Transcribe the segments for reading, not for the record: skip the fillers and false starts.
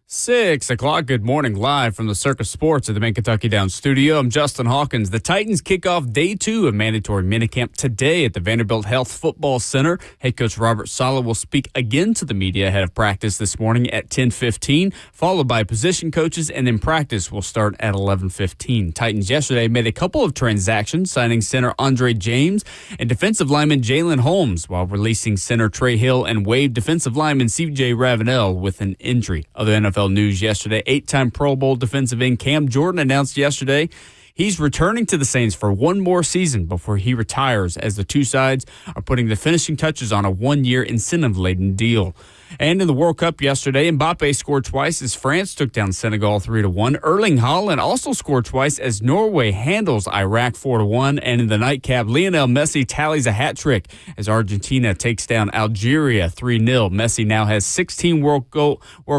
6 o'clock. Good morning, live from the Circus Sports at the Main Kentucky Downs studio. I'm Justin Hawkins. The Titans kick off day 2 of mandatory minicamp today at the Vanderbilt Health Football Center. Head coach Robert Saleh will speak again to the media ahead of practice this morning at 10:15, followed by position coaches, and then practice will start at 11:15. Titans yesterday made a couple of transactions, signing center Andre James and defensive lineman Jalen Holmes, while releasing center Trey Hill and waived defensive lineman CJ Ravenel with an injury. Other NFL news yesterday, 8-time Pro Bowl defensive end Cam Jordan announced yesterday he's returning to the Saints for one more season before he retires, as the two sides are putting the finishing touches on a one-year incentive-laden deal. And in the World Cup yesterday, Mbappe scored twice as France took down Senegal 3-1. Erling Haaland also scored twice as Norway handles Iraq 4-1. And in the nightcap, Lionel Messi tallies a hat trick as Argentina takes down Algeria 3-0. Messi now has 16 World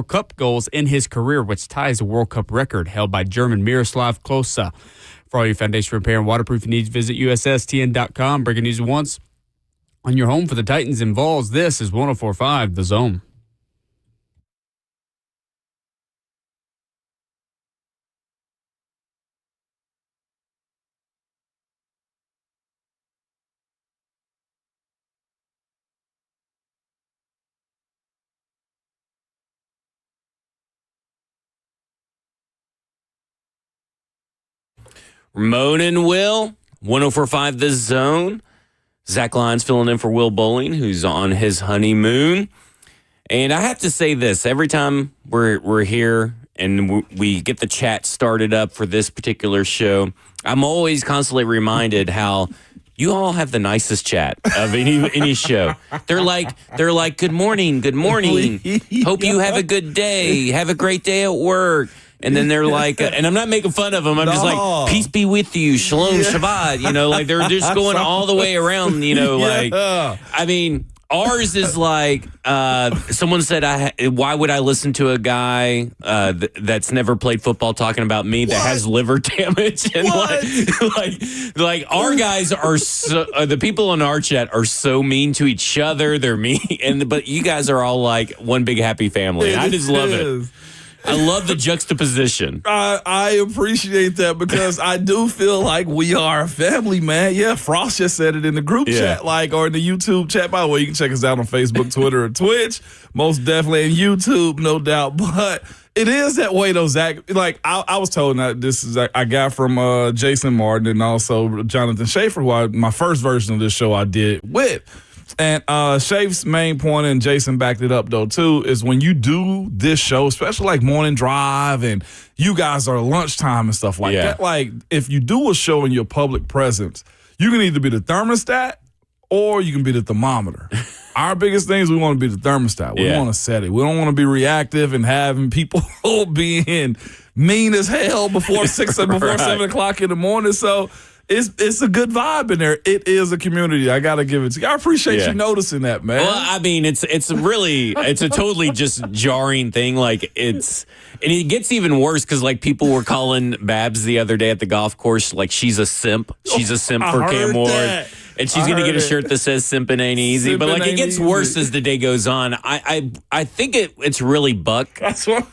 Cup goals in his career, which ties the World Cup record held by German Miroslav Klose. For all your foundation repair and waterproofing needs, visit USSTN.com. Breaking news at once on your home for the Titans and Vols. This is 104.5 The Zone. Ramon and Will, 104.5 The Zone. Zach Lyons filling in for Will Bowling, who's on his honeymoon. And I have to say this, every time we're here and we get the chat started up for this particular show, I'm always constantly reminded how you all have the nicest chat of any show. They're like, good morning. Hope you have a good day. Have a great day at work. And then they're like, and I'm not making fun of them. I'm just like, peace be with you. Shalom, Shabbat. Like they're just going all the way around, like, I mean, ours is like, someone said, why would I listen to a guy that's never played football talking about me that has liver damage? And like our guys are so, the people in our chat are so mean to each other. They're mean. But you guys are all like one big happy family. I just love it. I love the juxtaposition. I appreciate that because I do feel like we are a family, man. Yeah, Frost just said it in the group chat, or in the YouTube chat. By the way, you can check us out on Facebook, Twitter, or Twitch. Most definitely on YouTube, no doubt. But it is that way, though, Zach. Like, I was told that this is I got from Jason Martin and also Jonathan Schaefer, who my first version of this show I did with. And Shafe's main point, and Jason backed it up, though, too, is when you do this show, especially like Morning Drive and you guys are lunchtime and stuff like that, like if you do a show in your public presence, you can either be the thermostat or you can be the thermometer. Our biggest thing is we want to be the thermostat. We want to set it. We don't want to be reactive and having people being mean as hell before 7 o'clock in the morning. So it's a good vibe in there. It is a community. I got to give it to you. I appreciate you noticing that, man. Well, I mean, it's a totally just jarring thing. Like and it gets even worse because like people were calling Babs the other day at the golf course like she's a simp. She's a simp for Cam Ward. And she's going to get a shirt that says "Simpin' ain't easy." But like it gets worse as the day goes on. I think it's really Buck. That's what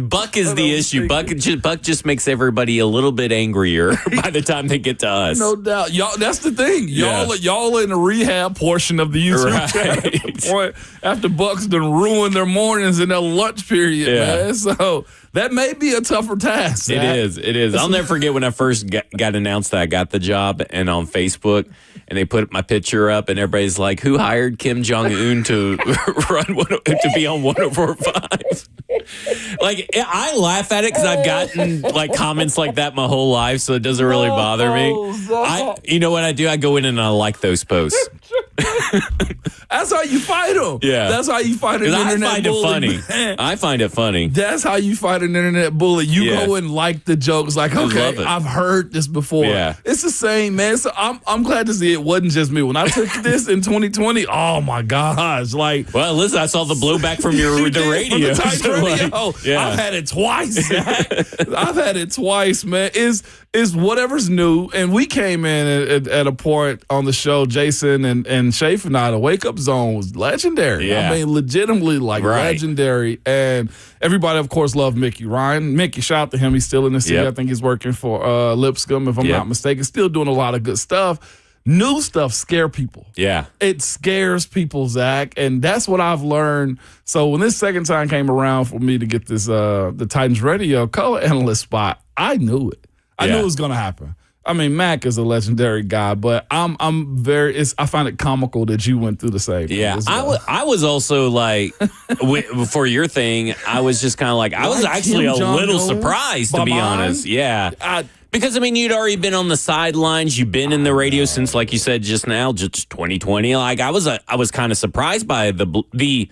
Buck is the issue. Buck just makes everybody a little bit angrier by the time they get to us. No doubt. Y'all, that's the thing. Y'all are in the rehab portion of the YouTube channel after Bucks done ruined their mornings and their lunch period, man. So that may be a tougher task. Zach. It is. I'll never forget when I first got announced that I got the job, and on Facebook, and they put my picture up, and everybody's like, "Who hired Kim Jong-un to to be on 104.5?" Like, I laugh at it because I've gotten like comments like that my whole life, so it doesn't really bother me. You know what I do? I go in and I like those posts. That's how you fight them. Yeah. That's how you fight an internet bully. I find it funny. That's how you fight an internet bully. You go and like the jokes. Like, okay, I've heard this before. Yeah. It's the same, man. So I'm glad to see it wasn't just me. When I took this in 2020, oh my gosh. Like, well, listen, I saw the blowback from the radio. From the radio. I've had it twice. I've had it twice, man. Is whatever's new. And we came in at a point on the show, Jason and Shafe and I, the Wake Up Zone Zone was legendary. Yeah. I mean, legitimately legendary. And everybody, of course, loved Mickey Ryan. Mickey, shout out to him. He's still in the city. Yep. I think he's working for Lipscomb, if I'm not mistaken. Still doing a lot of good stuff. New stuff scare people. Yeah. It scares people, Zach, and that's what I've learned. So when this second time came around for me to get this the Titans radio color analyst spot, I knew it. I knew it was going to happen. I mean, Mac is a legendary guy, but I find it comical that you went through the same thing. Yeah, I was also like, for your thing, I was just kind of like, I was actually a little surprised, to be honest. Yeah. Because, I mean, you'd already been on the sidelines. You've been in the radio since, like you said just now, just 2020. Like, I was kind of surprised by the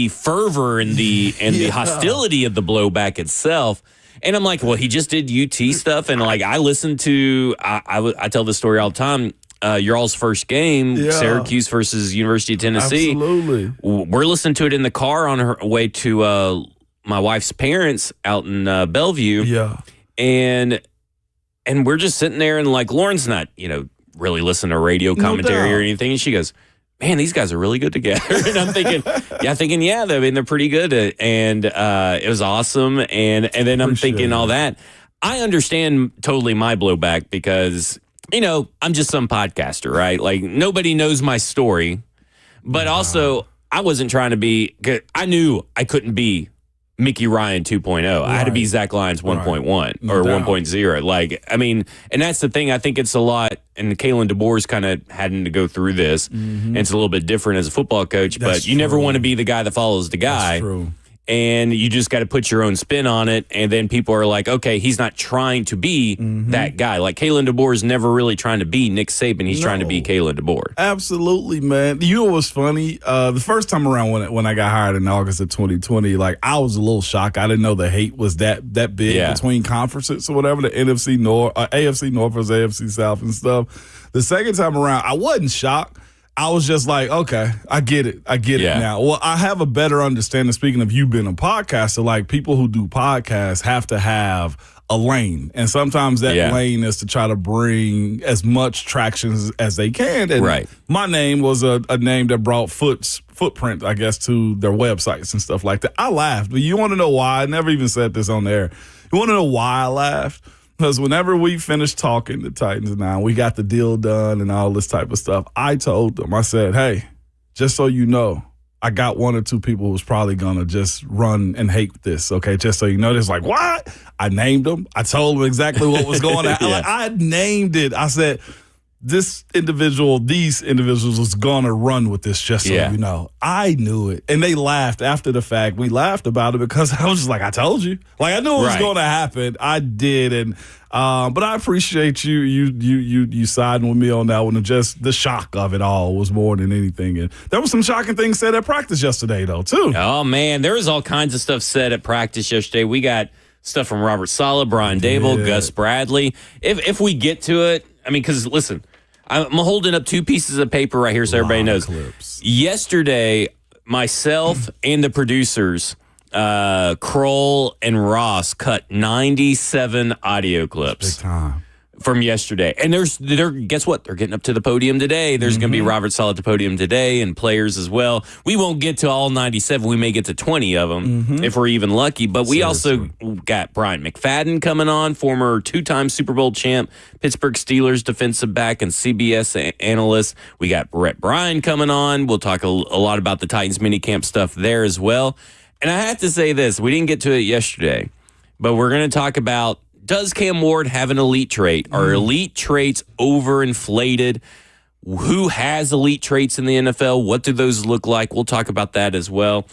fervor and the hostility of the blowback itself. And I'm like, well, he just did UT stuff. And, like, I listened to, I tell this story all the time, your all's first game, Syracuse versus University of Tennessee. Absolutely. We're listening to it in the car on her way to my wife's parents out in Bellevue. Yeah. And we're just sitting there, and like Lauren's not, really listening to radio commentary or anything. And she goes, "Man, these guys are really good together." And I'm thinking, they're pretty good. And it was awesome. And then I'm thinking all that. I understand totally my blowback because, I'm just some podcaster, right? Like nobody knows my story, but also I wasn't trying to be. I knew I couldn't be Mickey Ryan 2.0. I had to be Zach Lyons 1.1 or 1.0. Like, I mean, and that's the thing. I think it's a lot, and Kalen DeBoer's kind of having to go through this, and it's a little bit different as a football coach, but you never want to be the guy that follows the guy. That's true. And you just got to put your own spin on it. And then people are like, okay, he's not trying to be that guy. Like Kalen DeBoer is never really trying to be Nick Saban. He's trying to be Kalen DeBoer. Absolutely, man. You know what's funny? The first time around when I got hired in August of 2020, like I was a little shocked. I didn't know the hate was that big between conferences or whatever, the NFC North, AFC North versus AFC South and stuff. The second time around, I wasn't shocked. I was just like, okay, I get it now. Well, I have a better understanding, speaking of you being a podcaster, like people who do podcasts have to have a lane. And sometimes that lane is to try to bring as much traction as they can. And my name was a name that brought footprint, I guess, to their websites and stuff like that. I laughed, but you want to know why? I never even said this on the air. You want to know why I laughed? Because whenever we finished talking to Titans now, we got the deal done and all this type of stuff, I told them, I said, hey, just so you know, I got one or two people who's probably going to just run and hate this, okay? Just so you know. They're like, what? I named them. I told them exactly what was going on. Like, I named it. I said, these individuals was going to run with this, just so you know. I knew it. And they laughed after the fact. We laughed about it because I was just like, I told you. Like, I knew it was going to happen. I did. And but I appreciate you siding with me on that one. And just the shock of it all was more than anything. And there was some shocking things said at practice yesterday, though, too. Oh, man. There was all kinds of stuff said at practice yesterday. We got stuff from Robert Saleh, Brian Dable, Gus Bradley. If we get to it, I mean, because, listen, I'm holding up two pieces of paper right here so everybody knows. Clips. Yesterday, myself and the producers, Kroll and Ross, cut 97 audio clips. Big time. From yesterday. And guess what? They're getting up to the podium today. There's going to be Robert Saleh at the podium today and players as well. We won't get to all 97. We may get to 20 of them if we're even lucky. But we also got Brian McFadden coming on, former two-time Super Bowl champ, Pittsburgh Steelers defensive back and CBS analyst. We got Brett Bryan coming on. We'll talk a lot about the Titans minicamp stuff there as well. And I have to say this. We didn't get to it yesterday, but we're going to talk about, does Cam Ward have an elite trait? Are elite traits overinflated? Who has elite traits in the NFL? What do those look like? We'll talk about that as well.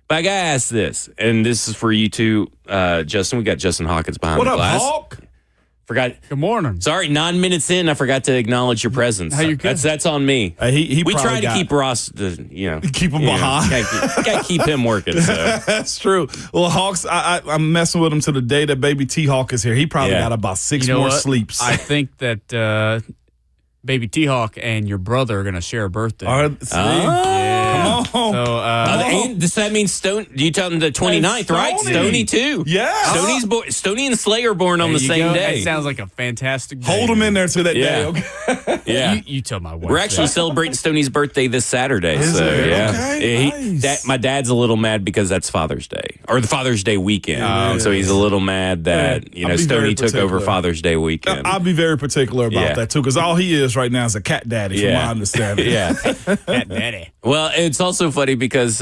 But I got to ask this, and this is for you too, Justin. We got Justin Hawkins behind the glass. What up, Hawk? Forgot. Good morning. Sorry, 9 minutes in, I forgot to acknowledge your presence. How you that's on me. We try to keep Ross, keep him behind. Got to keep him working. So. That's true. Well, Hawks, I'm messing with him to the day that baby T-Hawk is here. He probably got about six more sleeps. I think that baby T-Hawk and your brother are going to share a birthday. Yeah. Come on. So, And does that mean Stone? You tell them the 29th, right? Stoney. Stoney too. Yeah. Stoney and Slay are born on the same day. That sounds like a fantastic day. Hold them in there to that day. Okay. Yeah. You tell my wife. We're actually celebrating Stoney's birthday this Saturday. Is so it? yeah. Okay, nice. My dad's a little mad because that's Father's Day or the Father's Day weekend. So he's a little mad that Stoney took over Father's Day weekend. I'll be very particular about that too, because all he is right now is a cat daddy, from my understanding. Yeah. Cat daddy. Well, it's also funny because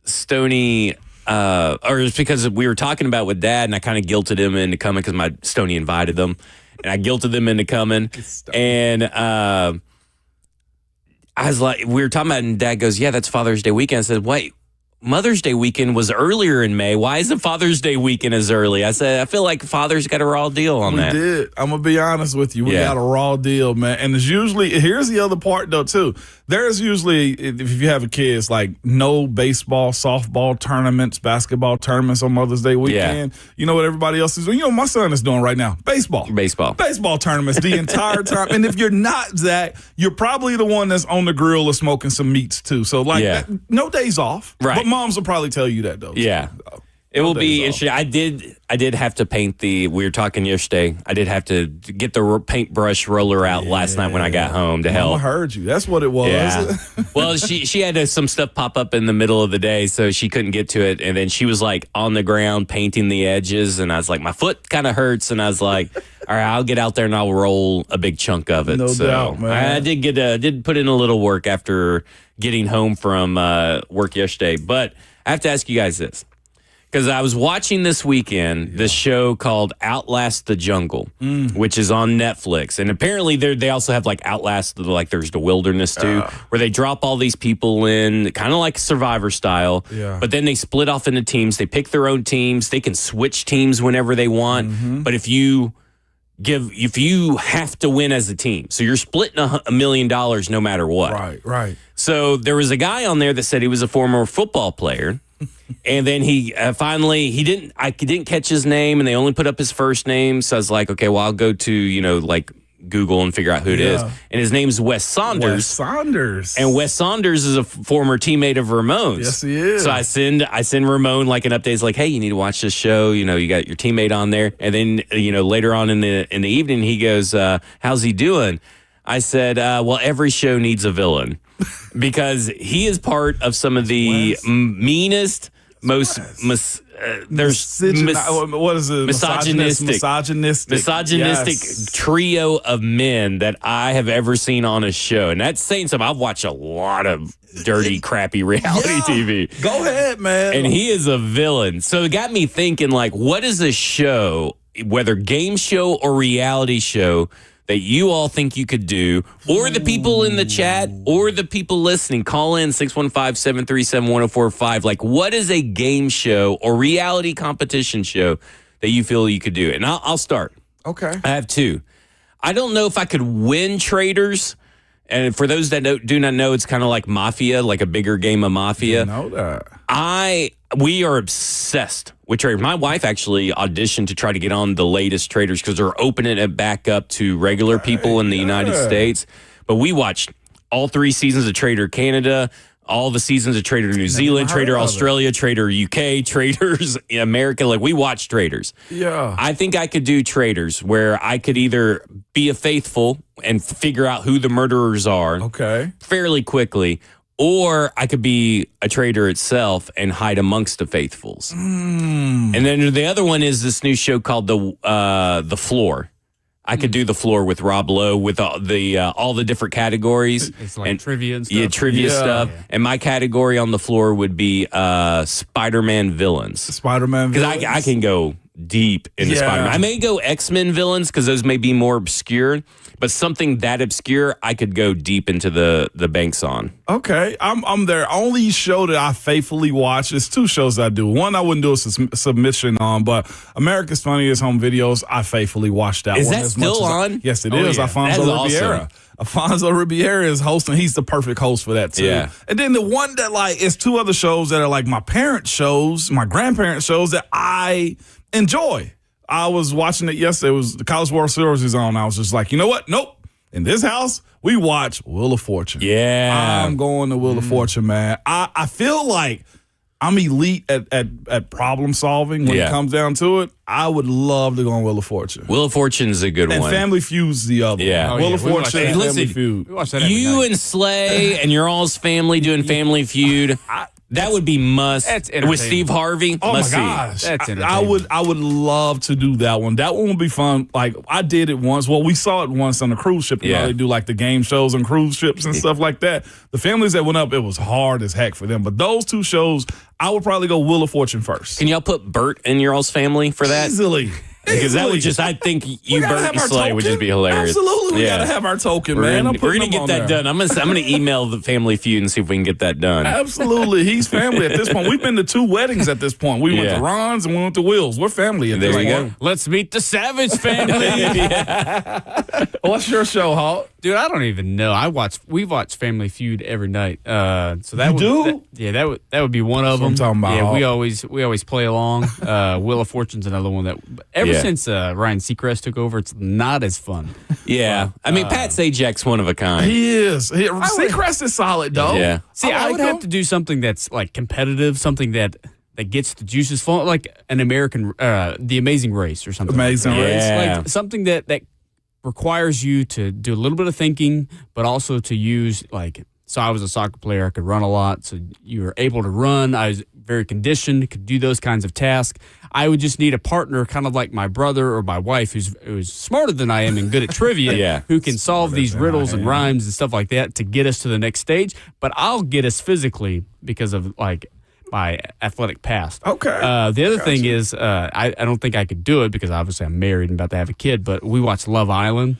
Stoney, or it's because we were talking about with Dad, and I kind of guilted him into coming because my Stoney invited them, and I guilted them into coming, and I was like, we were talking about it, and Dad goes, "Yeah, that's Father's Day weekend." I said, "Wait, Mother's Day weekend was earlier in May. Why isn't Father's Day weekend as early?" I said, "I feel like Father's got a raw deal on that." We did. I'm going to be honest with you. We got a raw deal, man. And it's usually, here's the other part, though, too. There's usually, if you have a kid, it's like no baseball, softball tournaments, basketball tournaments on Mother's Day weekend. You know what everybody else is doing? You know what my son is doing right now? Baseball tournaments the entire time. And if you're not, Zach, you're probably the one that's on the grill or smoking some meats, too. So, no days off. Right. But moms will probably tell you that, though. Yeah. It will be interesting. I did have to paint we were talking yesterday. I did have to get the paintbrush roller out last night when I got home to help. I heard you. That's what it was. Yeah. Well, she had some stuff pop up in the middle of the day, so she couldn't get to it. And then she was like on the ground painting the edges, and I was like, my foot kind of hurts, and I was like, all right, I'll get out there and I'll roll a big chunk of it. No doubt, man. I did put in a little work after getting home from work yesterday. But I have to ask you guys this. Because I was watching this weekend this show called Outlast the Jungle, which is on Netflix. And apparently they also have like Outlast, like there's the Wilderness too, where they drop all these people in, kind of like Survivor style. Yeah. But then they split off into teams. They pick their own teams. They can switch teams whenever they want. But if you have to win as a team, so you're splitting $1 million no matter what. Right. So there was a guy on there that said he was a former football player. And then he finally, I didn't catch his name, and they only put up his first name. So I was like, okay, well, I'll go to, like Google and figure out who it is. And his name's Wes Saunders. And Wes Saunders is a former teammate of Ramon's. Yes, he is. So I send Ramon like an update. It's like, hey, you need to watch this show. You got your teammate on there. And then, later on in the evening, he goes, how's he doing? I said, well, every show needs a villain. Because he is part of some of the meanest, most misogynistic trio of men that I have ever seen on a show. And that's saying something. I've watched a lot of dirty, crappy reality TV. Go ahead, man. And he is a villain. So it got me thinking, like, what is a show, whether game show or reality show, that you all think you could do, or the people in the chat, or the people listening? Call in 615-737-1045. Like, what is a game show or reality competition show that you feel you could do? And I'll start. Okay. I have two. I don't know if I could win Traders. And for those that do not know, it's kind of like Mafia, like a bigger game of Mafia. I know that. We are obsessed with Traders. My wife actually auditioned to try to get on the latest Traders because they're opening it back up to regular people in the United States. But we watched all 3 seasons of Trader Canada, all the seasons of Trader New Zealand, Trader Australia, Trader UK, Traders in America. Like, we watched Traders. Yeah. I think I could do Traders where I could either be a faithful and figure out who the murderers are fairly quickly, or I could be a trader itself and hide amongst the faithfuls. And then the other one is this new show called The Floor. I could do The Floor with Rob Lowe with all the different categories. It's like trivia and stuff. Yeah, trivia stuff. Yeah. And my category on The Floor would be Spider-Man villains. Because I can go deep into Spider-Man. I may go X-Men villains because those may be more obscure, but something that obscure, I could go deep into the banks on. Okay, I'm there. Only show that I faithfully watch is 2 shows I do. One I wouldn't do a submission on, but America's Funniest Home Videos, I faithfully watch that one. Is that still on? Yes, it is. Yeah. Alfonso Ribeira. Awesome. Alfonso Ribeira is hosting. He's the perfect host for that, too. Yeah. And then the one that, it's 2 other shows that are like my parents' shows, my grandparents' shows that I enjoy. I was watching it yesterday. It was the College World Series is on. I was just like, you know what? Nope. In this house, we watch Wheel of Fortune. Yeah. I'm going to Wheel of Fortune, man. I feel like I'm elite at problem solving when it comes down to it. I would love to go on Wheel of Fortune. Wheel of Fortune's a good And one. Family Feud's the other Yeah. one. Oh, Wheel yeah. of We watch Fortune and that. Family Listen, Feud. We watch that every You night. and Slay and your all's family doing Family Feud. That would be must. That's With entertaining. Steve Harvey. Oh must my gosh. see. That's I would love to do that one. That one would be fun. Like I did it once. Well, we saw it once on a cruise ship. You know, they do like the game shows on cruise ships and stuff like that. The families that went up, it was hard as heck for them. But those two shows, I would probably go Wheel of Fortune first. Can y'all put Bert in your all's family for that? Easily. Because that would just, I think you, Bert, and Slay would just be hilarious. Absolutely. We got to have our token, man. We're gonna get that done. I'm gonna email the Family Feud and see if we can get that done. Absolutely. He's family at this point. We've been to 2 weddings at this point. We went to Ron's and we went to Will's. We're family at There this you point. go. Let's meet the Savage family. What's your show, Hawk? Dude, I don't even know. We watch Family Feud every night. So that You would, do? that would be one of them. That's what I'm talking about. Yeah, we always play along. Wheel of Fortune's another one that ever since Ryan Seacrest took over, it's not as fun. Yeah. I mean, Pat Sajak's one of a kind. He is. Seacrest is solid, though. Yeah. See, I would have to do something that's like competitive, something that gets the juices flowing, like an American, The Amazing Race or something. Amazing Race. Like something that requires you to do a little bit of thinking, but also to use so I was a soccer player. I could run a lot. So you were able to run. I was very conditioned, could do those kinds of tasks. I would just need a partner, kind of like my brother or my wife, who's smarter than I am and good at trivia, who can solve these riddles and rhymes and stuff like that to get us to the next stage. But I'll get us physically because of my athletic past. Okay. The other thing is, I don't think I could do it because obviously I'm married and about to have a kid, but we watch Love Island.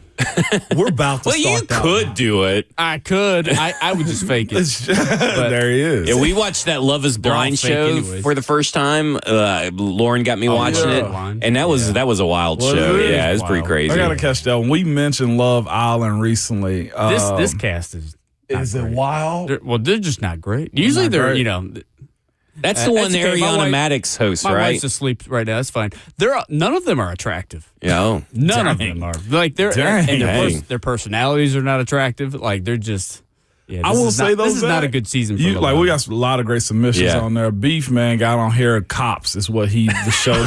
We're about to Well, you start that could one. do it. I could. I would just fake it. There he is. Yeah, we watched that Love Is all Blind fake show anyways. for the first time. Lauren got me watching yeah. it, and that was a wild Was show. it? Yeah, it was Wild. pretty crazy. I got to catch that one. We mentioned Love Island recently. This cast is it wild? they're just not great. Usually Not they're great. That's the one that's okay. My Ariana wife- Maddox hosts, My right? wife's asleep right now. That's fine. None of them are attractive. Yeah. Oh. None of Dang. them are. Like they're Dang. and Dang. their personalities are not attractive. Like they're just. Yeah, I will say though, this is not Zach, a good season for you, Love like we Island. got a lot of great submissions Yeah. on there. Beef man got on here. Cops is what the show.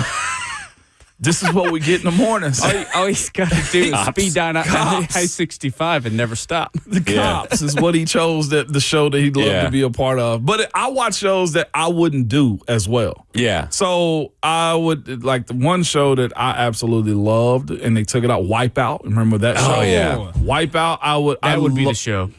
This is what we get in the mornings. All he's got to do is Cops. speed down Cops. I-65 and never stop. The Cops is what he chose the show that he'd love to be a part of. But I watch shows that I wouldn't do as well. Yeah. So I would like the one show that I absolutely loved, and they took it out. Wipeout. Remember that show? Oh, yeah. Wipeout. That would be the show.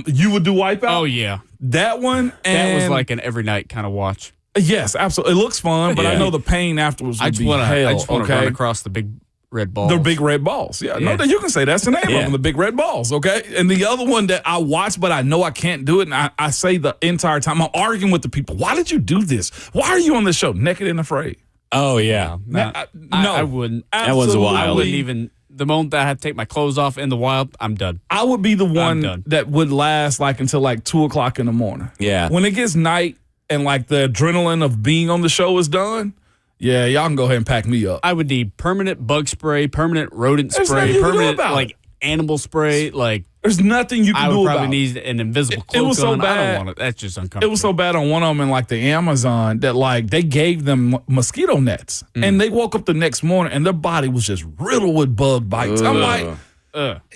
You would do Wipeout. Oh yeah, That one. that And was like an every night kind of watch. yes, absolutely. It looks fun, but I Yeah. know the pain afterwards would I just be want hell. to okay? run across the big red balls. The big red balls. Yeah, no, Yeah. you can say that's the name of Yeah. them, the big red balls, okay? And the other one that I watch, but I know I can't do it, and I say the entire time, I'm arguing with the people, why did you do this? Why are you on this show? Naked and Afraid. Oh yeah. No, No. I wouldn't. That one's Absolutely. wild. I wouldn't even. The moment that I have to take my clothes off in the wild, I'm done. I would be the one done. that would last like until like 2 o'clock in the morning. Yeah. When it gets night and like the adrenaline of being on the show is done, yeah, y'all can go ahead and pack me up. I would need permanent bug spray, permanent rodent There's spray, nothing you can do permanent about like animal spray. Like There's nothing you can I do would about probably it. need an invisible It cloak was so on. I bad. don't want it. That's just uncomfortable. It was so bad on one of them in like the Amazon that like they gave them mosquito nets and they woke up the next morning and their body was just riddled with bug bites. I'm like,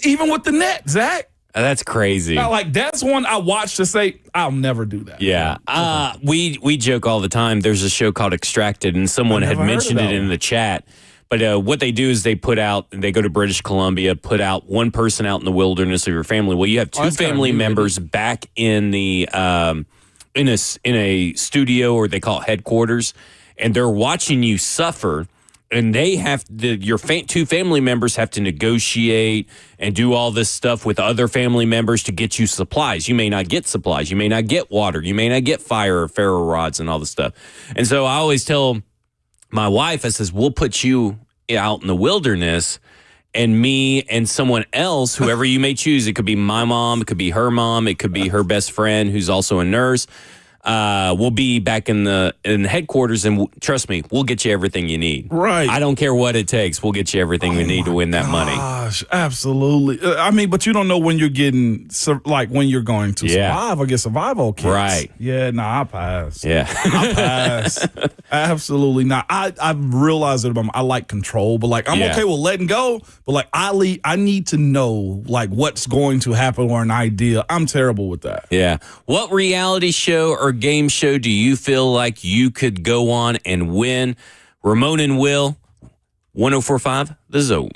even with the net, Zach, That's crazy. like that's one I watched to say I'll never do that. Yeah. We joke all the time. There's a show called Extracted, and someone had never heard of mentioned it that in one. the chat. But what they do is they go to British Columbia, put out one person out in the wilderness of your family. Well, you have two that's kinda family neat, members back in the in a studio, or they call it headquarters, and they're watching you suffer. And they have two family members have to negotiate and do all this stuff with other family members to get you supplies. You may not get supplies. You may not get water. You may not get fire or ferro rods and all this stuff. And so I always tell my wife, I says, we'll put you out in the wilderness, and me and someone else, whoever you may choose. It could be my mom. It could be her mom. It could be her best friend who's also a nurse. we'll be back in the headquarters, and trust me, we'll get you everything you need. Right. I don't care what it takes. We'll get you everything we need to win that money. Gosh, absolutely. I mean, but you don't know when you're getting, like, when you're going to survive or get survival kits. Right. Yeah, I pass. Yeah. I pass. Absolutely not. I've realized that I like control, but like I'm okay with letting go. But like I need to know like what's going to happen or an idea. I'm terrible with that. Yeah. What reality show or game show do you feel like you could go on and win? Ramon and Will, 104.5 The Zone.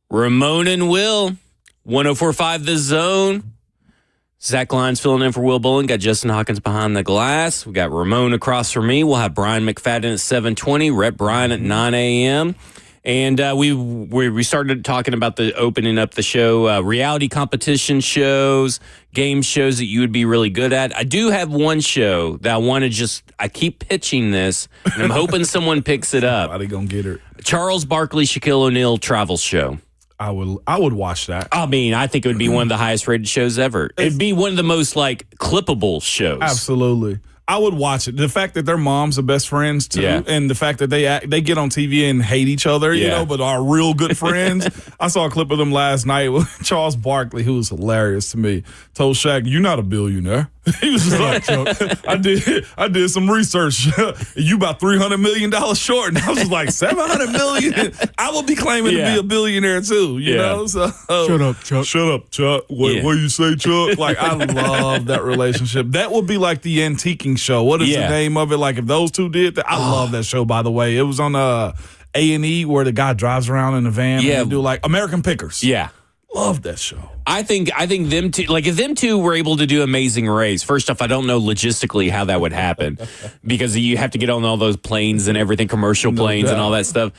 Ramon and Will, 104.5 The Zone. Zach Lyons filling in for Will Bowling. Got Justin Hawkins behind the glass. We got Ramon across from me. We'll have Brian McFadden at 7:20. Rep Brian at 9 a.m. And we started talking about the opening up the show, reality competition shows, game shows that you would be really good at. I do have one show that I keep pitching this, and I'm hoping someone picks it up. How they gonna get her? Charles Barkley, Shaquille O'Neal travel show. I would watch that. I mean, I think it would be one of the highest rated shows ever. It'd be one of the most clippable shows. Absolutely. I would watch it. The fact that their moms are best friends too, and the fact that they get on TV and hate each other, but are real good friends. I saw a clip of them last night with Charles Barkley, who was hilarious to me. Told Shaq, "You're not a billionaire." He was just like, "Chuck, I did some research. You about $300 million short." And I was just like, $700 million. I would be claiming to be a billionaire too. You know? So Shut up, Chuck. Shut up, Chuck. What you say, Chuck? Like, I love that relationship. That would be like the antiquing show. What is the name of it? Like, if those two did that, I love that show. By the way, it was on A&E where the guy drives around in a van. Yeah, and they do like American Pickers. Yeah. Love that show. I think them two, if them two were able to do Amazing Race, first off, I don't know logistically how that would happen because you have to get on all those planes and everything, commercial planes and all that stuff.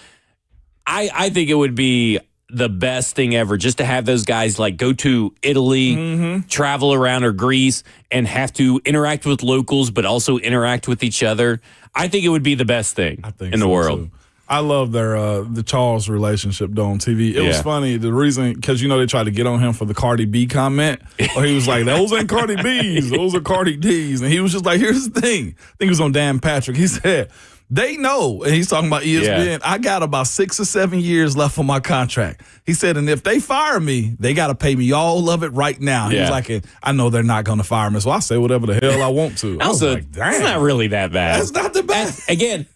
I think it would be the best thing ever just to have those guys go to Italy, travel around, or Greece, and have to interact with locals, but also interact with each other. I think it would be the best thing in the world. Too. I love their the Charles relationship though on TV. It was funny. The reason, because they tried to get on him for the Cardi B comment. Or he was like, "Those ain't Cardi B's, those are Cardi D's." And he was just like, "Here's the thing." I think it was on Dan Patrick. He said, "They know," and he's talking about ESPN. I got about 6 or 7 years left on my contract. He said, and if they fire me, they got to pay me all of it right now. He was like, I know they're not going to fire me, so I say whatever the hell I want to. I was like, damn, it's not really that bad. That's not the best. Again,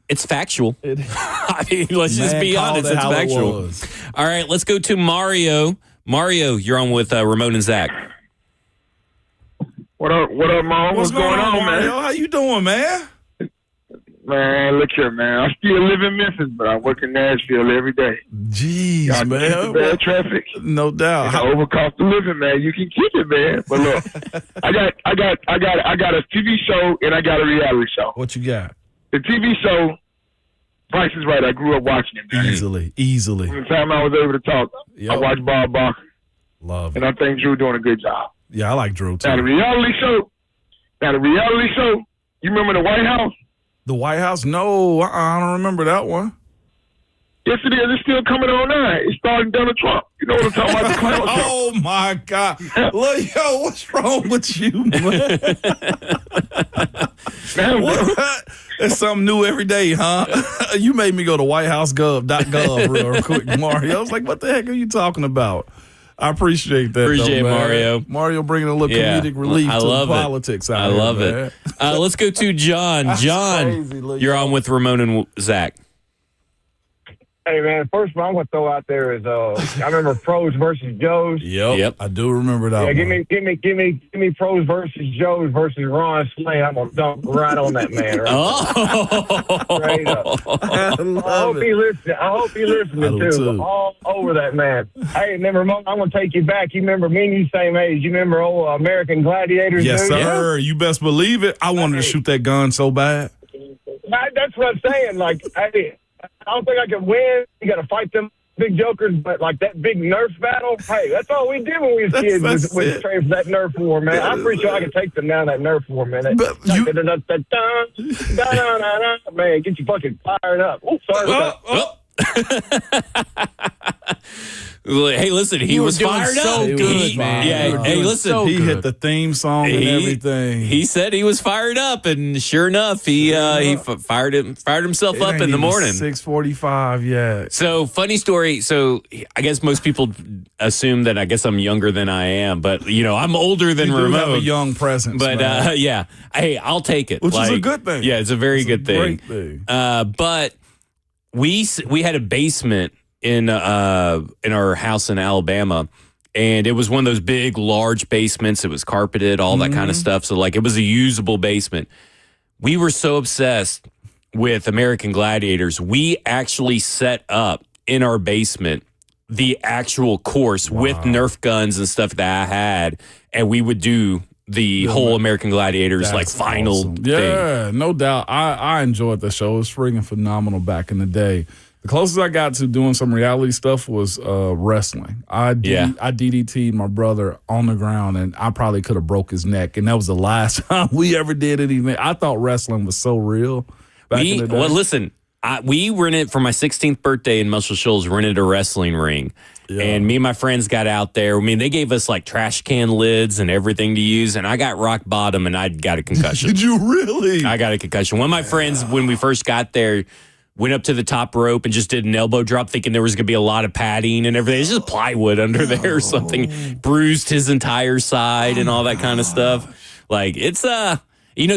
it's factual. I mean, let's just be honest. It's factual. All right, let's go to Mario. Mario, you're on with Ramon and Zach. What up, Mom? What's going on, man? Mario? How you doing, man? Man, look here, man. I still live in Memphis, but I work in Nashville every day. Jeez, man. Bad traffic. No doubt. Over cost of living, man. You can keep it, man. But look, I got a TV show and I got a reality show. What you got? The TV show, Price is Right. I grew up watching it, man. Easily. From the time I was able to talk, I watched Bob Barker. Love it. And I think Drew doing a good job. Yeah, I like Drew too. Now the reality show. You remember the White House? The White House? No, I don't remember that one. Yes, it is. It's still coming on now. It's starting Donald Trump. You know what I'm talking about? The clown show. Oh, my God. Look, yo, what's wrong with you, man? What? It's something new every day, huh? You made me go to whitehousegov.gov real quick, Mario. I was like, what the heck are you talking about? I appreciate that. Appreciate though, Mario. Mario bringing a little comedic relief to the politics out here. I love it. Let's go to John. John, you're on with Ramon and Zach. Hey, man, first of all, I'm going to throw out there is I remember Pros versus Joes. Yep. I do remember that one. Give me Pros versus Joes versus Ron Slay. I'm going to dump right on that man. Right? Straight up. I hope he listening too. All over that man. Hey, remember, Ramon, I'm going to take you back. You remember me and you same age. You remember old American Gladiators? Yes, dude? sir. You best believe it. I wanted to shoot that gun so bad. That's what I'm saying. Hey, I don't think I can win. You got to fight them big jokers, but that big Nerf battle, hey, that's all we did when we was kids was train for that Nerf war, man. I'm pretty sure I can take them down that Nerf war, man. Man, get you fucking fired up. Oops, sorry. Hey, listen, he was fired so up. Good, man. Yeah, hey, listen, he hit the theme song and everything. He said he was fired up, and sure enough, he fired himself up in the morning. 6:45, yeah. So funny story. So I guess most people assume that I'm younger than I am, but I'm older than Ramon. You have a young presence, but yeah, hey, I'll take it. Which is a good thing. Yeah, it's a very good thing. Great thing. But we had a basement in our house in Alabama, and it was one of those big, large basements. It was carpeted, all that kind of stuff. So it was a usable basement. We were so obsessed with American Gladiators, we actually set up in our basement the actual course with Nerf guns and stuff that I had, and we would do the whole American Gladiators final awesome. thing. Yeah, no doubt. I enjoyed the show. It was freaking phenomenal back in the day. The closest I got to doing some reality stuff was wrestling. I DDT'd my brother on the ground, and I probably could have broke his neck. And that was the last time we ever did anything. I thought wrestling was so real back in the day. Well, listen, we rented for my 16th birthday in Muscle Shoals, rented a wrestling ring. Yeah. And me and my friends got out there. I mean, they gave us like trash can lids and everything to use, and I got rock bottom, and I got a concussion. Did you really? I got a concussion. One of my friends, when we first got there, went up to the top rope and just did an elbow drop thinking there was going to be a lot of padding and everything. It's just plywood under there or something. Bruised his entire side and all that kind of stuff. Like, it's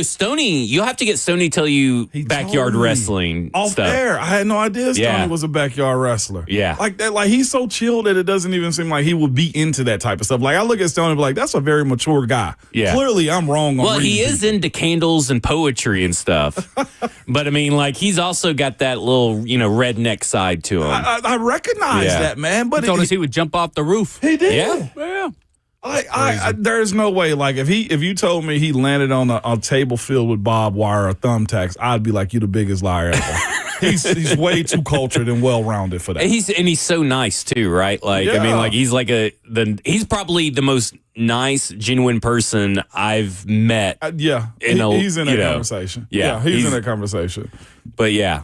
Stoney, you'll have to get Stoney to tell you backyard wrestling off stuff. Air. I had no idea Stoney was a backyard wrestler. Yeah. Like that, like he's so chill that it doesn't even seem like he would be into that type of stuff. Like I look at Stoney and be like, that's a very mature guy. Yeah. Clearly I'm wrong on Well, he is into candles and poetry and stuff. But I mean, like he's also got that little, redneck side to him. I recognize that, man. But he told us he would jump off the roof. He did. Yeah. There's no way. Like if you told me he landed on a table filled with barbed wire or thumbtacks, I'd be like, you the biggest liar ever. He's way too cultured and well rounded for that. And he's so nice too, right? Like I mean, like he's like he's probably the most nice, genuine person I've met. He's in that conversation. Yeah, he's in that conversation. But yeah,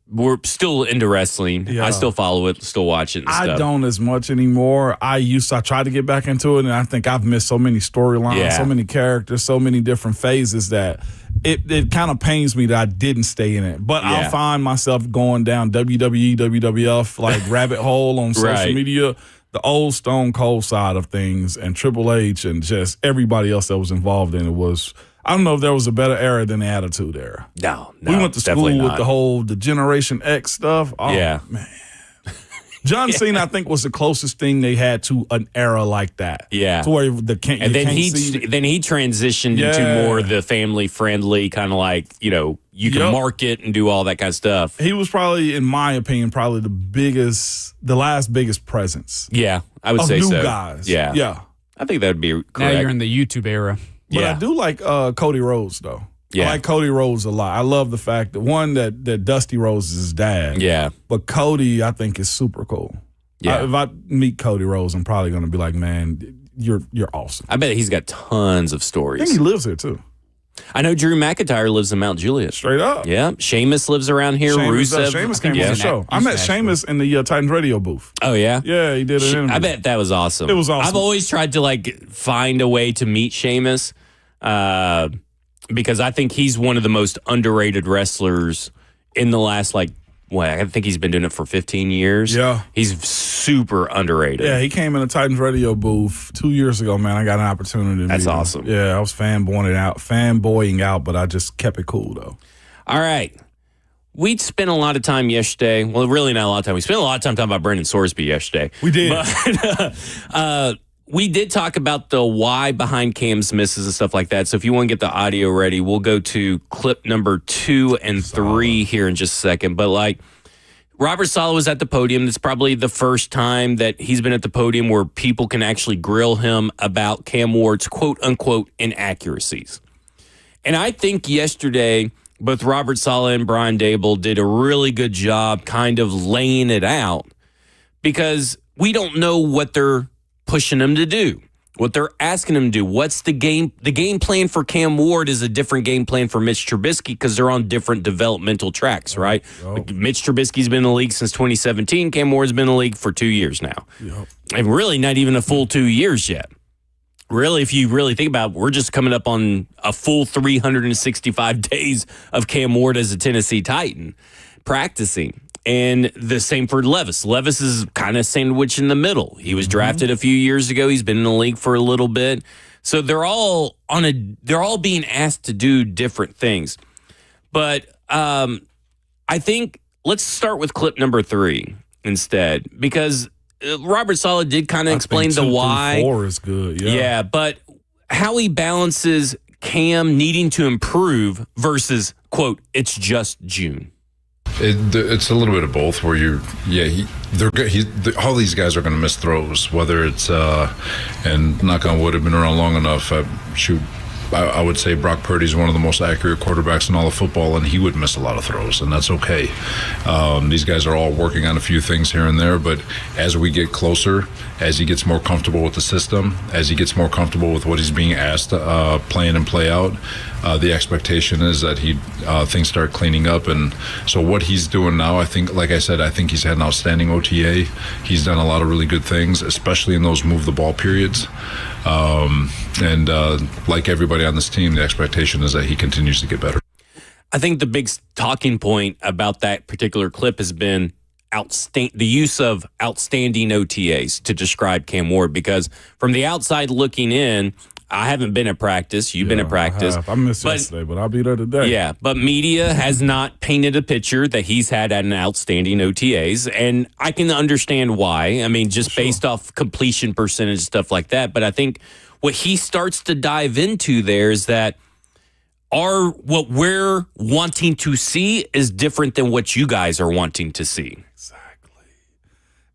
we're still into wrestling. Yeah. I still follow it, still watch it and stuff. I don't as much anymore. I tried to get back into it, and I think I've missed so many storylines, so many characters, so many different phases that it kind of pains me that I didn't stay in it. But I'll find myself going down WWE, WWF, like rabbit hole on social media, the old Stone Cold side of things, and Triple H and just everybody else that was involved in it was – I don't know if there was a better era than the Attitude Era. No, we went to school with the Generation X stuff. Oh, man. John Cena, I think, was the closest thing they had to an era like that. Yeah. To where then he transitioned into more the family friendly kind of like, you can market and do all that kind of stuff. He was probably, in my opinion, probably the last biggest presence. Yeah, I would say so. Of new guys. Yeah. I think that would be correct. Now you're in the YouTube era. But I do like Cody Rhodes, though. Yeah. I like Cody Rhodes a lot. I love the fact that Dusty Rhodes is his dad. Yeah. But Cody, I think, is super cool. Yeah. If I meet Cody Rhodes, I'm probably going to be like, man, you're awesome. I bet he's got tons of stories. I think he lives here, too. I know Drew McIntyre lives in Mount Juliet. Straight up. Yeah. Sheamus lives around here. Sheamus came on the show. I met Sheamus in the Titans radio booth. Oh, yeah? Yeah, he did an interview. I bet that was awesome. It was awesome. I've always tried to, find a way to meet Sheamus because I think he's one of the most underrated wrestlers in the last, I think he's been doing it for 15 years. Yeah. He's super underrated. Yeah, he came in the Titans radio booth 2 years ago, man. I got an opportunity to That's meet him. awesome. Yeah, I was fanboying out, but I just kept it cool, though. All right. We spent a lot of time yesterday. Well, really not a lot of time. We spent a lot of time talking about Brendan Sorsby yesterday. We did. But we did talk about the why behind Cam's misses and stuff like that. So if you want to get the audio ready, we'll go to clip number 2 and 3 here in just a second. But Robert Saleh was at the podium. It's probably the first time that he's been at the podium where people can actually grill him about Cam Ward's quote unquote inaccuracies. And I think yesterday, both Robert Saleh and Brian Dable did a really good job kind of laying it out because we don't know what they're pushing him to do, what they're asking him to do. What's the game? The game plan for Cam Ward is a different game plan for Mitch Trubisky because they're on different developmental tracks, right? Mitch Trubisky's been in the league since 2017. Cam Ward's been in the league for 2 years now. And really not even a full 2 years yet. Really, if you really think about it, we're just coming up on a full 365 days of Cam Ward as a Tennessee Titan practicing. And the same for Levis. Levis is kind of sandwiched in the middle. He was drafted a few years ago. He's been in the league for a little bit. So they're all being asked to do different things. But I think let's start with clip number 3 instead, because Robert Saleh did kind of explain the why. 4 is good. Yeah, but how he balances Cam needing to improve versus, quote, it's just June. It's a little bit of both. Where all these guys are going to miss throws. Whether it's and knock on wood, have been around long enough. I would say Brock Purdy's one of the most accurate quarterbacks in all of football, and he would miss a lot of throws, and that's okay. These guys are all working on a few things here and there, but as we get closer, as he gets more comfortable with the system, as he gets more comfortable with what he's being asked to play in and play out, the expectation is that things start cleaning up. And so what he's doing now, I think, like I said, I think he's had an outstanding OTA. He's done a lot of really good things, especially in those move the ball periods. And like everybody on this team, the expectation is that he continues to get better. I think the big talking point about that particular clip has been the use of outstanding OTAs to describe Cam Ward, because from the outside looking in, I haven't been at practice. You've been at practice. I missed yesterday, but I'll be there today. Yeah, but media has not painted a picture that he's had an outstanding OTAs, and I can understand why. I mean, just based off completion percentage, stuff like that. But I think what he starts to dive into there is that what we're wanting to see is different than what you guys are wanting to see.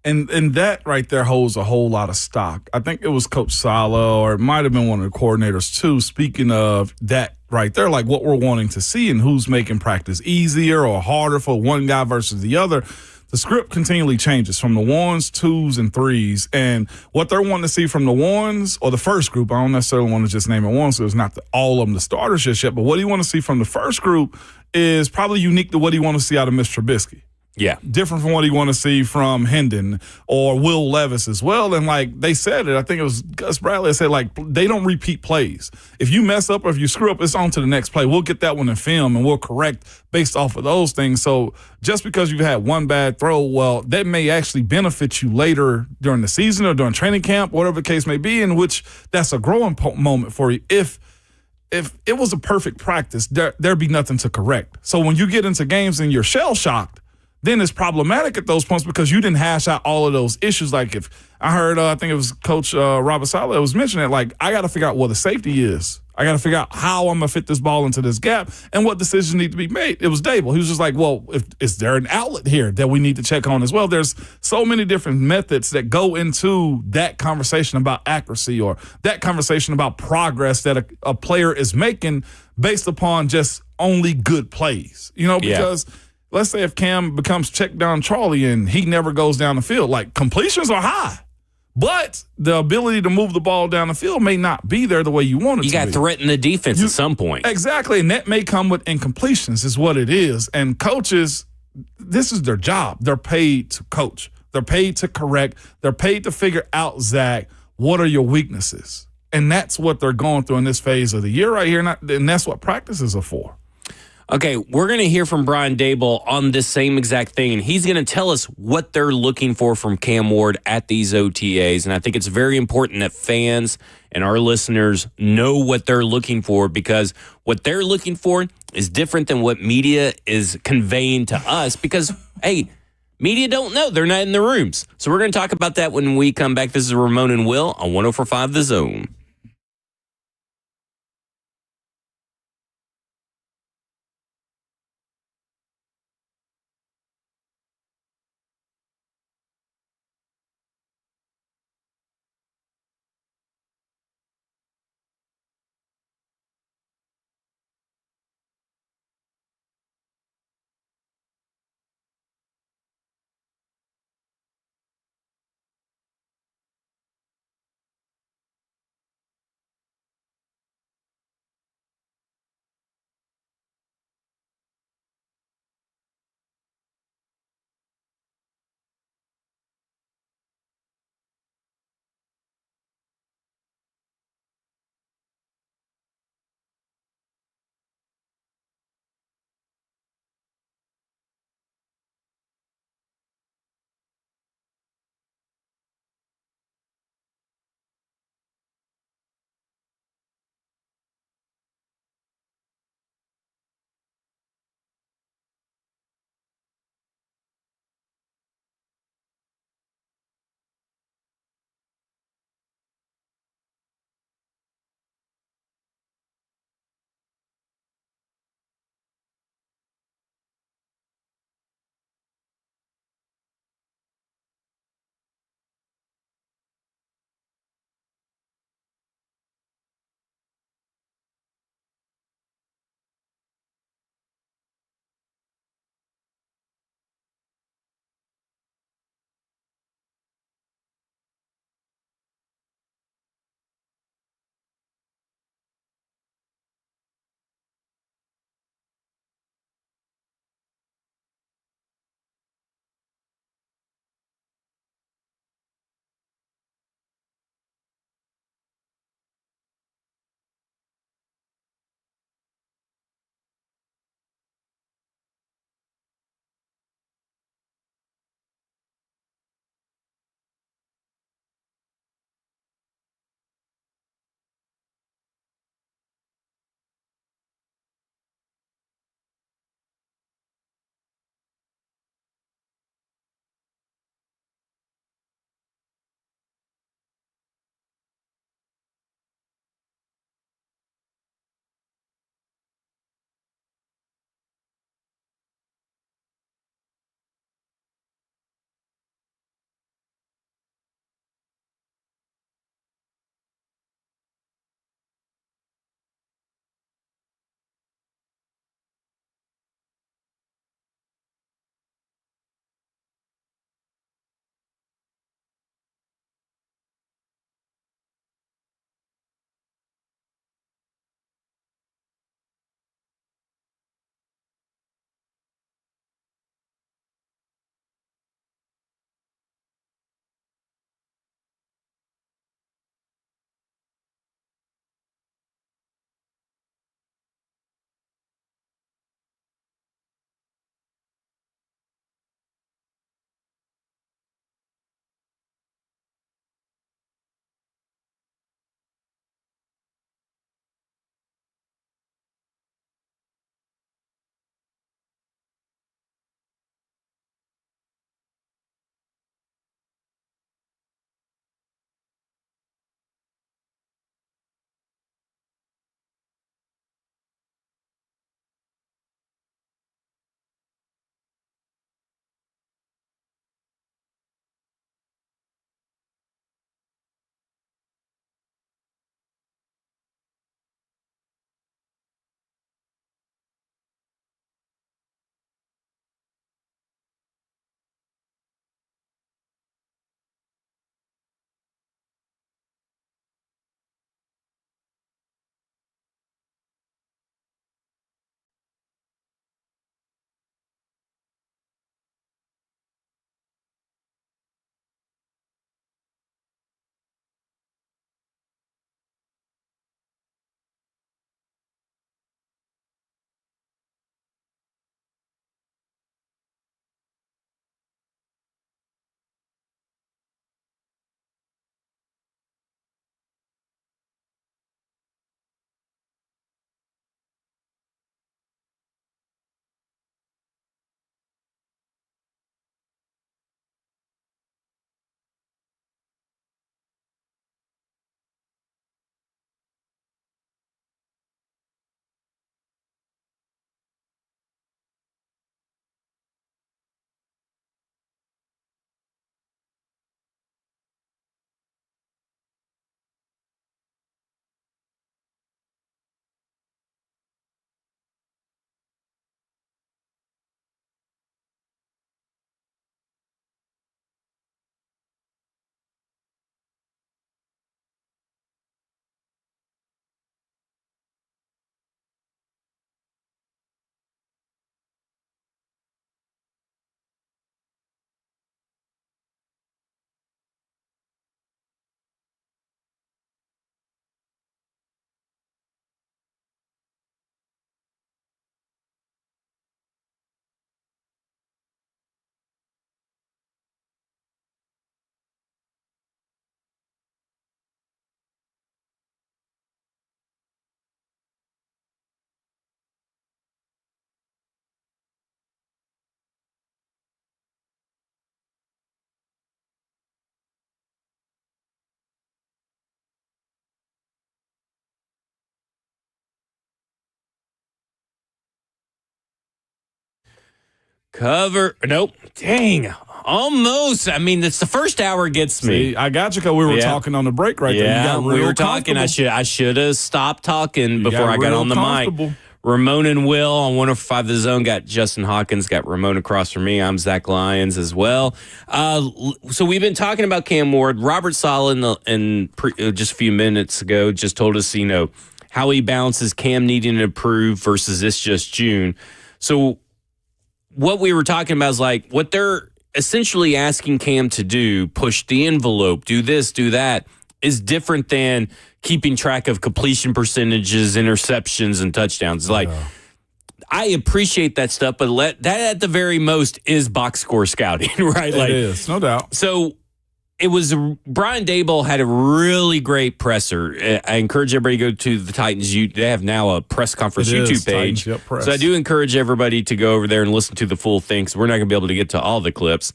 And that right there holds a whole lot of stock. I think it was Coach Sala, or it might have been one of the coordinators too, speaking of that right there, like what we're wanting to see and who's making practice easier or harder for one guy versus the other. The script continually changes from the ones, twos, and threes. And what they're wanting to see from the ones, or the first group, I don't necessarily want to just name it one, so it's not all of them the starters just yet, but what do you want to see from the first group is probably unique to what you want to see out of Mr. Trubisky. Yeah. Different from what you want to see from Hendon or Will Levis as well. And like they said it, I think it was Gus Bradley said, like, they don't repeat plays. If you mess up or if you screw up, it's on to the next play. We'll get that one in film and we'll correct based off of those things. So just because you've had one bad throw, well, that may actually benefit you later during the season or during training camp, whatever the case may be, in which that's a growing moment for you. If it was a perfect practice, there'd be nothing to correct. So when you get into games and you're shell-shocked, then it's problematic at those points because you didn't hash out all of those issues. Like if I heard, I think it was Coach Robert Saleh was mentioning it, like I got to figure out what the safety is. I got to figure out how I'm going to fit this ball into this gap and what decisions need to be made. It was Dable. He was just like, well, is there an outlet here that we need to check on as well? There's so many different methods that go into that conversation about accuracy or that conversation about progress that a player is making based upon just only good plays, because let's say if Cam becomes check down Charlie and he never goes down the field, like completions are high, but the ability to move the ball down the field may not be there the way you want it to be. You got to threaten the defense at some point. Exactly, and that may come with incompletions is what it is. And coaches, this is their job. They're paid to coach. They're paid to correct. They're paid to figure out, Zach, what are your weaknesses? And that's what they're going through in this phase of the year right here, and that's what practices are for. Okay, we're going to hear from Brian Dable on this same exact thing, and he's going to tell us what they're looking for from Cam Ward at these OTAs. And I think it's very important that fans and our listeners know what they're looking for, because what they're looking for is different than what media is conveying to us because, hey, media don't know. They're not in the rooms. So we're going to talk about that when we come back. This is Ramon and Will on 104.5 The Zone. Cover. Nope. Dang. Almost. I mean, it's the first hour gets me. See, I got you because we were talking on the break right there. Yeah, You got we real were talking. I should have stopped talking before I got on the mic. Ramon and Will on 105 The Zone got Justin Hawkins, got Ramon across from me. I'm Zach Lyons as well. So we've been talking about Cam Ward. Robert Saleh just a few minutes ago just told us, how he balances Cam needing to improve versus this just June. So what we were talking about is like what they're essentially asking Cam to do, push the envelope, do this, do that, is different than keeping track of completion percentages, interceptions, and touchdowns. I appreciate that stuff, but that at the very most is box score scouting, right? It is, no doubt. So it was Brian Daboll had a really great presser. I encourage everybody to go to the Titans. They have now a press conference YouTube page. Titans, so I do encourage everybody to go over there and listen to the full thing. So we're not going to be able to get to all the clips.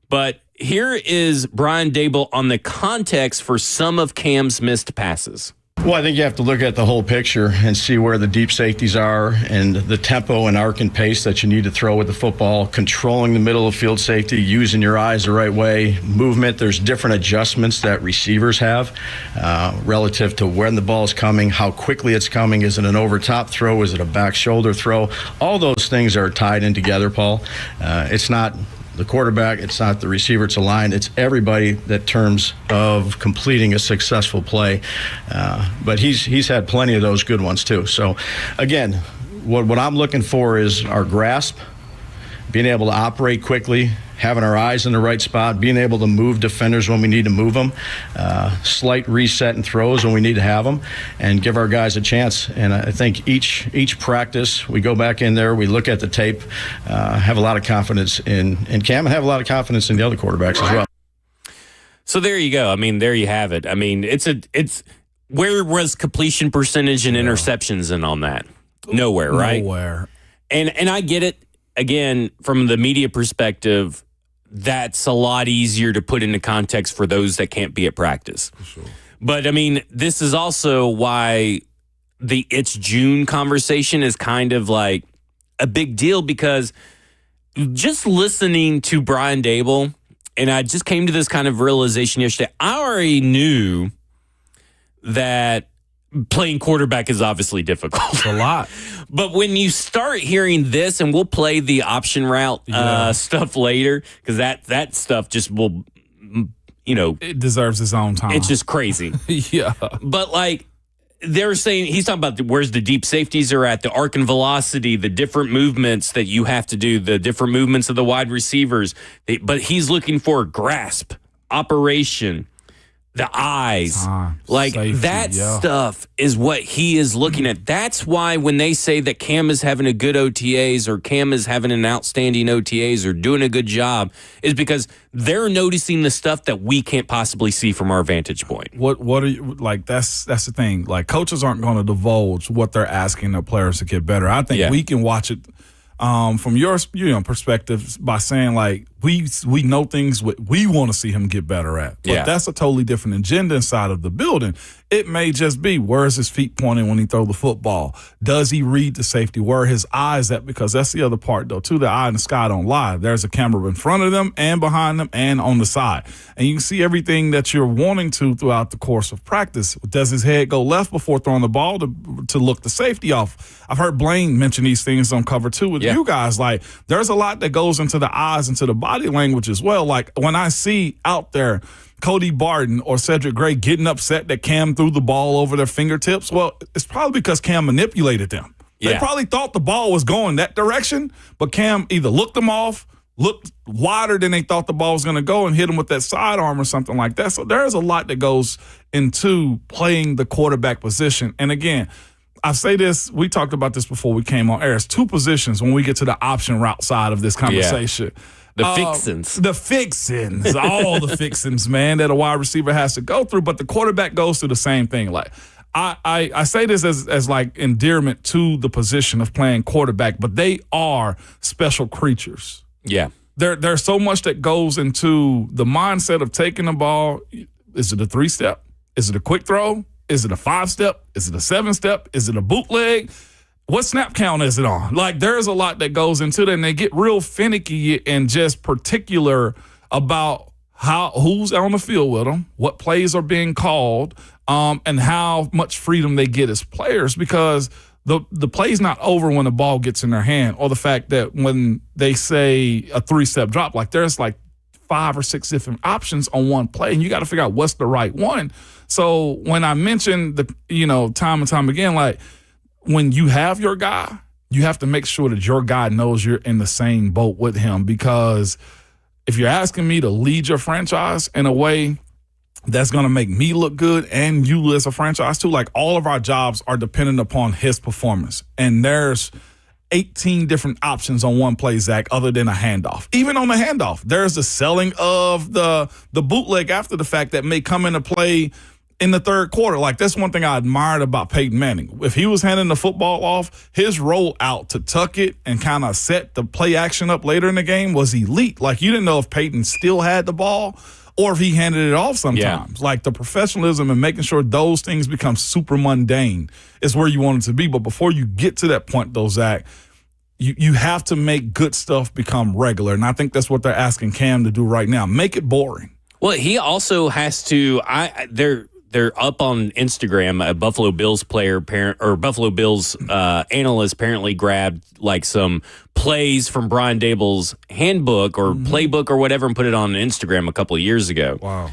But here is Brian Daboll on the context for some of Cam's missed passes. Well, I think you have to look at the whole picture and see where the deep safeties are and the tempo and arc and pace that you need to throw with the football, controlling the middle of field safety, using your eyes the right way, movement. There's different adjustments that receivers have relative to when the ball is coming, how quickly it's coming. Is it an over-top throw? Is it a back shoulder throw? All those things are tied in together, Paul. It's not the quarterback, it's not the receiver, it's a line. It's everybody that terms of completing a successful play. But he's had plenty of those good ones too. So again, what I'm looking for is our grasp, being able to operate quickly, having our eyes in the right spot, being able to move defenders when we need to move them, slight reset and throws when we need to have them, and give our guys a chance. And I think each practice, we go back in there, we look at the tape, have a lot of confidence in Cam, and have a lot of confidence in the other quarterbacks as well. So there you go. I mean, there you have it. I mean, it's where was completion percentage and interceptions and on that? Nowhere, right? Nowhere. And I get it. Again, from the media perspective, that's a lot easier to put into context for those that can't be at practice. For sure. But, I mean, this is also why the It's June conversation is kind of like a big deal, because just listening to Brian Daboll, and I just came to this kind of realization yesterday, I already knew that playing quarterback is obviously difficult. It's a lot. But when you start hearing this, and we'll play the option route stuff later, because that stuff just will, it deserves its own time. It's just crazy. Yeah. But like they're saying, he's talking about where's the deep safeties are at, the arc and velocity, the different movements that you have to do, the different movements of the wide receivers. But he's looking for grasp, operation, the eyes, safety, that stuff is what he is looking at. That's why when they say that Cam is having a good OTAs or Cam is having an outstanding OTAs or doing a good job, is because they're noticing the stuff that we can't possibly see from our vantage point. What are you like? That's the thing. Like, coaches aren't going to divulge what they're asking their players to get better. I think we can watch it from your perspective by saying, like, we know things we want to see him get better at. But that's a totally different agenda inside of the building. It may just be, where is his feet pointing when he throw the football? Does he read the safety? Where are his eyes at? Because that's the other part, though, too. The eye in the sky don't lie. There's a camera in front of them and behind them and on the side. And you can see everything that you're wanting to throughout the course of practice. Does his head go left before throwing the ball to look the safety off? I've heard Blaine mention these things on Cover 2 with you guys. Like, there's a lot that goes into the eyes, into the body language as well. Like, when I see out there Cody Barton or Cedric Gray getting upset that Cam threw the ball over their fingertips, well, it's probably because Cam manipulated them. They probably thought the ball was going that direction, but Cam either looked them off, looked wider than they thought the ball was going to go, and hit them with that sidearm or something like that. So there's a lot that goes into playing the quarterback position. And again, I say this, we talked about this before we came on air. It's two positions when we get to the option route side of this conversation. The fixins. The fixins. All the fixins, man, that a wide receiver has to go through. But the quarterback goes through the same thing. Like, I say this as like endearment to the position of playing quarterback, but they are special creatures. Yeah. There's so much that goes into the mindset of taking the ball. Is it a 3-step? Is it a quick throw? Is it a 5-step? Is it a 7-step? Is it a bootleg? what snap count is it on? Like, there's a lot that goes into that, and they get real finicky and just particular about who's on the field with them, what plays are being called, and how much freedom they get as players, because the play's not over when the ball gets in their hand, or the fact that when they say a 3-step drop, like there's like 5 or 6 different options on one play, and you got to figure out what's the right one. So when I mentioned time and time again, like, when you have your guy, you have to make sure that your guy knows you're in the same boat with him, because if you're asking me to lead your franchise in a way that's going to make me look good and you as a franchise too, like, all of our jobs are dependent upon his performance. And there's 18 different options on one play, Zach, other than a handoff. Even on the handoff, there's the selling of the bootleg after the fact that may come into play in the third quarter. Like, that's one thing I admired about Peyton Manning. If he was handing the football off, his roll out to tuck it and kind of set the play action up later in the game was elite. Like, you didn't know if Peyton still had the ball or if he handed it off sometimes. Yeah. Like, the professionalism and making sure those things become super mundane is where you want it to be. But before you get to that point, though, Zach, you have to make good stuff become regular. And I think that's what they're asking Cam to do right now. Make it boring. Well, he also has to they're up on Instagram. A Buffalo Bills Buffalo Bills analyst apparently grabbed like some plays from Brian Dable's handbook or playbook or whatever and put it on Instagram a couple of years ago. Wow.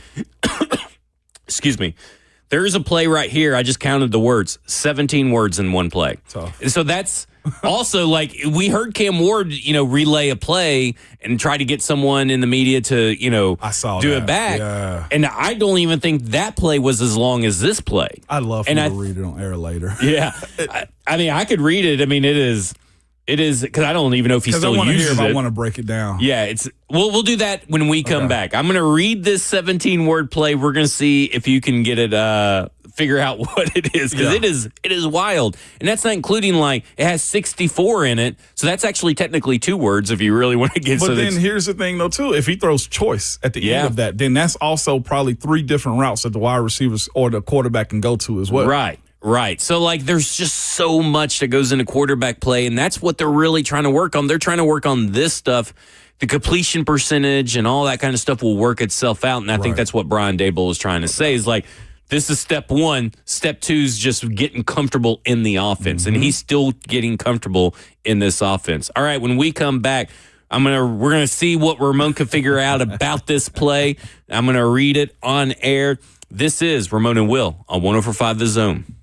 Excuse me. There's a play right here. I just counted the words. 17 words in one play. Tough. And so that's also, like, we heard Cam Ward, relay a play and try to get someone in the media to, do it back. Yeah. And I don't even think that play was as long as this play. I'd love for you to read it on air later. Yeah. I mean, I could read it. I mean, it is because I don't even know if he still uses it. I want to break it down. Yeah, we'll do that when we come back. I'm going to read this 17-word play. We're going to see if you can get it, figure out what it is, because it is wild. And that's not including, like, it has 64 in it, so that's actually technically 2 words if you really want to get. But then here's the thing, though, too. If he throws choice at the end of that, then that's also probably 3 different routes that the wide receivers or the quarterback can go to as well. Right. So, like, there's just so much that goes into quarterback play, and that's what they're really trying to work on. They're trying to work on this stuff. The completion percentage and all that kind of stuff will work itself out, and I think that's what Brian Dable is trying to say is, like, this is step 1. Step 2 is just getting comfortable in the offense, and he's still getting comfortable in this offense. All right, when we come back, we're gonna see what Ramon can figure out about this play. I'm gonna read it on air. This is Ramon and Will on 104.5 The Zone.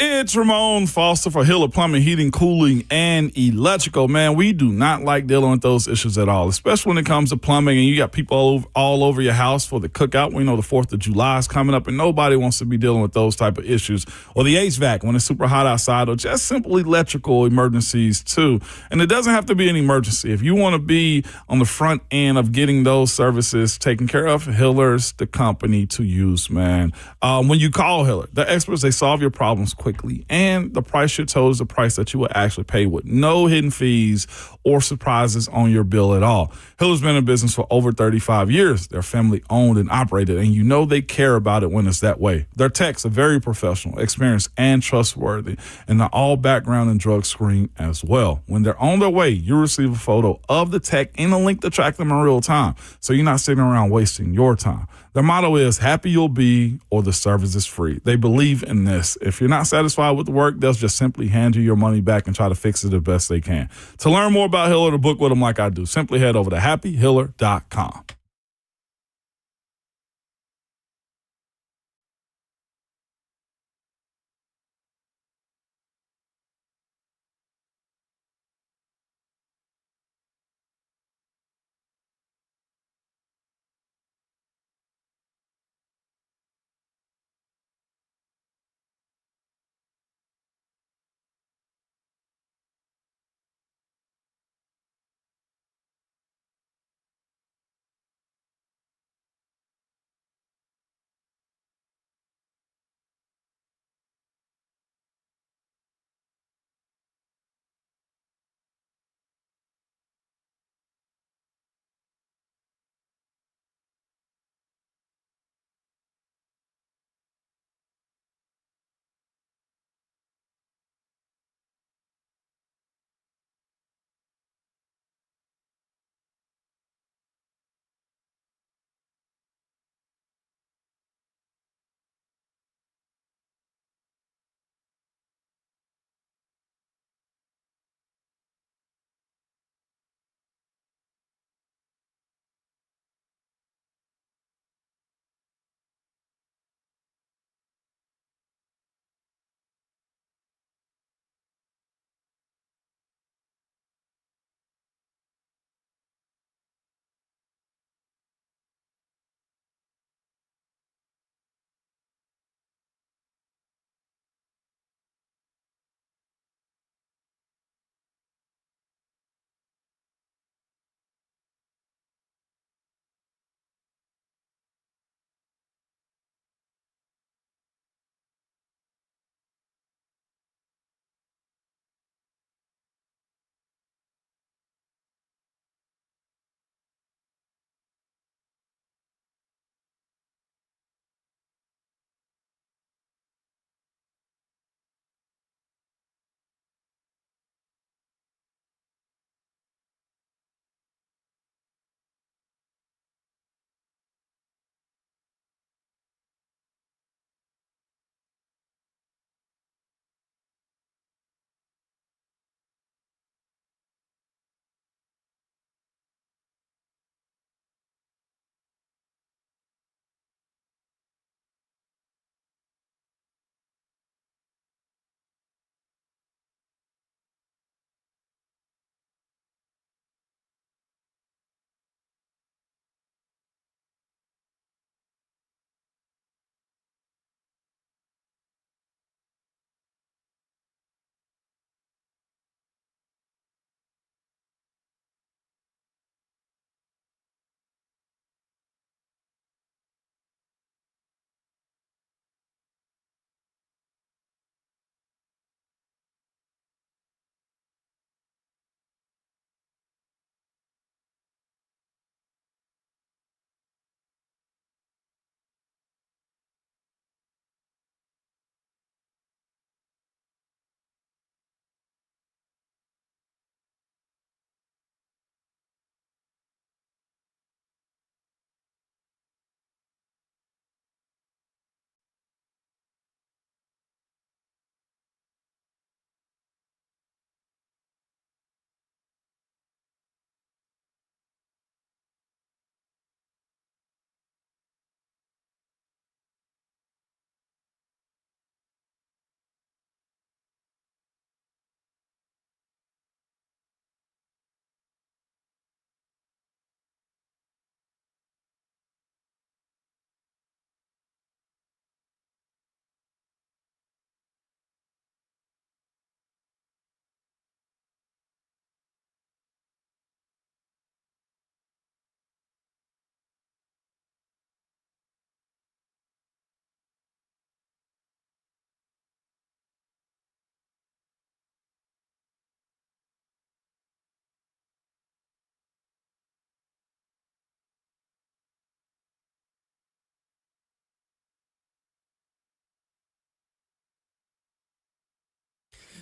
It's Ramon Foster for Hiller Plumbing, Heating, Cooling, and Electrical. Man, we do not like dealing with those issues at all, especially when it comes to plumbing and you got people all over your house for the cookout. We know the 4th of July is coming up and nobody wants to be dealing with those type of issues. Or the HVAC when it's super hot outside, or just simple electrical emergencies too. And it doesn't have to be an emergency. If you want to be on the front end of getting those services taken care of, Hiller's the company to use, man. When you call Hiller, the experts, they solve your problems quickly, and the price you're told is the price that you will actually pay, with no hidden fees or surprises on your bill at all. Hiller's been in business for over 35 years. They're family owned and operated, and you know they care about it when it's that way. Their techs are very professional, experienced, and trustworthy, and they're all background and drug screened as well. When they're on their way, you'll receive a photo of the tech and a link to track them in real time, so you're not sitting around wasting your time. Their motto is happy you'll be or the service is free. They believe in this. If you're not satisfied with the work, they'll just simply hand you your money back and try to fix it the best they can. To learn more about Hiller, to book with them like I do, simply head over to happyhiller.com.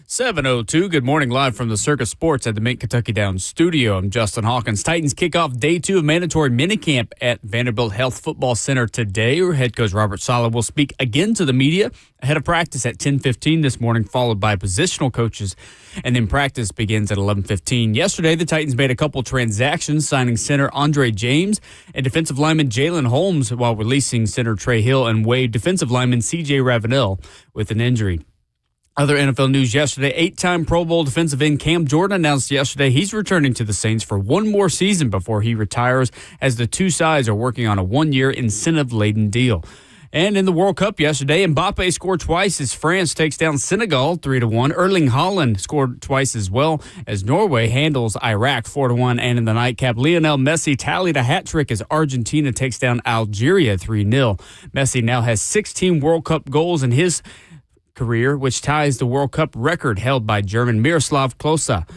7:02. Good morning, live from the Circus Sports at the Mint Kentucky Downs studio. I'm Justin Hawkins. Titans kick off day 2 of mandatory minicamp at Vanderbilt Health Football Center today. Head coach Robert Saleh will speak again to the media ahead of practice at 10:15 this morning, followed by positional coaches, and then practice begins at 11:15. Yesterday, the Titans made a couple transactions, signing center Andre James and defensive lineman Jalen Holmes, while releasing center Trey Hill and waived defensive lineman C.J. Ravenel with an injury. Other NFL news yesterday, 8-time Pro Bowl defensive end Cam Jordan announced yesterday he's returning to the Saints for one more season before he retires, as the two sides are working on a one-year incentive-laden deal. And in the World Cup yesterday, Mbappe scored twice as France takes down Senegal 3-1. Erling Haaland scored twice as well as Norway handles Iraq 4-1. And in the nightcap, Lionel Messi tallied a hat trick as Argentina takes down Algeria 3-0. Messi now has 16 World Cup goals in his career, which ties the World Cup record held by German Miroslav Klose.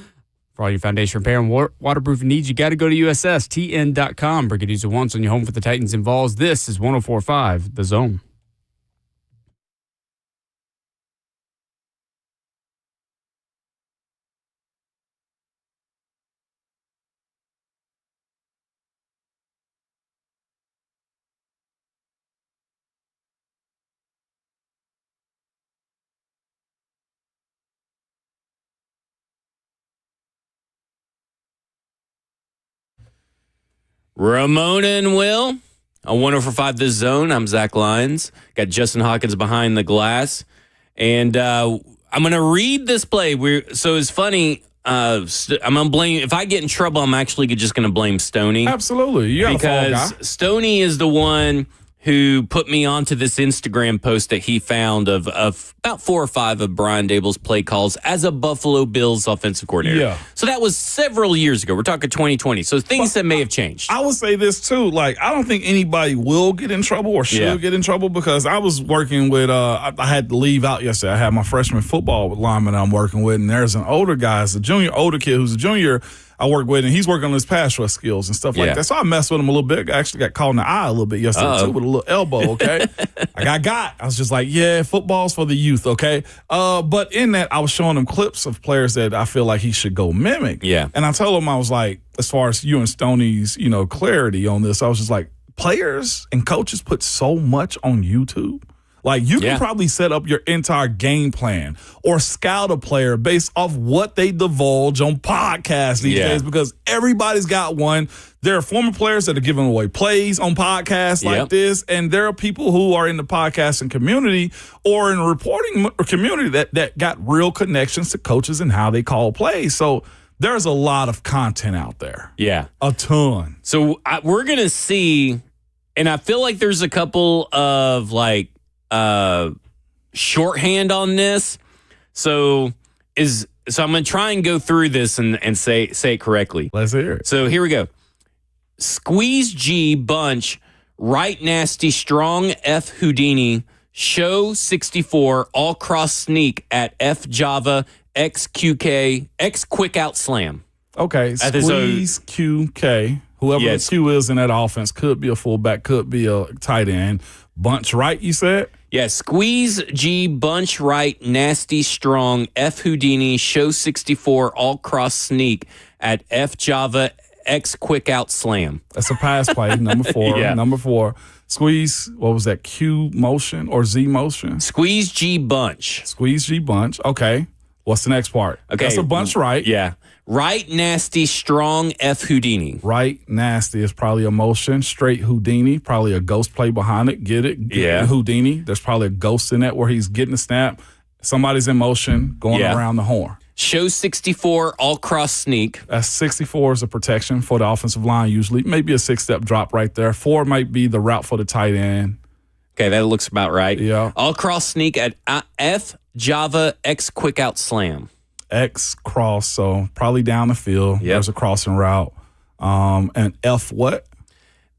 For all your foundation repair and waterproofing needs, you got to go to USSTN.com. Brigaduzza once on your home for the Titans and Vols. This is 104.5 The Zone. Ramon and Will on 104.5 The Zone. I'm Zach Lyons. Got Justin Hawkins behind the glass. And I'm going to read this play. So it's funny. I'm going to blame, if I get in trouble, I'm actually just going to blame Stoney. Absolutely. You got a fall guy. Because Stoney is the one who put me onto this Instagram post that he found of about 4 or 5 of Brian Dable's play calls as a Buffalo Bills offensive coordinator. Yeah. So that was several years ago. We're talking 2020. So things that may have changed. I would say this too. Like, I don't think anybody will get in trouble or should get in trouble, because I was working with, I had to leave out yesterday. I had my freshman football lineman I'm working with, and there's an older guy, it's a older kid who's a junior I work with, and he's working on his pass rush skills and stuff like that. So I messed with him a little bit. I actually got caught in the eye a little bit yesterday too, with a little elbow, okay? I was just like, yeah, football's for the youth, okay? But in that, I was showing him clips of players that I feel like he should go mimic. Yeah. And I told him, I was like, as far as you and Stoney's, clarity on this, I was just like, players and coaches put so much on YouTube. Like, you can probably set up your entire game plan or scout a player based off what they divulge on podcasts these days, because everybody's got one. There are former players that are giving away plays on podcasts like this, and there are people who are in the podcasting community or in reporting community that got real connections to coaches and how they call plays. So there's a lot of content out there. Yeah. A ton. So we're going to see, and I feel like there's a couple of shorthand on this. So I'm going to try and go through this and say it correctly. Let's hear it. So here we go. Squeeze G Bunch, right nasty strong F Houdini, show 64 all cross sneak at F Java XQK X quick out slam. Okay, squeeze QK. Whoever the Q is in that offense could be a fullback, could be a tight end. Bunch right, you said? Yeah, squeeze G bunch right nasty strong F Houdini show 64 all cross sneak at F Java X quick out slam. That's a pass play. Number 4. Number 4. Squeeze. What was that? Q motion or Z motion? Squeeze G bunch. Squeeze G bunch. Okay. What's the next part? Okay, that's a bunch right. Yeah. Right nasty strong F Houdini. Right nasty is probably a motion. Straight Houdini, probably a ghost play behind it. Get it? Yeah. Houdini. There's probably a ghost in that where he's getting the snap. Somebody's in motion going around the horn. Show 64 all cross sneak. 64 is a protection for the offensive line usually. Maybe a 6-step drop right there. 4 might be the route for the tight end. Okay, that looks about right. Yeah. All cross sneak at F Java X quick out slam. X cross, so probably down the field. There's a crossing route. And F what?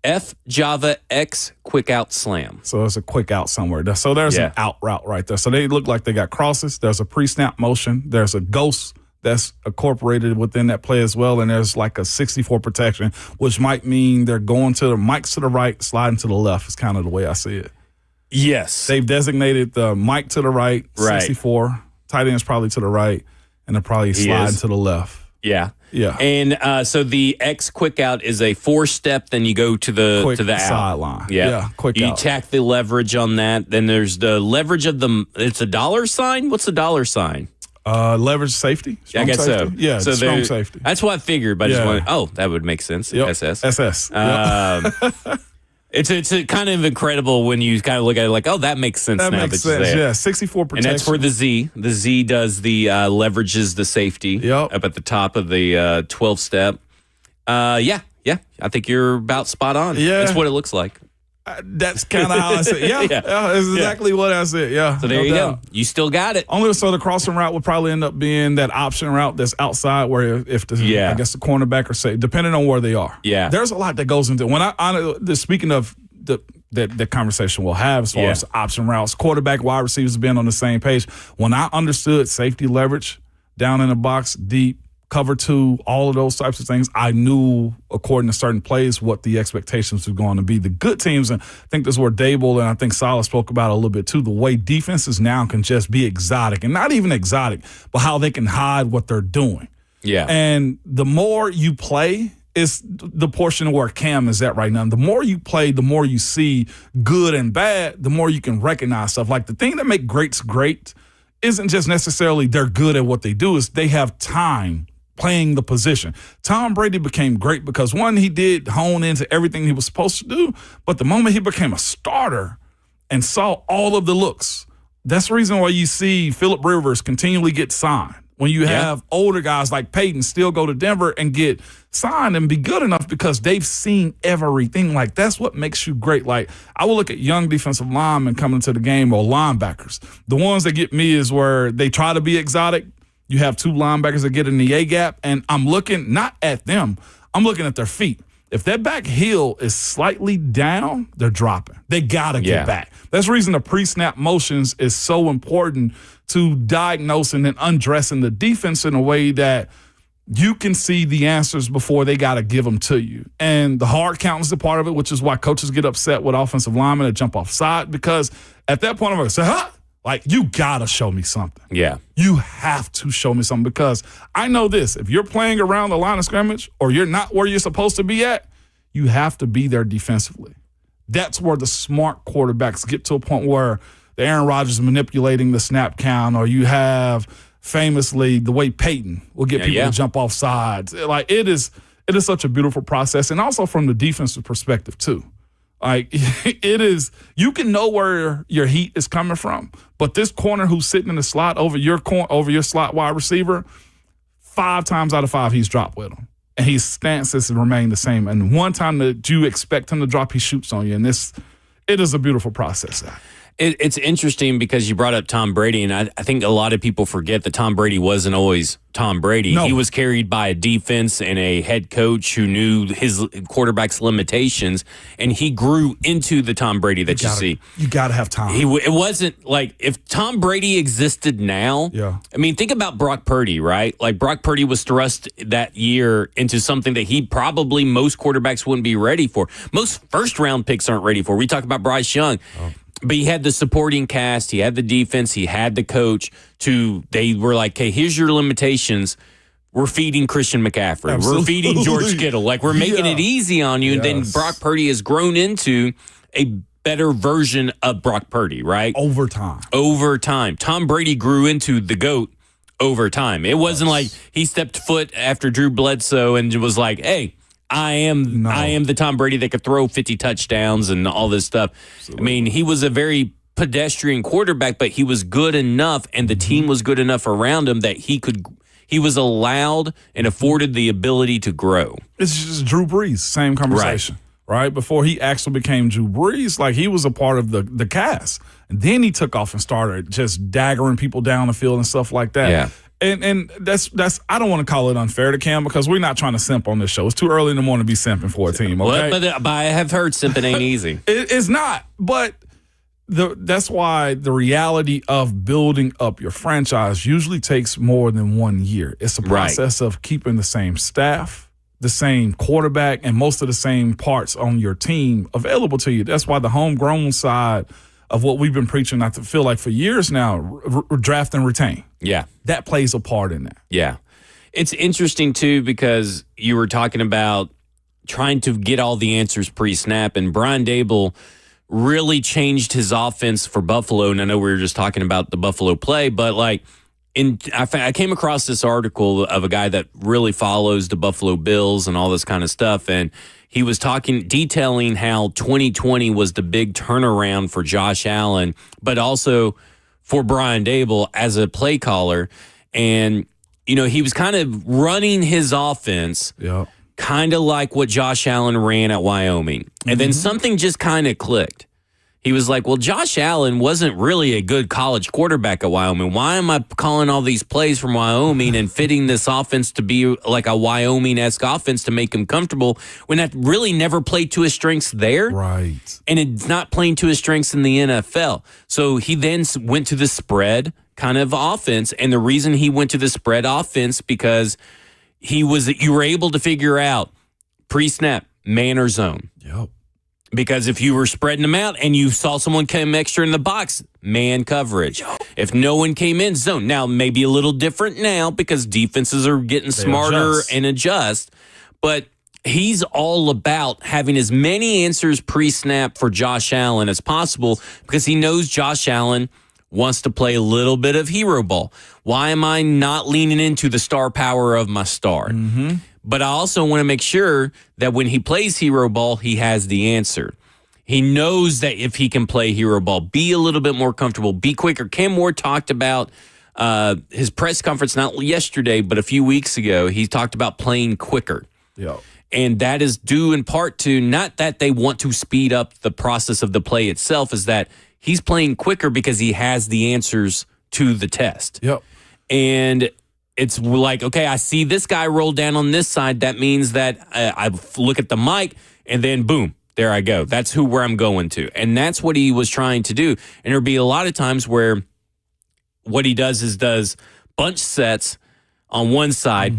F Java X quick out slam. So it's a quick out somewhere. So there's an out route right there. So they look like they got crosses. There's a pre-snap motion. There's a ghost that's incorporated within that play as well. And there's like a 64 protection, which might mean they're going to the mics to the right, sliding to the left is kind of the way I see it. Yes. They've designated the mic to the right, 64. tight end's probably to the right, and they're probably sliding to the left. Yeah. Yeah. And so the X quick out is a 4-step, then you go to the out. Sideline. Yeah. Quick you out. tack the leverage on that. Then there's the leverage of it's a dollar sign? What's the dollar sign? Leverage safety. I guess safety. so. Yeah, so strong safety. That's what I figured, but I just wanted, that would make sense. Yep. SS. SS. It's kind of incredible when you kind of look at it like, oh, that makes sense that now. Makes sense. Yeah, 64 protection. And that's for the Z. The Z does the leverages the safety up at the top of the 12-step. Yeah. I think you're about spot on. Yeah. That's what it looks like. That's kind of how I said. Yeah, that's exactly what I said. Yeah. So there you go. You still got it. Only so the crossing route would probably end up being that option route that's outside where if the I guess the cornerback or say depending on where they are. Yeah. There's a lot that goes into it. Speaking of the conversation we'll have as far as option routes, quarterback, wide receivers being on the same page. When I understood safety leverage down in the box, deep, cover 2, all of those types of things, I knew according to certain plays what the expectations were going to be. The good teams, and I think this is where Dable and I think Salah spoke about it a little bit too, the way defenses now can just be exotic, and not even exotic, but how they can hide what they're doing. Yeah. And the more you play is the portion where Cam is at right now. The more you play, the more you see good and bad, the more you can recognize stuff. Like the thing that make greats great isn't just necessarily they're good at what they do, is they have time playing the position. Tom Brady became great because, one, he did hone into everything he was supposed to do, but the moment he became a starter and saw all of the looks, that's the reason why you see Phillip Rivers continually get signed. When you have older guys like Peyton still go to Denver and get signed and be good enough because they've seen everything. Like, that's what makes you great. Like, I will look at young defensive linemen coming to the game or linebackers. The ones that get me is where they try to be exotic. You have 2 linebackers that get in the A-gap, and I'm looking not at them. I'm looking at their feet. If their back heel is slightly down, they're dropping. They got to get back. That's the reason the pre-snap motions is so important to diagnosing and undressing the defense in a way that you can see the answers before they got to give them to you. And the hard count is a part of it, which is why coaches get upset with offensive linemen that jump offside, because at that point I'm going to say, like, you got to show me something. Yeah. You have to show me something, because I know this. If you're playing around the line of scrimmage or you're not where you're supposed to be at, you have to be there defensively. That's where the smart quarterbacks get to a point where the Aaron Rodgers is manipulating the snap count, or you have famously the way Peyton will get people to jump off sides. Like, it is such a beautiful process. And also from the defensive perspective too. Like, it is, you can know where your heat is coming from, but this corner who's sitting in the slot over your slot wide receiver, 5 times out of 5 he's dropped with him, and his stances remain the same. And one time that you expect him to drop, he shoots on you, and it is a beautiful process. It's interesting because you brought up Tom Brady, and I think a lot of people forget that Tom Brady wasn't always Tom Brady. No. He was carried by a defense and a head coach who knew his quarterback's limitations, and he grew into the Tom Brady that you see. You got to have time. It wasn't like if Tom Brady existed now. Yeah. I mean, think about Brock Purdy, right? Like, Brock Purdy was thrust that year into something that most quarterbacks wouldn't be ready for. Most first-round picks aren't ready for. We talk about Bryce Young. Oh. But he had the supporting cast, he had the defense, he had the coach. They were like, hey, here's your limitations. We're feeding Christian McCaffrey. Absolutely. We're feeding George Kittle. Like, we're making it easy on you. Yes. And then Brock Purdy has grown into a better version of Brock Purdy, right? Over time. Tom Brady grew into the GOAT over time. It wasn't like he stepped foot after Drew Bledsoe and was like, hey, I am the Tom Brady that could throw 50 touchdowns and all this stuff. Absolutely. I mean, he was a very pedestrian quarterback, but he was good enough, and the team was good enough around him that he was allowed and afforded the ability to grow. It's just Drew Brees, same conversation. Right? Before he actually became Drew Brees, like, he was a part of the cast. And then he took off and started just daggering people down the field and stuff like that. Yeah. And that's I don't want to call it unfair to Cam, because we're not trying to simp on this show. It's too early in the morning to be simping for a team, okay? But I have heard simping ain't easy. It's not, but that's why the reality of building up your franchise usually takes more than 1 year. It's a process of keeping the same staff, the same quarterback, and most of the same parts on your team available to you. That's why the homegrown side of what we've been preaching, I feel like, for years now, draft and retain. Yeah. That plays a part in that. Yeah. It's interesting, too, because you were talking about trying to get all the answers pre-snap, and Brian Dable really changed his offense for Buffalo. And I know we were just talking about the Buffalo play, but like I came across this article of a guy that really follows the Buffalo Bills and all this kind of stuff. And he was detailing how 2020 was the big turnaround for Josh Allen, but also for Brian Dable as a play caller. And, you know, he was kind of running his offense. Yeah. Kind of like what Josh Allen ran at Wyoming. And then something just kind of clicked. He was like, well, Josh Allen wasn't really a good college quarterback at Wyoming. Why am I calling all these plays from Wyoming and fitting this offense to be like a Wyoming-esque offense to make him comfortable when that really never played to his strengths there? Right. And it's not playing to his strengths in the NFL. So he then went to the spread kind of offense. And the reason he went to the spread offense because you were able to figure out pre-snap, man or zone. Yep. Because if you were spreading them out and you saw someone come extra in the box, man coverage. If no one came in, zone. Now, maybe a little different now because defenses are getting smarter and adjust. But he's all about having as many answers pre-snap for Josh Allen as possible because he knows Josh Allen wants to play a little bit of hero ball. Why am I not leaning into the star power of my star? Mm-hmm. But I also want to make sure that when he plays hero ball, he has the answer. He knows that if he can play hero ball, be a little bit more comfortable, be quicker. Cam Ward talked about his press conference, not yesterday, but a few weeks ago. He talked about playing quicker. Yeah. And that is due in part to not that they want to speed up the process of the play itself, is that he's playing quicker because he has the answers to the test. Yep. And it's like, okay, I see this guy roll down on this side. That means that I look at the mic and then boom, there I go. That's where I'm going to. And that's what he was trying to do. And there'll be a lot of times where what he does is does bunch sets on one side,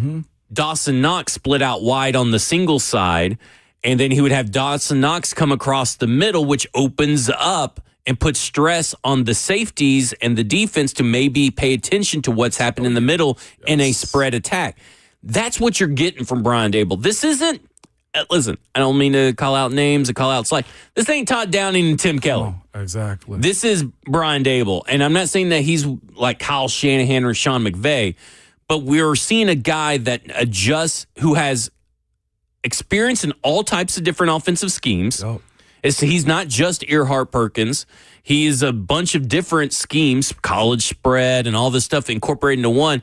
Dawson Knox split out wide on the single side, and then he would have Dawson Knox come across the middle, which opens up and put stress on the safeties and the defense to maybe pay attention to what's happening in the middle in a spread attack. That's what you're getting from Brian Dable. This isn't, listen, I don't mean to call out names and call out slight. This ain't Todd Downing and Tim Kelly. Oh, exactly. This is Brian Dable. And I'm not saying that he's like Kyle Shanahan or Sean McVay, but we're seeing a guy that adjusts, who has experience in all types of different offensive schemes. Yep. He's not just Earhart Perkins. He is a bunch of different schemes, college spread and all this stuff incorporated into one.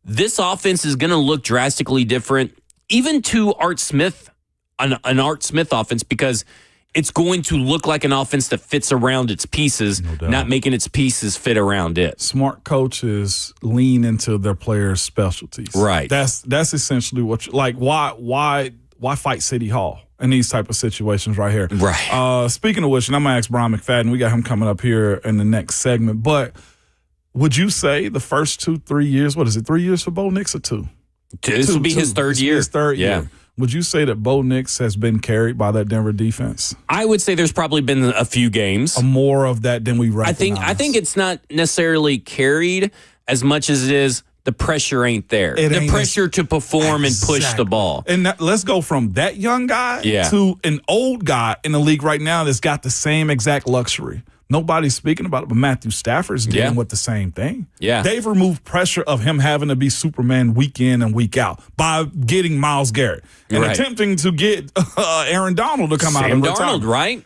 This offense is going to look drastically different, even to Art Smith, an Art Smith offense, because it's going to look like an offense that fits around its pieces, not making its pieces fit around it. Smart coaches lean into their players' specialties. Right. That's essentially what you like. Why fight City Hall in these type of situations right here? Right. Speaking of which, and I'm going to ask Brian McFadden, we got him coming up here in the next segment, but would you say the first 2-3 years, what is it, 3 years for Bo Nix or two? This will be his third year. His third year. Would you say that Bo Nix has been carried by that Denver defense? I would say there's probably been a few games. More of that than we recognize. I think it's not necessarily carried as much as it is the pressure ain't there. The pressure to perform and push the ball. And let's go from that young guy to an old guy in the league right now that's got the same exact luxury. Nobody's speaking about it, but Matthew Stafford's dealing with the same thing. Yeah. They've removed pressure of him having to be Superman week in and week out by getting Myles Garrett and attempting to get Aaron Donald to come out of retirement. Darnold, right?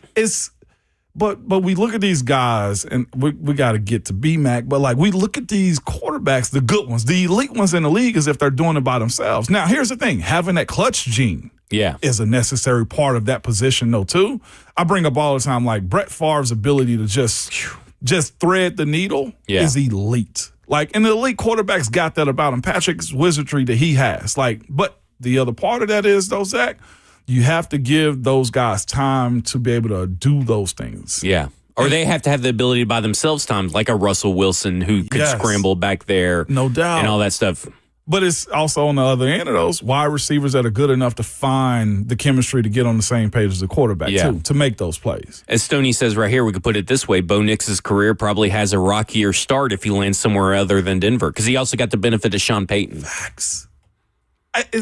But we look at these guys, and we got to get to B-Mac, but like we look at these quarterbacks, the good ones, the elite ones in the league, as if they're doing it by themselves. Now, here's the thing. Having that clutch gene is a necessary part of that position, though, too. I bring up all the time, like Brett Favre's ability to just thread the needle is elite. Like, and the elite quarterbacks got that about him. Patrick's wizardry that he has. Like, but the other part of that is, though, Zach, you have to give those guys time to be able to do those things. Yeah. Or they have to have the ability by themselves times, like a Russell Wilson who could scramble back there. No doubt. And all that stuff. But it's also on the other end of those wide receivers that are good enough to find the chemistry to get on the same page as the quarterback, too, to make those plays. As Stoney says right here, we could put it this way. Bo Nix's career probably has a rockier start if he lands somewhere other than Denver, because he also got the benefit of Sean Payton. Facts.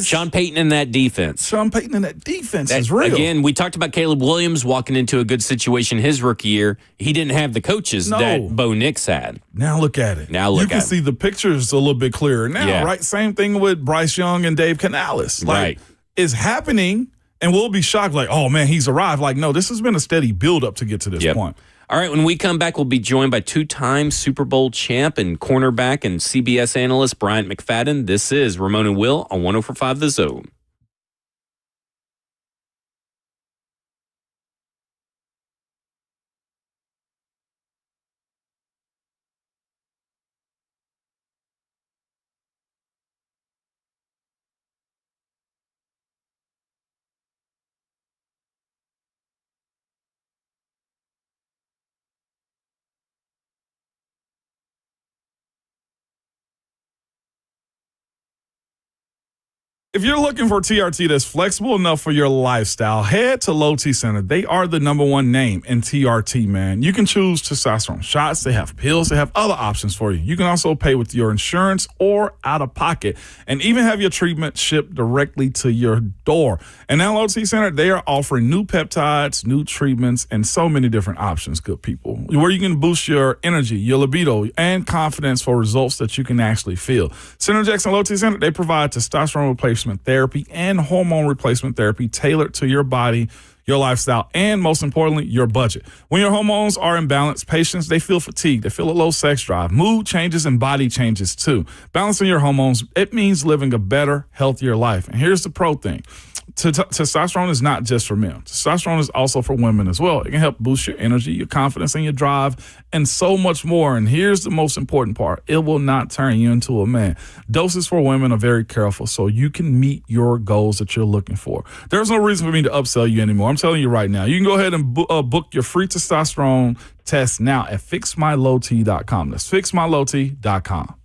Sean Payton in that defense. Sean Payton in that defense is real. Again, we talked about Caleb Williams walking into a good situation his rookie year. He didn't have the coaches that Bo Nix had. Now look at it. You can see the pictures a little bit clearer now, right? Same thing with Bryce Young and Dave Canales. It's happening, and we'll be shocked like, oh, man, he's arrived. Like, no, this has been a steady build-up to get to this point. All right, when we come back, we'll be joined by two-time Super Bowl champ and cornerback and CBS analyst Bryant McFadden. This is Ramon and Will on 104.5 The Zone. If you're looking for TRT that's flexible enough for your lifestyle, head to Low T Center. They are the #1 name in TRT, man. You can choose testosterone shots. They have pills. They have other options for you. You can also pay with your insurance or out of pocket and even have your treatment shipped directly to your door. And at Low T Center, they are offering new peptides, new treatments, and so many different options, good people, where you can boost your energy, your libido, and confidence for results that you can actually feel. Synergex and Low T Center, they provide testosterone replacement therapy and hormone replacement therapy tailored to your body, your lifestyle, and most importantly, your budget. When your hormones are imbalanced, patients, they feel fatigued, they feel a low sex drive, mood changes, and body changes too. Balancing your hormones, it means living a better, healthier life. And here's the pro thing. Testosterone is not just for men. Testosterone is also for women as well. It can help boost your energy, your confidence, and your drive, and so much more. And here's the most important part. It will not turn you into a man. Doses for women are very careful, so you can meet your goals that you're looking for. There's no reason for me to upsell you anymore. I'm telling you right now. You can go ahead and book your free testosterone test now at fixmylowt.com. That's fixmylowt.com.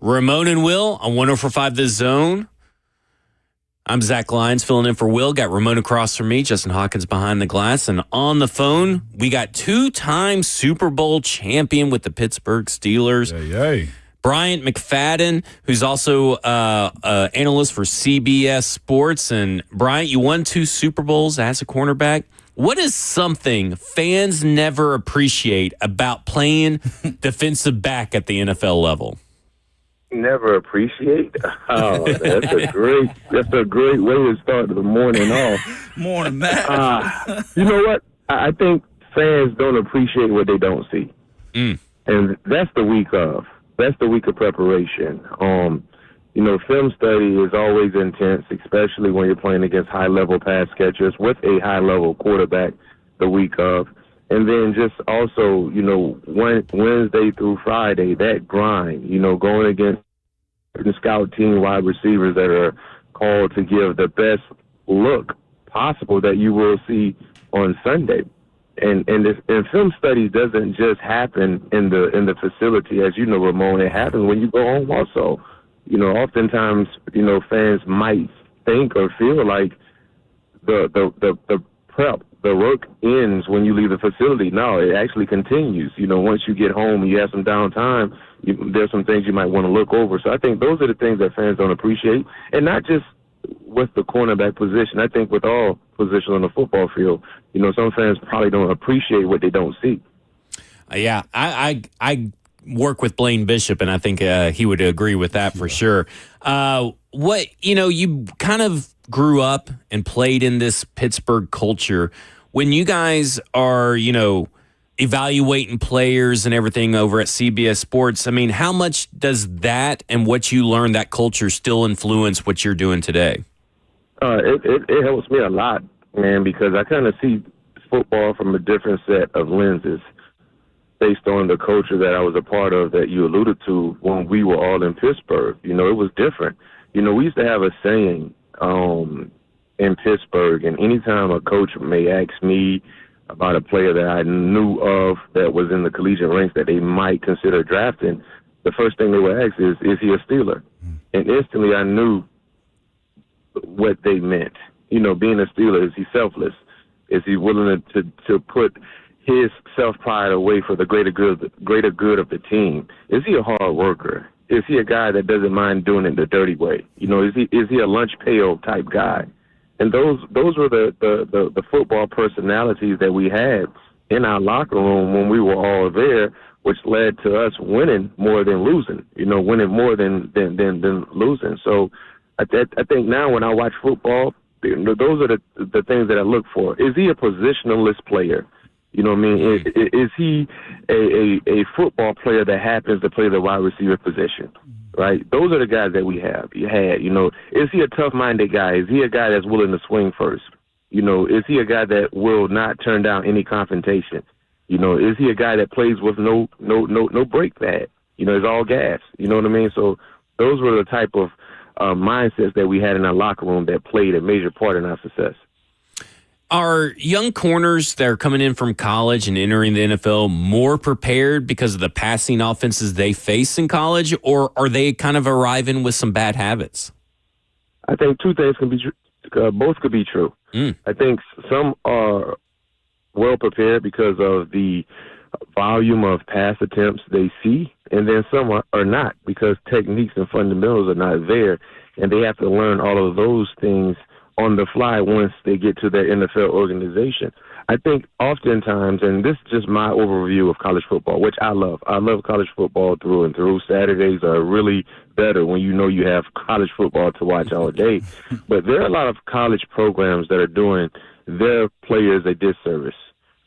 Ramon and Will on 104.5 The Zone. I'm Zach Lyons filling in for Will. Got Ramon across from me, Justin Hawkins behind the glass. And on the phone, we got two-time Super Bowl champion with the Pittsburgh Steelers. Yay. Bryant McFadden, who's also analyst for CBS Sports. And Bryant, you won 2 Super Bowls as a cornerback. What is something fans never appreciate about playing defensive back at the NFL level? Never appreciate. Oh, that's a great way to start the morning off. Morning, Matt. You know what? I think fans don't appreciate what they don't see, and that's the week of. That's the week of preparation. Film study is always intense, especially when you're playing against high-level pass catchers with a high-level quarterback the week of. And then just also, Wednesday through Friday, that grind, going against the scout team wide receivers that are called to give the best look possible that you will see on Sunday. And film study doesn't just happen in the facility, as you know, Ramon. It happens when you go home also. Oftentimes, fans might think or feel like the prep, the work ends when you leave the facility. No, it actually continues. Once you get home and you have some downtime, there's some things you might want to look over. So I think those are the things that fans don't appreciate, and not just with the cornerback position. I think with all positions on the football field, some fans probably don't appreciate what they don't see. Yeah, I work with Blaine Bishop, and I think he would agree with that for sure. You kind of grew up and played in this Pittsburgh culture. When you guys are, evaluating players and everything over at CBS Sports, I mean, how much does that and what you learned, that culture, still influence what you're doing today? It helps me a lot, man, because I kind of see football from a different set of lenses based on the culture that I was a part of that you alluded to when we were all in Pittsburgh. It was different. We used to have a saying in Pittsburgh, and anytime a coach may ask me about a player that I knew of that was in the collegiate ranks that they might consider drafting, the first thing they would ask is he a Steeler? And instantly I knew what they meant. Being a Steeler, is he selfless? Is he willing to put his self-pride away for the greater good of the team? Is he a hard worker? Is he a guy that doesn't mind doing it the dirty way? Is he a lunch pail type guy? And those were the football personalities that we had in our locker room when we were all there, which led to us winning more than losing. Winning more than losing. So I think now when I watch football, those are the things that I look for. Is he a positionalist player? You know what I mean? Is he a football player that happens to play the wide receiver position? Right? Those are the guys that we have. Is he a tough-minded guy? Is he a guy that's willing to swing first? Is he a guy that will not turn down any confrontation? Is he a guy that plays with no brake pad? It's all gas. You know what I mean? So those were the type of mindsets that we had in our locker room that played a major part in our success. Are young corners that are coming in from college and entering the NFL more prepared because of the passing offenses they face in college, or are they kind of arriving with some bad habits? I think two things can be both could be true. I think some are well prepared because of the volume of pass attempts they see, and then some are not because techniques and fundamentals are not there, and they have to learn all of those things on the fly once they get to their NFL organization. I think oftentimes, and this is just my overview of college football, which I love. I love college football through and through. Saturdays are really better when you have college football to watch all day. But there are a lot of college programs that are doing their players a disservice.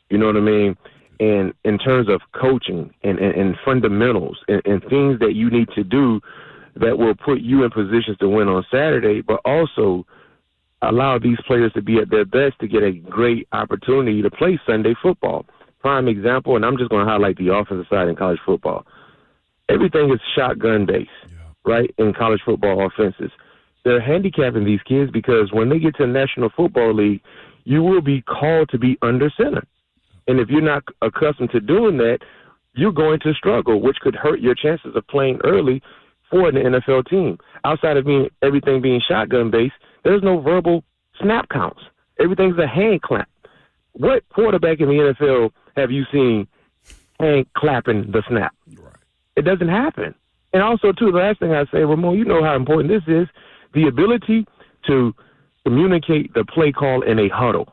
You know what I mean? And in terms of coaching and fundamentals and things that you need to do that will put you in positions to win on Saturday, but also allow these players to be at their best to get a great opportunity to play Sunday football. Prime example, and I'm just going to highlight the offensive side in college football. Everything is shotgun-based, right, in college football offenses. They're handicapping these kids because when they get to the National Football League, you will be called to be under center. And if you're not accustomed to doing that, you're going to struggle, which could hurt your chances of playing early for an NFL team. Outside of everything being shotgun-based, there's no verbal snap counts. Everything's a hand clap. What quarterback in the NFL have you seen hand clapping the snap? Right. It doesn't happen. And also, too, the last thing I say, Ramon, you know how important this is, the ability to communicate the play call in a huddle.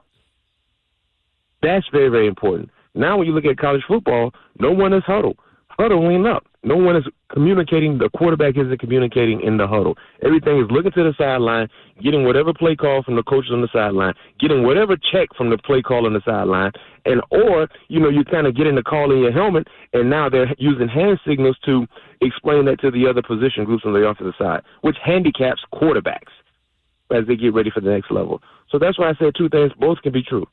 That's very, very important. Now when you look at college football, no one is huddling up. No one is communicating. The quarterback isn't communicating in the huddle. Everything is looking to the sideline, getting whatever play call from the coaches on the sideline, getting whatever check from the play call on the sideline, or you kind of getting the call in your helmet, and now they're using hand signals to explain that to the other position groups on the offensive side, which handicaps quarterbacks as they get ready for the next level. So that's why I said two things. Both can be true.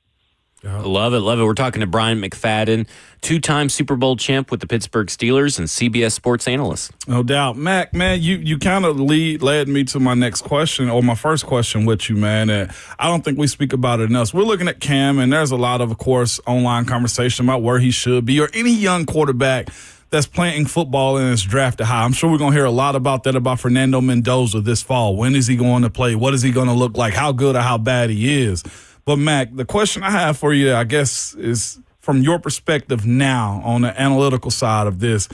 Love it, love it. We're talking to Brian McFadden, two-time Super Bowl champ with the Pittsburgh Steelers and CBS sports analyst. No doubt. Mac, man, you kind of led me to my next question, or my first question with you, man. And I don't think we speak about it enough. We're looking at Cam, and there's a lot of course, online conversation about where he should be, or any young quarterback that's playing football and is drafted high. I'm sure we're going to hear a lot about that, about Fernando Mendoza this fall. When is he going to play? What is he going to look like? How good or how bad he is? But, Mac, the question I have for you, I guess, is from your perspective now on the analytical side of this,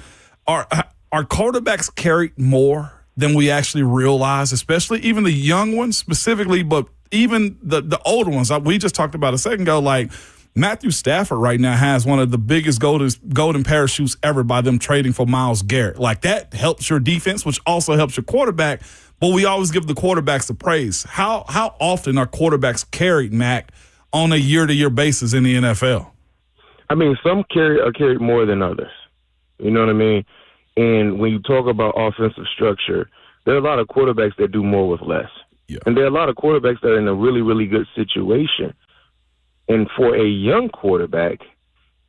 are quarterbacks carried more than we actually realize, especially even the young ones specifically, but even the older ones? We just talked about a second ago, like Matthew Stafford right now has one of the biggest golden parachutes ever by them trading for Myles Garrett. Like, that helps your defense, which also helps your quarterback. But we always give the quarterbacks the praise. How often are quarterbacks carried, Mac, on a year-to-year basis in the NFL? I mean, some are carried more than others. You know what I mean? And when you talk about offensive structure, there are a lot of quarterbacks that do more with less. Yeah. And there are a lot of quarterbacks that are in a really, really good situation. And for a young quarterback,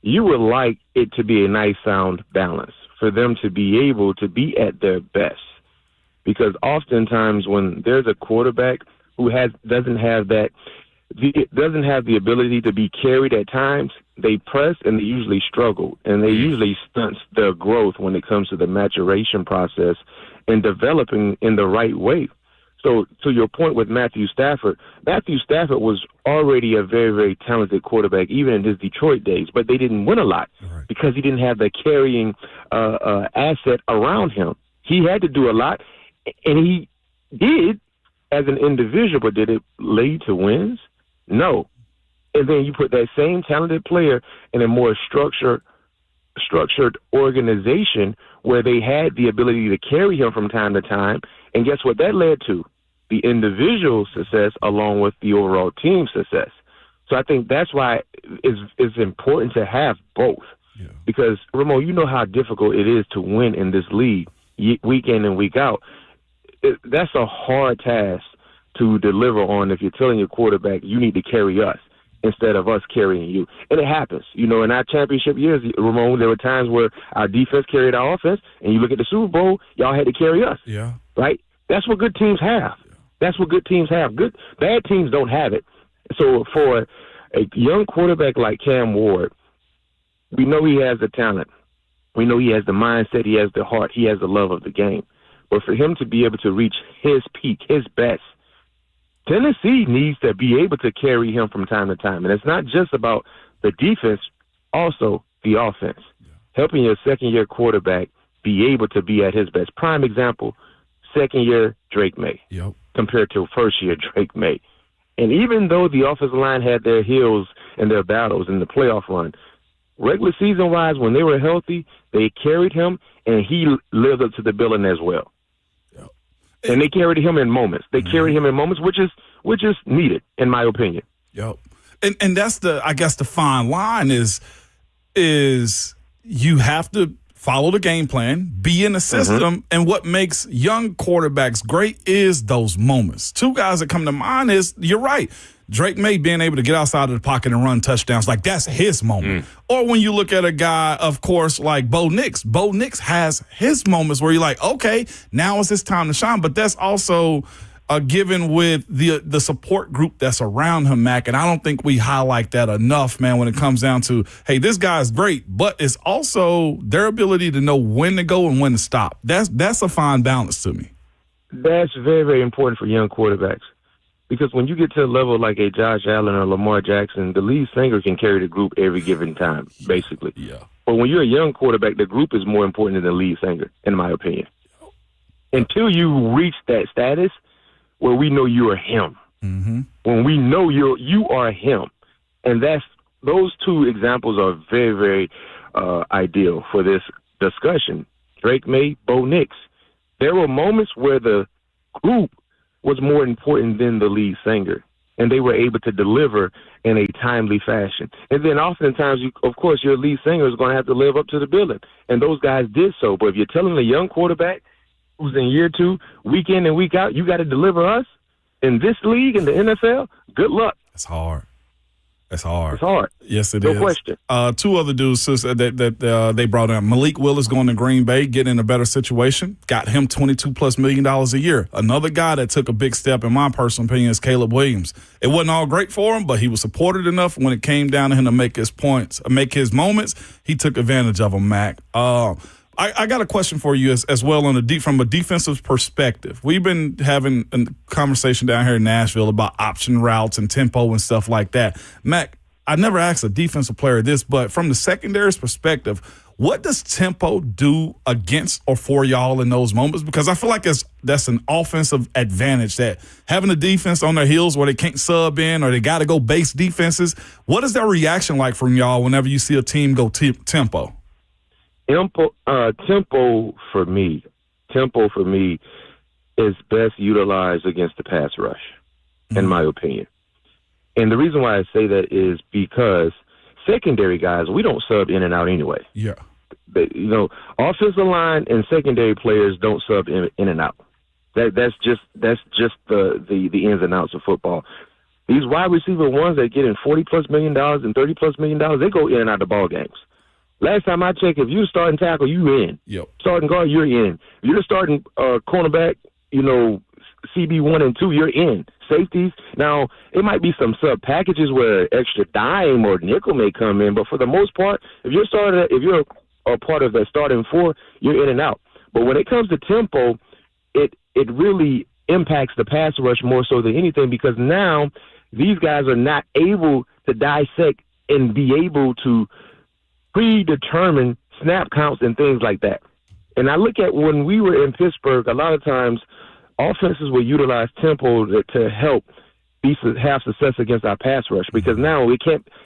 you would like it to be a nice, sound balance for them to be able to be at their best. Because oftentimes when there's a quarterback who doesn't have the ability to be carried at times, they press and they usually struggle, and they usually stunts their growth when it comes to the maturation process and developing in the right way. So to your point with Matthew Stafford was already a very, very talented quarterback, even in his Detroit days, but they didn't win a lot because he didn't have the carrying asset around him. He had to do a lot. And he did as an individual, but did it lead to wins? No. And then you put that same talented player in a more structured organization where they had the ability to carry him from time to time. And guess what that led to? The individual success along with the overall team success. So I think that's why it's important to have both. Yeah. Because, Ramon, you know how difficult it is to win in this league week in and week out. That's a hard task to deliver on if you're telling your quarterback you need to carry us instead of us carrying you. And it happens. In our championship years, Ramon, there were times where our defense carried our offense, and you look at the Super Bowl, y'all had to carry us. Yeah. Right? That's what good teams have. That's what good teams have. Bad teams don't have it. So for a young quarterback like Cam Ward, we know he has the talent. We know he has the mindset. He has the heart. He has the love of the game. But for him to be able to reach his peak, his best, Tennessee needs to be able to carry him from time to time. And it's not just about the defense, also the offense. Yeah. Helping your second-year quarterback be able to be at his best. Prime example, second-year Drake May compared to first-year Drake May. And even though the offensive line had their heels and their battles in the playoff run, regular season-wise, when they were healthy, they carried him, and he lived up to the billing as well. And they carried him in moments. They carried him in moments, which is needed, in my opinion. Yep. And that's the fine line is you have to follow the game plan, be in the system, and what makes young quarterbacks great is those moments. Two guys that come to mind is, you're right, Drake May being able to get outside of the pocket and run touchdowns, like that's his moment. Or when you look at a guy, of course, like Bo Nix. Bo Nix has his moments where you're like, okay, now is his time to shine. But that's also given with the support group that's around him, Mac. And I don't think we highlight that enough, man, when it comes down to, hey, this guy's great, but it's also their ability to know when to go and when to stop. That's a fine balance to me. That's very, very important for young quarterbacks. Because when you get to a level like a Josh Allen or Lamar Jackson, the lead singer can carry the group every given time, basically. Yeah. But when you're a young quarterback, the group is more important than the lead singer, in my opinion. Until you reach that status where we know you are him. Mm-hmm. When we know you are him. And those two examples are very, very ideal for this discussion. Drake May, Bo Nix. There were moments where the group was more important than the lead singer, and they were able to deliver in a timely fashion. And then oftentimes, of course, your lead singer is going to have to live up to the billing, and those guys did so. But if you're telling a young quarterback who's in year 2, week in and week out, you got to deliver us in this league, in the NFL, good luck. It's hard. It's hard. It's hard. Yes, it no is. No question. Two other dudes that they brought in. Malik Willis going to Green Bay, getting in a better situation. Got him $22+ million a year. Another guy that took a big step, in my personal opinion, is Caleb Williams. It wasn't all great for him, but he was supported enough when it came down to him to make his points, make his moments. He took advantage of them, Mac. I got a question for you as well from a defensive perspective. We've been having a conversation down here in Nashville about option routes and tempo and stuff like that. Mac, I never asked a defensive player this, but from the secondary's perspective, what does tempo do against or for y'all in those moments? Because I feel like that's an offensive advantage, that having a defense on their heels where they can't sub in or they got to go base defenses. What is that reaction like from y'all whenever you see a team go tempo? Tempo for me is best utilized against the pass rush, in my opinion. And the reason why I say that is because secondary guys, we don't sub in and out anyway. Yeah. But, offensive line and secondary players don't sub in and out. That's just the ins and outs of football. These wide receiver ones that get in $40+ million and $30+ million, they go in and out of ball games. Last time I checked, if you're starting tackle, you in. Yep. Starting guard, you're in. If you're starting cornerback, CB1 and 2, you're in. Safeties, now, it might be some sub packages where extra dime or nickel may come in, but for the most part, if you're a part of the starting 4, you're in and out. But when it comes to tempo, it really impacts the pass rush more so than anything, because now these guys are not able to dissect and be able to predetermine snap counts and things like that. And I look at when we were in Pittsburgh, a lot of times offenses will utilize tempo to help have success against our pass rush, because now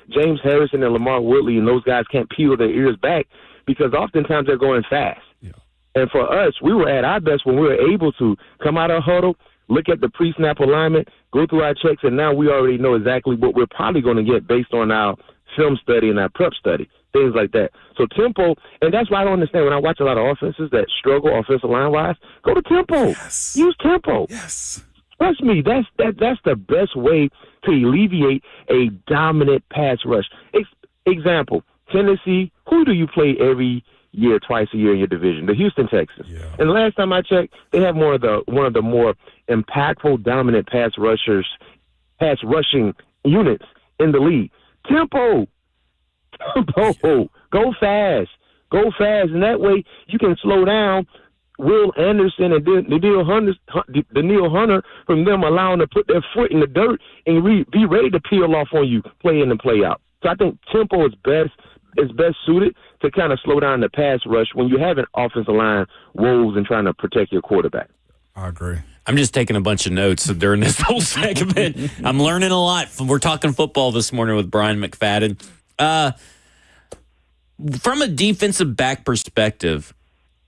James Harrison and Lamar Woodley and those guys can't peel their ears back because oftentimes they're going fast. Yeah. And for us, we were at our best when we were able to come out of huddle, look at the pre-snap alignment, go through our checks, and now we already know exactly what we're probably going to get based on our film study and our prep study, things like that. So tempo, and that's why I don't understand when I watch a lot of offenses that struggle offensive line-wise, go to tempo. Yes. Use tempo. Yes. Trust me, that's the best way to alleviate a dominant pass rush. Example, Tennessee, who do you play every year, twice a year in your division? The Houston Texans. Yeah. And the last time I checked, they have one of the more impactful, dominant pass rushing units in the league. Tempo. Go fast, and that way you can slow down Will Anderson and Daniil Hunter from them allowing to put their foot in the dirt and be ready to peel off on you, play in and play out. So I think tempo is best suited to kind of slow down the pass rush when you have an offensive line woes and trying to protect your quarterback. I agree. I'm just taking a bunch of notes during this whole segment. I'm learning a lot. We're talking football this morning with Brian McFadden. From a defensive back perspective,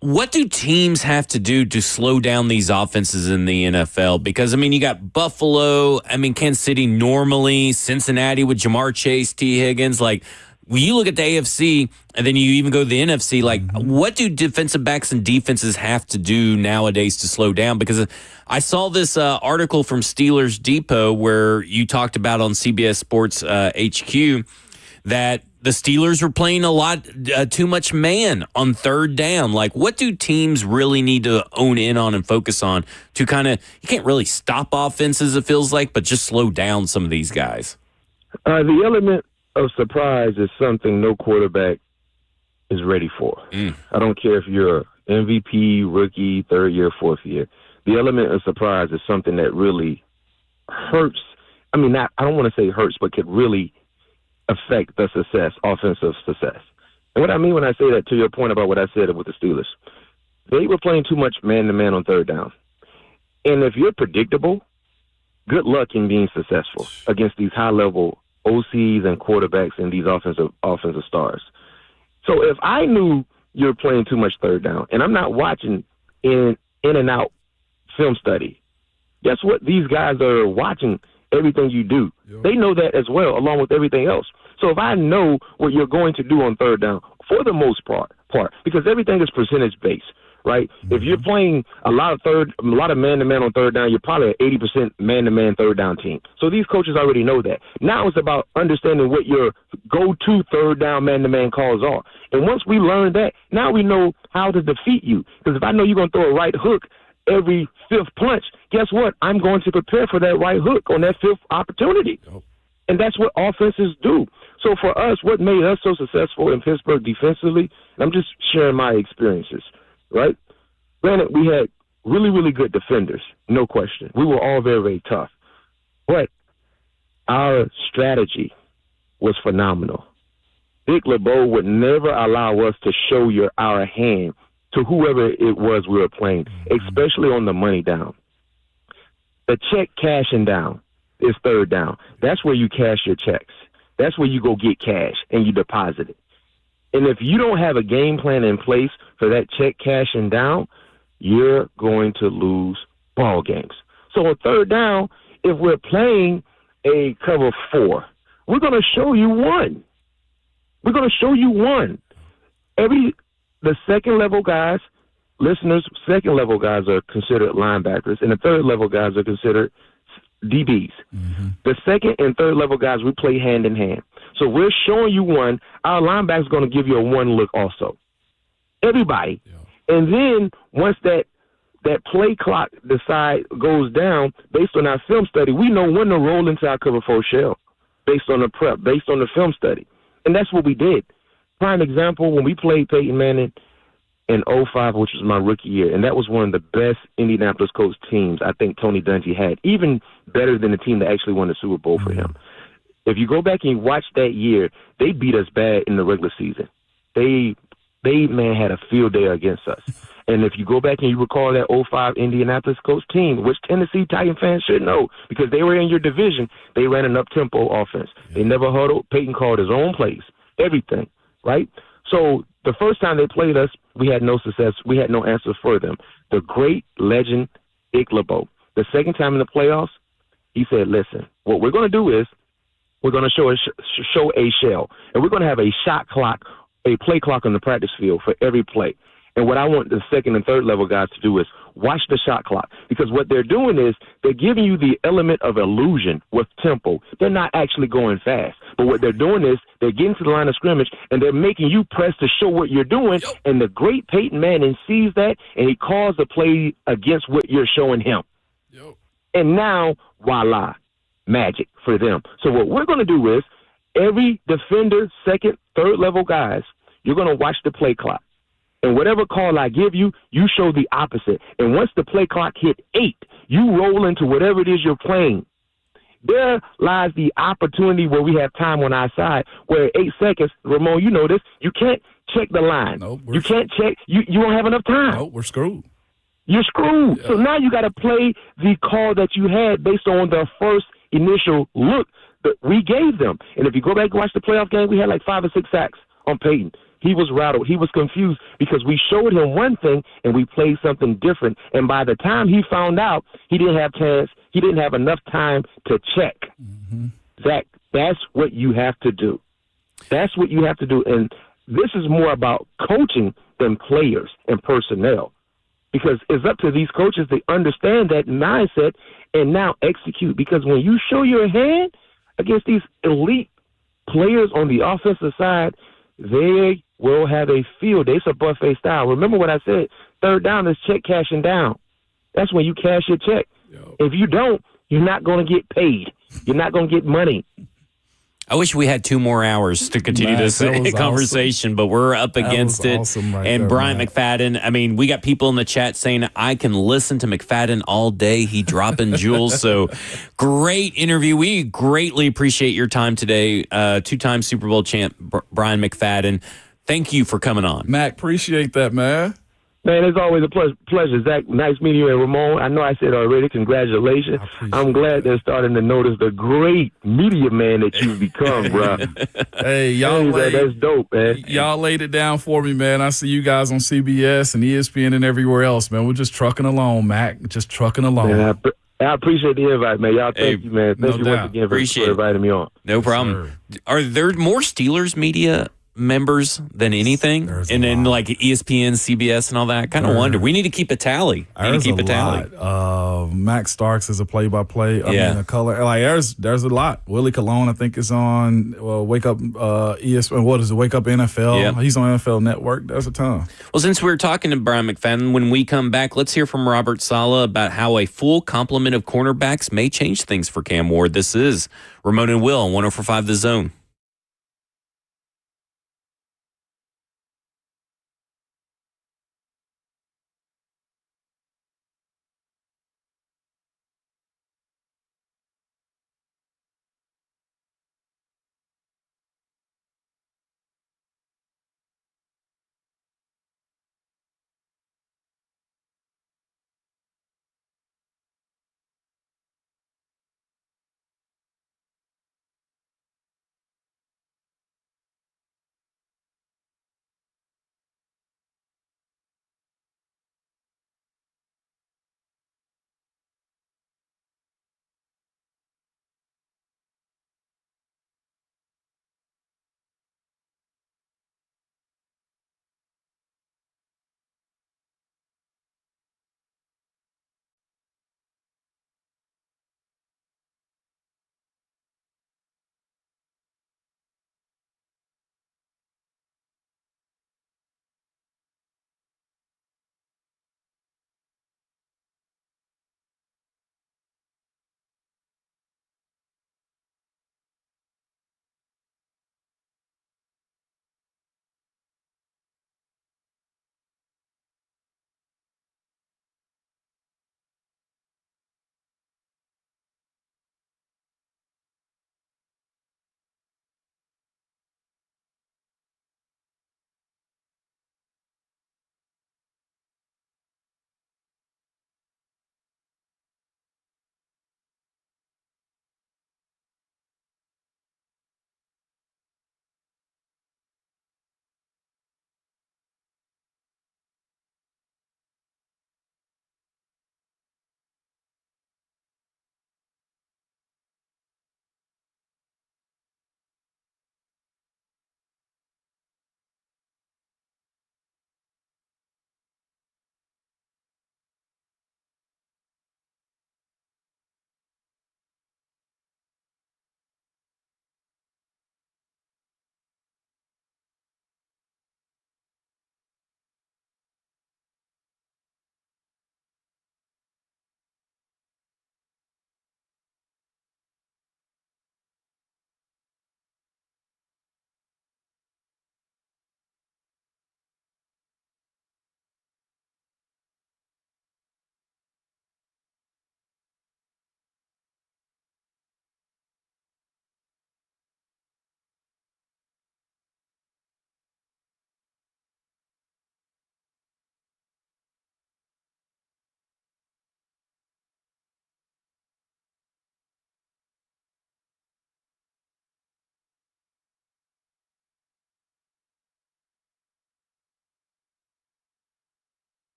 what do teams have to do to slow down these offenses in the NFL? Because, you got Buffalo, Kansas City normally, Cincinnati with Jamar Chase, T. Higgins. When you look at the AFC and then you even go to the NFC, what do defensive backs and defenses have to do nowadays to slow down? Because I saw this article from Steelers Depot where you talked about on CBS Sports HQ that the Steelers were playing a lot too much man on third down. Like, what do teams really need to own in on and focus on to kind of, you can't really stop offenses, it feels like, but just slow down some of these guys? The element of surprise is something no quarterback is ready for. I don't care if you're MVP, rookie, third year, fourth year. The element of surprise is something that really hurts. I mean, I don't want to say hurts, but could really affect the success, offensive success. And what I mean when I say that, to your point about what I said with the Steelers, they were playing too much man-to-man on third down. And if you're predictable, good luck in being successful against these high-level OCs and quarterbacks and these offensive stars. So if I knew you're playing too much third down, and I'm not watching in and out film study, guess what? These guys are watching everything you do. Yep. They know that as well, along with everything else. So if I know what you're going to do on third down, for the most part, because everything is percentage-based, right? If you're playing a lot of man-to-man on third down, you're probably an 80% man-to-man third down team. So these coaches already know that. Now it's about understanding what your go-to third down man-to-man calls are. And once we learn that, now we know how to defeat you. Because if I know you're going to throw a right hook every fifth punch, guess what? I'm going to prepare for that right hook on that fifth opportunity. Yep. And that's what offenses do. So for us, what made us so successful in Pittsburgh defensively, I'm just sharing my experiences, right? Granted, we had really, really good defenders, no question. We were all very, very tough. But our strategy was phenomenal. Dick LeBeau would never allow us to show our hand to whoever it was we were playing, especially on the money down. The check cashing down is third down. That's where you cash your checks. That's where you go get cash and you deposit it. And if you don't have a game plan in place for that check cashing down, you're going to lose ball games. So on third down, if we're playing a cover 4, we're going to show you one. We're going to show you one. The second-level guys, listeners, second-level guys are considered linebackers, and the third-level guys are considered DBs. The second and third-level guys, we play hand-in-hand. So we're showing you one. Our linebackers going to give you a one look also. Everybody. Yeah. And then once that play clock goes down, based on our film study, we know when to roll into our cover 4 shell based on the prep, based on the film study. And that's what we did. Prime example, when we played Peyton Manning in 2005, which was my rookie year, and that was one of the best Indianapolis Colts teams I think Tony Dungy had, even better than the team that actually won the Super Bowl for him. If you go back and you watch that year, they beat us bad in the regular season. They had a field day against us. And if you go back and you recall that 2005 Indianapolis Colts team, which Tennessee Titan fans should know because they were in your division, they ran an up-tempo offense. They never huddled. Peyton called his own plays, everything, right? So the first time they played us, we had no success. We had no answers for them. The great legend, Dick LeBeau. The second time in the playoffs, he said, listen, what we're going to do is we're going to show a shell, and we're going to have a shot clock, a play clock on the practice field for every play. And what I want the second and third level guys to do is watch the shot clock, because what they're doing is they're giving you the element of illusion with tempo. They're not actually going fast. But what they're doing is they're getting to the line of scrimmage, and they're making you press to show what you're doing. Yep. And the great Peyton Manning sees that, and he calls the play against what you're showing him. Yep. And now, voila, magic for them. So what we're going to do is every defender, second, third level guys, you're going to watch the play clock. And whatever call I give you, you show the opposite. And once the play clock hit 8, you roll into whatever it is you're playing. There lies the opportunity where we have time on our side, where 8 seconds, Ramon, you know this, you can't check the line. Nope, you can't check, you don't have enough time. Nope, we're screwed. You're screwed. Yeah. So now you got to play the call that you had based on the first initial look that we gave them. And if you go back and watch the playoff game, we had like 5 or 6 sacks on Peyton. He was rattled. He was confused because we showed him one thing and we played something different. And by the time he found out, he didn't have chance. He didn't have enough time to check. Mm-hmm. Zach, that's what you have to do. That's what you have to do. And this is more about coaching than players and personnel, because it's up to these coaches to understand that mindset and now execute. Because when you show your hand against these elite players on the offensive side, they will have a field. It's a buffet style. Remember what I said? Third down is check cashing down. That's when you cash your check. If you don't, you're not going to get paid. You're not going to get money. I wish we had 2 more hours to continue this conversation, awesome. but we're up against it. Awesome right and there, Brian Matt. McFadden, I mean, we got people in the chat saying I can listen to McFadden all day. He dropping jewels. So great interview. We greatly appreciate your time today. 2-time Super Bowl champ Brian McFadden. Thank you for coming on. Mac, appreciate that, man. Man, it's always a pleasure, Zach. Nice meeting you and Ramon. I know I said already, congratulations. I'm glad they're starting to notice the great media man that you've become, bro. Hey, y'all that's dope, man. Y'all laid it down for me, man. I see you guys on CBS and ESPN and everywhere else, man. We're just trucking along, Mac. Just trucking along. Man, I appreciate the invite, man. Y'all, thank you, man. Thank you once again for inviting me on. No problem. Are there more Steelers media members than anything? And then like ESPN, CBS, and all that? Kind of wonder. We need to keep a tally. Max Starks is a play-by-play. I mean, a color. Like there's a lot. Willie Colon, I think, is on Wake Up ESPN. What is it? Wake Up NFL. Yeah. He's on NFL Network. There's a ton. Well, since we were talking to Brian McFadden, when we come back, let's hear from Robert Saleh about how a full complement of cornerbacks may change things for Cam Ward. This is Ramon and Will on 104.5 The Zone.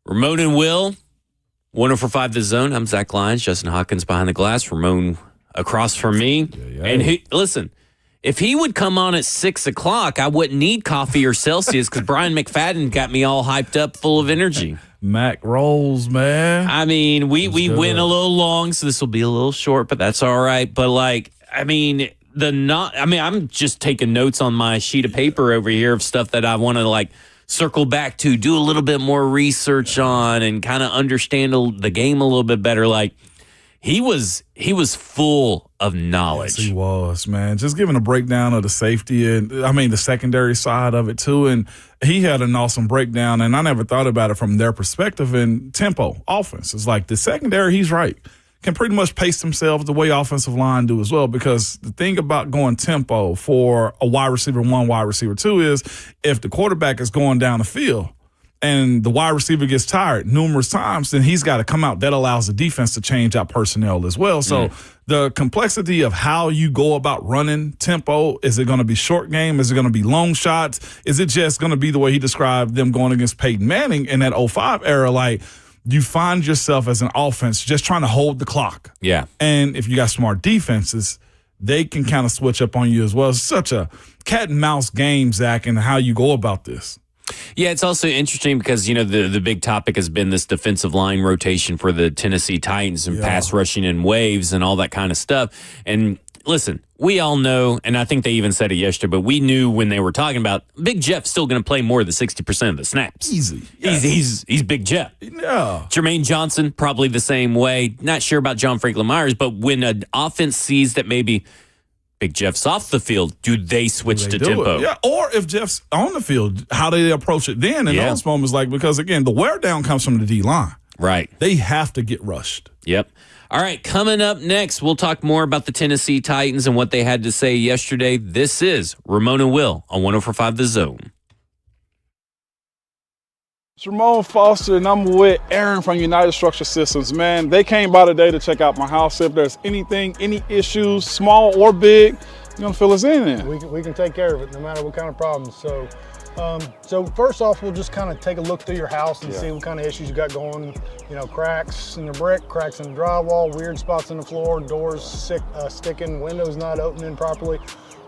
Ramon and Will, 104.5 The Zone. I'm Zach Lyons, Justin Hawkins behind the glass, Ramon across from me. And listen, if he would come on at 6 o'clock, I wouldn't need coffee or Celsius because Brian McFadden got me all hyped up, full of energy. Mac rolls, man. I mean, we went a little long, so this will be a little short, but that's all right. But I'm just taking notes on my sheet of paper over here of stuff that I want to circle back to, do a little bit more research on, and kind of understand the game a little bit better. He was full of knowledge. Yes, he was, man. Just giving a breakdown of the safety and the secondary side of it too. And he had an awesome breakdown, and I never thought about it from their perspective. And tempo, offense. It's like the secondary, he's right, can pretty much pace themselves the way offensive line do as well. Because the thing about going tempo for a wide receiver 1, wide receiver 2 is if the quarterback is going down the field and the wide receiver gets tired numerous times, then he's got to come out. That allows the defense to change out personnel as well. So the complexity of how you go about running tempo, is it going to be short game? Is it going to be long shots? Is it just going to be the way he described them going against Peyton Manning in that 05 era? You find yourself as an offense just trying to hold the clock. Yeah. And if you got smart defenses, they can kind of switch up on you as well. It's such a cat and mouse game, Zach, and how you go about this. Yeah, it's also interesting because, the big topic has been this defensive line rotation for the Tennessee Titans and pass rushing in waves and all that kind of stuff. And listen, we all know, and I think they even said it yesterday, but we knew when they were talking about Big Jeff's still going to play more than 60% of the snaps. Easy. Yes. He's Big Jeff. Yeah. Jermaine Johnson, probably the same way. Not sure about John Franklin Myers, but when an offense sees that maybe Big Jeff's off the field, do they switch to tempo? Yeah, or if Jeff's on the field, how do they approach it then in those moments? Because, again, the wear down comes from the D-line. Right. They have to get rushed. Yep. All right, coming up next, we'll talk more about the Tennessee Titans and what they had to say yesterday. This is Ramon and Will on 104.5 The Zone. It's Ramon Foster, and I'm with Aaron from United Structure Systems. Man, they came by today to check out my house. If there's any issues, small or big, you're going to fill us in there. We can take care of it no matter what kind of problems. So first off, we'll just kind of take a look through your house and see what kind of issues you got going. Cracks in the brick, cracks in the drywall, weird spots in the floor, doors sticking, windows not opening properly.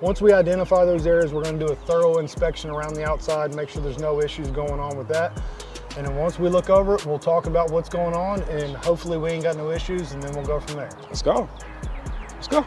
Once we identify those areas, we're going to do a thorough inspection around the outside, make sure there's no issues going on with that. And then once we look over it, we'll talk about what's going on, and hopefully we ain't got no issues, and then we'll go from there. Let's go. Let's go.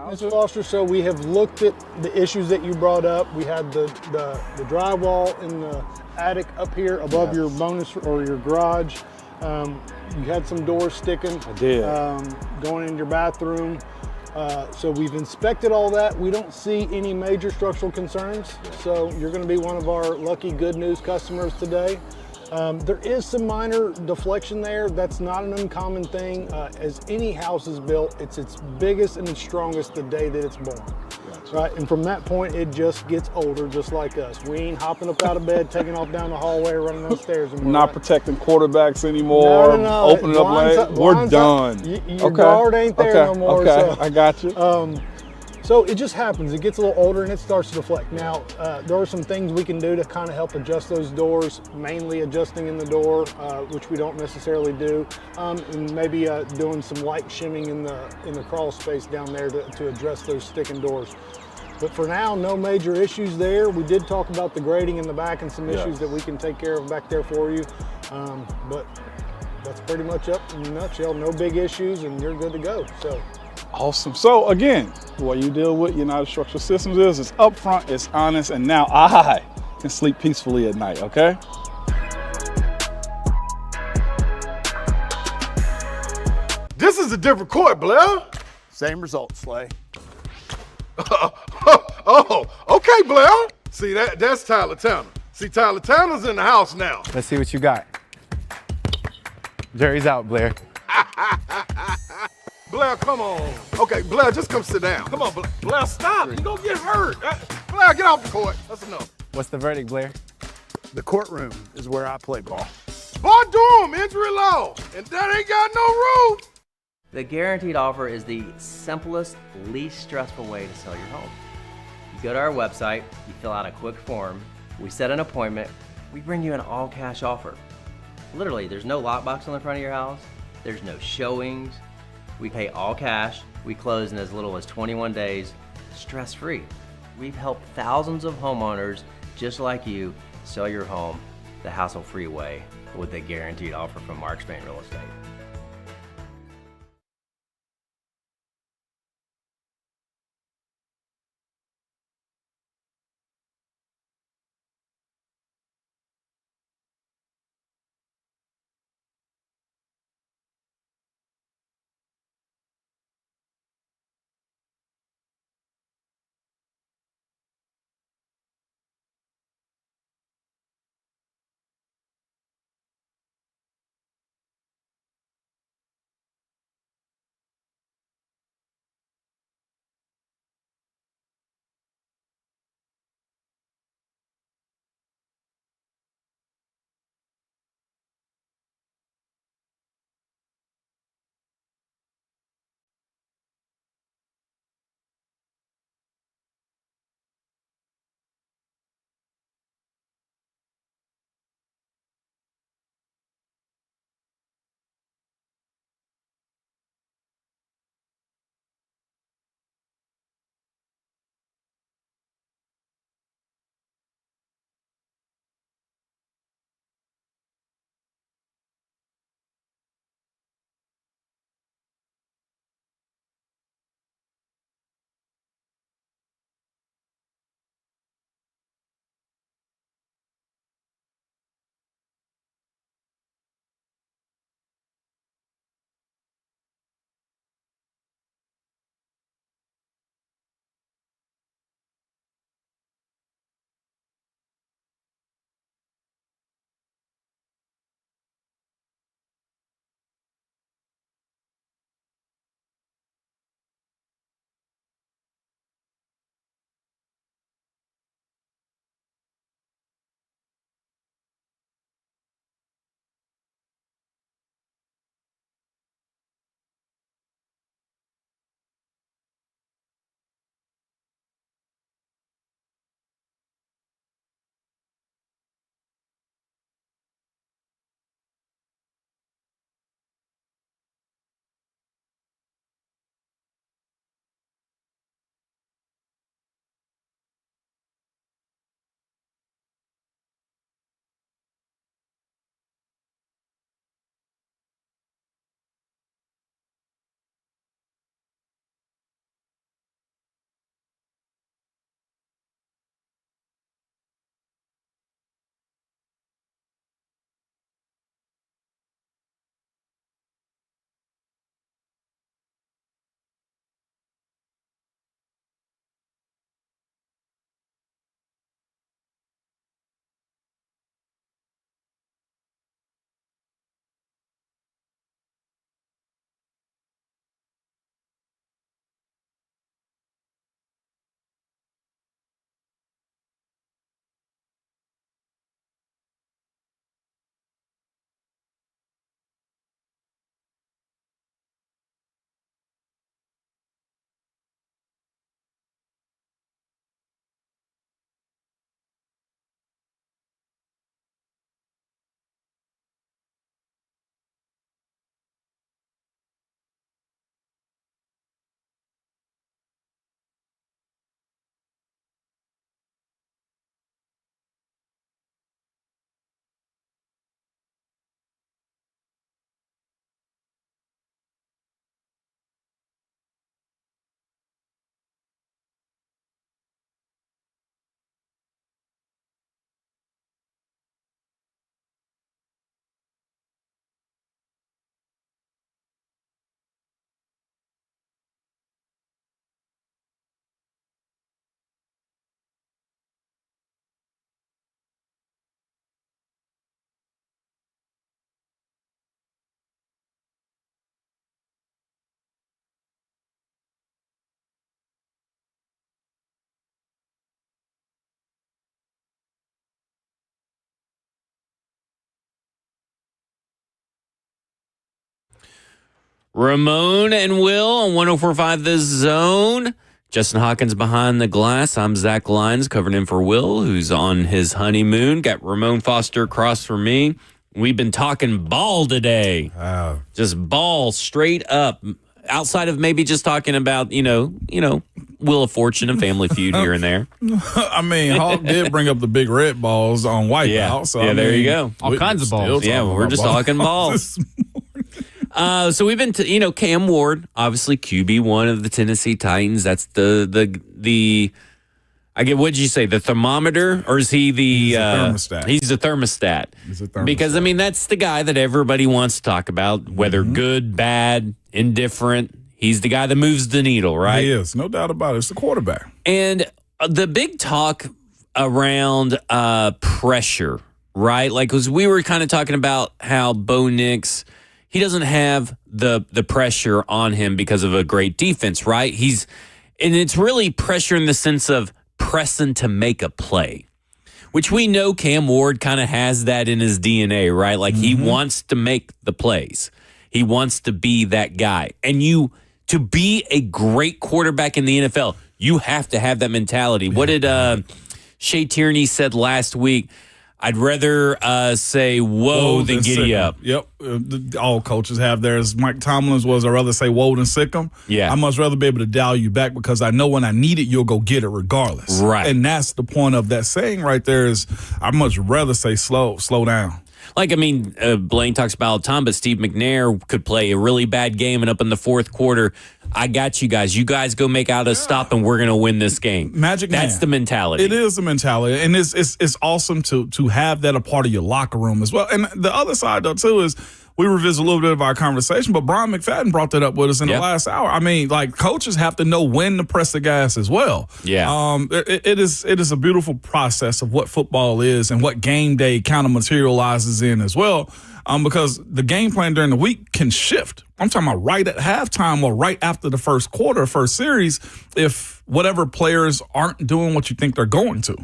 Mr. Foster, so we have looked at the issues that you brought up. We had the drywall in the attic up here above your bonus or your garage. You had some doors sticking. I did. Going in your bathroom. So we've inspected all that. We don't see any major structural concerns. So you're going to be one of our lucky good news customers today. There is some minor deflection there. That's not an uncommon thing. As any house is built, it's its biggest and its strongest the day that it's born. Right? And from that point, it just gets older, just like us. We ain't hopping up out of bed, taking off down the hallway, running downstairs. And not protecting quarterbacks anymore. No. Opening up late. We're done. Your guard ain't there no more. Okay, so. I got you. So it just happens. It gets a little older and it starts to deflect. Now, there are some things we can do to kind of help adjust those doors, mainly adjusting in the door, which we don't necessarily do, and maybe doing some light shimming in the crawl space down there to address those sticking doors. But for now, no major issues there. We did talk about the grading in the back and some issues that we can take care of back there for you. But that's pretty much up in a nutshell. No big issues and you're good to go. So. Awesome. So again, what you deal with United Structural Systems is it's upfront, it's honest, and now I can sleep peacefully at night, okay? This is a different court, Blair. Same result, Slay. Oh, okay, Blair. See, that's Tyler Tanner. See, Tyler Tanner's in the house now. Let's see what you got. Jury's out, Blair. Blair, come on. Okay, Blair, just come sit down. Come on, Blair, stop. You're gonna get hurt. Blair, get off the court. That's enough. What's the verdict, Blair? The courtroom is where I play ball. Boy, Durham, injury law, and that ain't got no rules. The guaranteed offer is the simplest, least stressful way to sell your home. You go to our website, you fill out a quick form, we set an appointment, we bring you an all-cash offer. Literally, there's no lockbox on the front of your house, there's no showings, we pay all cash, we close in as little as 21 days, stress-free. We've helped thousands of homeowners just like you sell your home the hassle-free way with a guaranteed offer from Mark Spain Real Estate. Ramon and Will on 104.5 The Zone. Justin Hawkins behind the glass. I'm Zach Lyons covering in for Will, who's on his honeymoon. Got Ramon Foster across from me. We've been talking ball today. Wow. Just ball straight up. Outside of maybe just talking about, you know, Wheel of Fortune and Family Feud here and there. I mean, Hawk did bring up the big red balls on Wipeout. Yeah, So, yeah, there you go. All kinds of balls. Yeah, we're just talking balls. So we've been to, Cam Ward, obviously QB1 of the Tennessee Titans. That's the I get, what did you say, the thermometer? Or is he the thermostat? He's the thermostat. He's a thermostat. Because, that's the guy that everybody wants to talk about, whether good, bad, indifferent. He's the guy that moves the needle, right? He is, no doubt about it. It's the quarterback. And the big talk around pressure, right? Like, because we were kind of talking about how Bo Nix, he doesn't have the pressure on him because of a great defense, right? And it's really pressure in the sense of pressing to make a play, which we know Cam Ward kind of has that in his DNA, right? Like he wants to make the plays. He wants to be that guy. And to be a great quarterback in the NFL, you have to have that mentality. What did Shea Tierney said last week? I'd rather say whoa than giddy up. Yep. All coaches have theirs. Mike Tomlin's was, I'd rather say whoa than sick 'em. Yeah. I'd much rather be able to dial you back because I know when I need it, you'll go get it regardless. Right. And that's the point of that saying right there is I'd much rather say slow down. Like, Blaine talks about all the time, but Steve McNair could play a really bad game, and up in the fourth quarter, I got you guys. You guys go make out a stop, and we're going to win this game. Magic Man. That's the mentality. It is the mentality, and it's awesome to have that a part of your locker room as well. And the other side, though, too, is we revisit a little bit of our conversation, but Brian McFadden brought that up with us in the last hour. Coaches have to know when to press the gas as well. Yeah. It is a beautiful process of what football is and what game day kind of materializes in as well. Because the game plan during the week can shift. I'm talking about right at halftime or right after the first quarter, first series, if whatever players aren't doing what you think they're going to.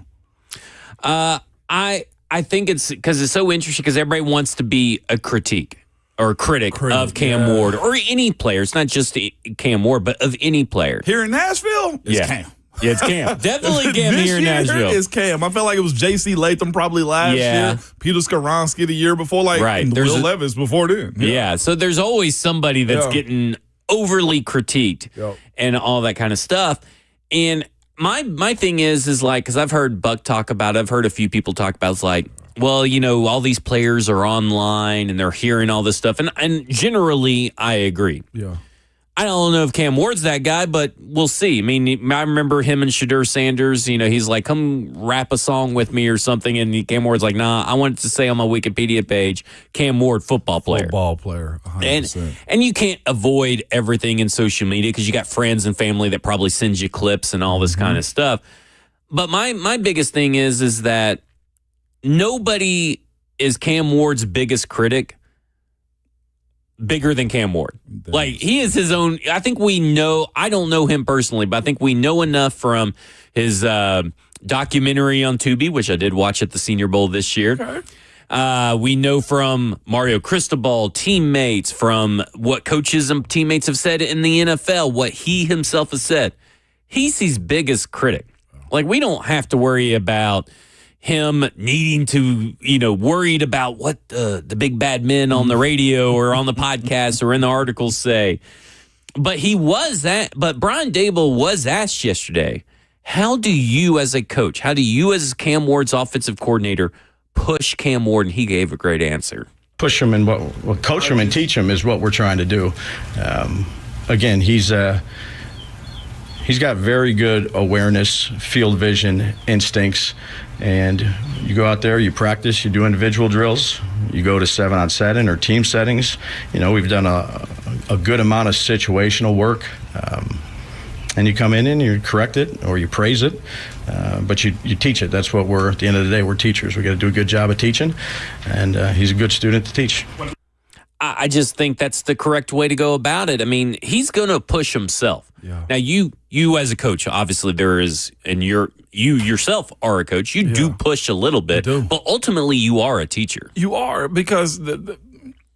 I think it's because it's so interesting because everybody wants to be a critic of Cam Ward or any player. It's not just Cam Ward, but of any player. Here in Nashville, it's Cam. Yeah, it's Cam. Definitely Cam this here in Nashville. Is Cam. I felt like it was J.C. Latham probably last year, Peter Skoronski the year before, and Will Levis before then. Yeah, so there's always somebody that's getting overly critiqued and all that kind of stuff. And my thing is like, because I've heard Buck talk about it, I've heard a few people talk about it's like, well, all these players are online and they're hearing all this stuff. And generally, I agree. Yeah. I don't know if Cam Ward's that guy, but we'll see. I remember him and Shadur Sanders. He's like, come rap a song with me or something. And Cam Ward's like, nah, I wanted to say on my Wikipedia page, Cam Ward, football player. Football player, 100%. And you can't avoid everything in social media because you got friends and family that probably sends you clips and all this kind of stuff. But my biggest thing is that nobody is Cam Ward's biggest critic bigger than Cam Ward. Like, he is his own. I think we know, I don't know him personally, but I think we know enough from his documentary on Tubi, which I did watch at the Senior Bowl this year. Okay. We know from Mario Cristobal, teammates, from what coaches and teammates have said in the NFL, what he himself has said. He's his biggest critic. Like, we don't have to worry about him needing to, worried about what the big bad men on the radio or on the podcast or in the articles say. But but Brian Dable was asked yesterday, how do you as a coach, how do you as Cam Ward's offensive coordinator push Cam Ward? And he gave a great answer. Push him and what coach him and teach him is what we're trying to do. Again, he's got very good awareness, field vision, instincts, and you go out there, you practice, you do individual drills, you go to 7-on-7 or team settings. We've done a good amount of situational work, and you come in and you correct it or you praise it, but you teach it. That's what at the end of the day, we're teachers. We got to do a good job of teaching, and he's a good student to teach. I just think that's the correct way to go about it. He's going to push himself. Yeah. Now, you as a coach, obviously there is, and you yourself are a coach. You do push a little bit, but ultimately you are a teacher. You are, because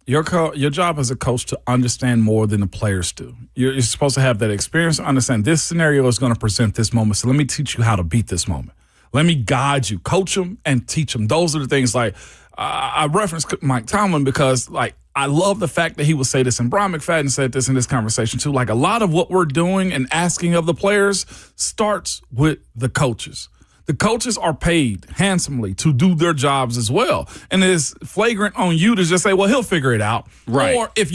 Your job as a coach to understand more than the players do. You're supposed to have that experience to understand this scenario is going to present this moment. So let me teach you how to beat this moment. Let me guide you, coach them, and teach them. Those are the things like I referenced Mike Tomlin because like I love the fact that he would say this, and Brian McFadden said this in this conversation too. Like a lot of what we're doing and asking of the players starts with the coaches. The coaches are paid handsomely to do their jobs as well. And it's flagrant on you to just say, well, he'll figure it out. Right. Or if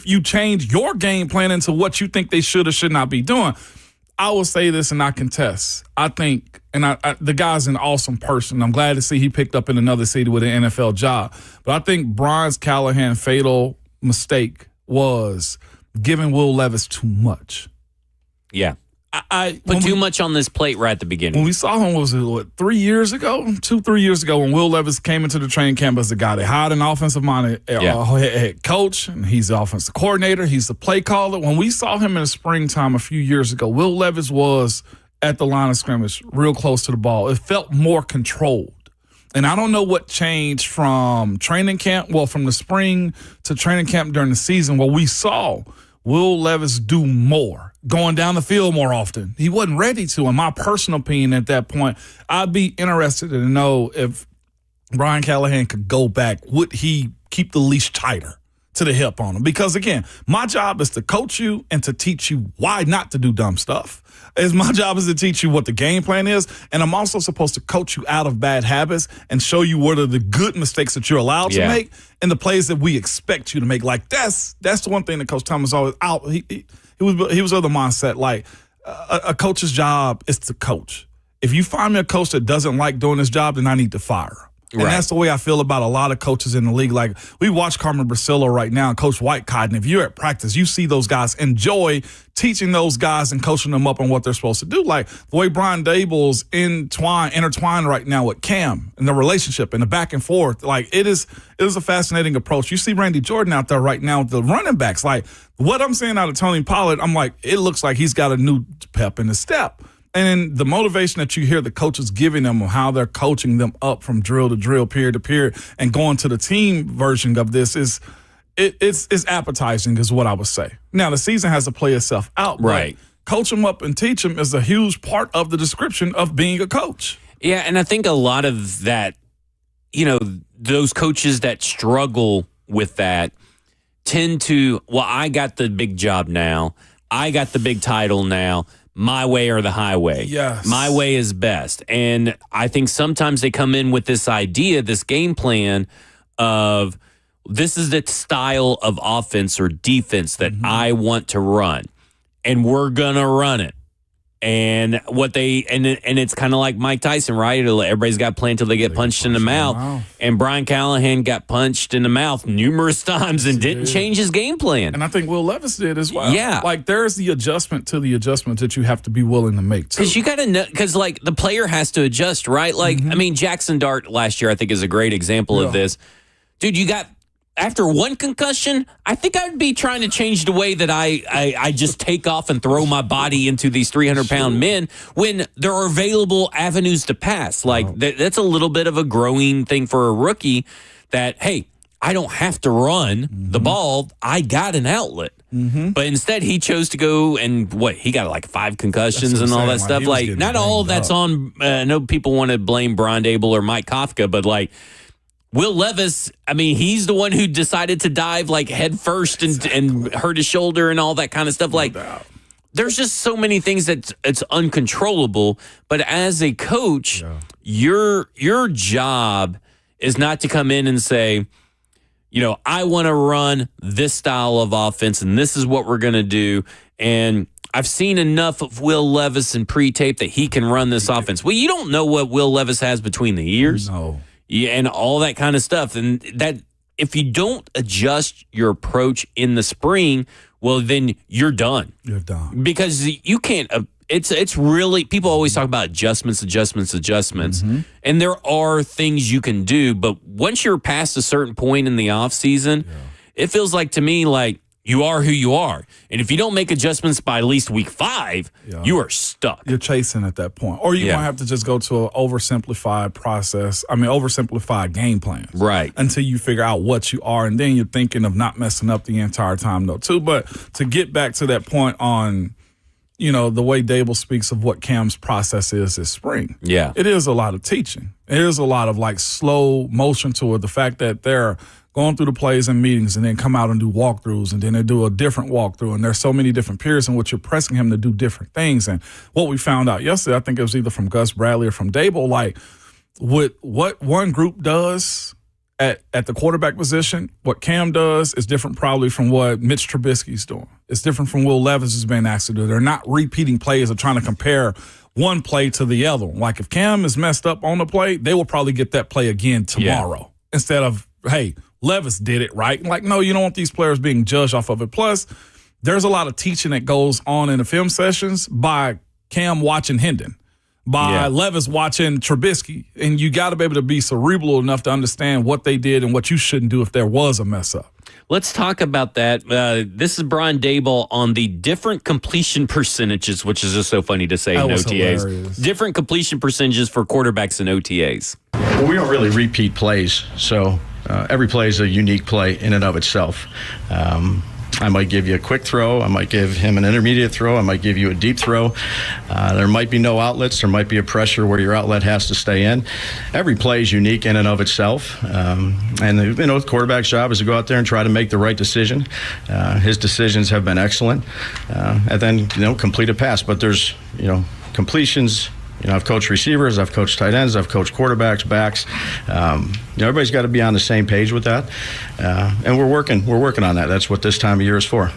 you change your game plan into what you think they should or should not be doing. I will say this and I contest. I think, and the guy's an awesome person. I'm glad to see he picked up in another city with an NFL job. But I think Brian Callahan's fatal mistake was giving Will Levis too much. Yeah. I put too much on this plate right at the beginning. When we saw him, was it 3 years ago? 2-3 years ago when Will Levis came into the training camp as the guy. They hired an offensive-minded head coach, and he's the offensive coordinator. He's the play caller. When we saw him in the springtime a few years ago, Will Levis was at the line of scrimmage, real close to the ball. It felt more controlled. And I don't know what changed from training camp, from the spring to training camp during the season where we saw Will Levis do more, going down the field more often. He wasn't ready to, in my personal opinion at that point. I'd be interested to know if Brian Callahan could go back, would he keep the leash tighter to the hip on him? Because, again, my job is to coach you and to teach you why not to do dumb stuff. My job is to teach you what the game plan is, and I'm also supposed to coach you out of bad habits and show you what are the good mistakes that you're allowed to make and the plays that we expect you to make. Like that's the one thing that Coach Thomas always out. He was of the mindset like a coach's job is to coach. If you find me a coach that doesn't like doing his job, then I need to fire him. And that's the way I feel about a lot of coaches in the league. Like, we watch Carmen Brasillo right now and Coach Whitecott, and if you're at practice, you see those guys enjoy teaching those guys and coaching them up on what they're supposed to do. Like, the way Brian Dable's intertwined right now with Cam and the relationship and the back and forth. Like, it is a fascinating approach. You see Randy Jordan out there right now with the running backs. Like, what I'm seeing out of Tony Pollard, I'm like, it looks like he's got a new pep in his step. And the motivation that you hear the coaches giving them of how they're coaching them up from drill to drill, period to period, and going to the team version of this is it's appetizing is what I would say. Now, the season has to play itself out. Right. Coach them up and teach them is a huge part of the description of being a coach. Yeah, and I think a lot of that, those coaches that struggle with that tend to, I got the big job now. I got the big title now. My way or the highway. Yes. My way is best. And I think sometimes they come in with this idea, this game plan of this is the style of offense or defense that I want to run. And we're going to run it. And and it's kind of like Mike Tyson, right? Everybody's got planned until they get punched in the mouth. And Brian Callahan got punched in the mouth numerous times and didn't change his game plan. And I think Will Levis did as well. Yeah. Like, there's the adjustment to the adjustment that you have to be willing to make, too. Because you got to know, because, like, the player has to adjust, right? Like, I mean, Jackson Dart last year, I think, is a great example of this. Dude, you got... After one concussion, I think I'd be trying to change the way that I just take off and throw my body into these 300-pound men when there are available avenues to pass. Like, that's a little bit of a growing thing for a rookie that, hey, I don't have to run the ball. I got an outlet. But instead, he chose to go and he got like 5 concussions and all that stuff. Like, not all of that's on. I know people want to blame Brian Dable or Mike Kafka, but like, Will Levis, I mean, he's the one who decided to dive like head first and hurt his shoulder and all that kind of stuff. Like, there's just so many things that it's uncontrollable. But as a coach, your job is not to come in and say, I want to run this style of offense and this is what we're going to do. And I've seen enough of Will Levis in pre-tape that he can run this offense. Well, you don't know what Will Levis has between the ears. No. Yeah, and all that kind of stuff. And that if you don't adjust your approach in the spring, well, then you're done. You're done. Because you can't, it's really, people always talk about adjustments. And there are things you can do. But once you're past a certain point in the offseason, it feels like to me like You are who you are. And if you don't make adjustments by at least week 5, you are stuck. You're chasing at that point. Or you're going to have to just go to an oversimplified game plan. Right. Until you figure out what you are. And then you're thinking of not messing up the entire time, though, too. But to get back to that point on, the way Dable speaks of what Cam's process is this spring. Yeah. It is a lot of teaching. It is a lot of, slow motion to it. The fact that they're going through the plays and meetings and then come out and do walkthroughs and then they do a different walkthrough. And there's so many different periods in which you're pressing him to do different things. And what we found out yesterday, I think it was either from Gus Bradley or from Dable, what one group does at the quarterback position, what Cam does is different probably from what Mitch Trubisky's doing. It's different from Will Levis has been asked to do. They're not repeating plays or trying to compare one play to the other one. If Cam is messed up on the play, they will probably get that play again tomorrow instead of, hey, Levis did it, right? No, you don't want these players being judged off of it. Plus, there's a lot of teaching that goes on in the film sessions by Cam watching Hendon, by Levis watching Trubisky, and you got to be able to be cerebral enough to understand what they did and what you shouldn't do if there was a mess up. Let's talk about that. This is Brian Dable on the different completion percentages, which is just so funny to say in OTAs. Hilarious. Different completion percentages for quarterbacks in OTAs. Well, we don't really repeat plays, so every play is a unique play in and of itself. I might give you a quick throw. I might give him an intermediate throw. I might give you a deep throw. There might be no outlets. There might be a pressure where your outlet has to stay in. Every play is unique in and of itself. And the quarterback's job is to go out there and try to make the right decision. His decisions have been excellent. And then, complete a pass. But there's, completions. I've coached receivers, I've coached tight ends, I've coached quarterbacks, backs. Everybody's got to be on the same page with that, and we're working on that. That's what this time of year is for.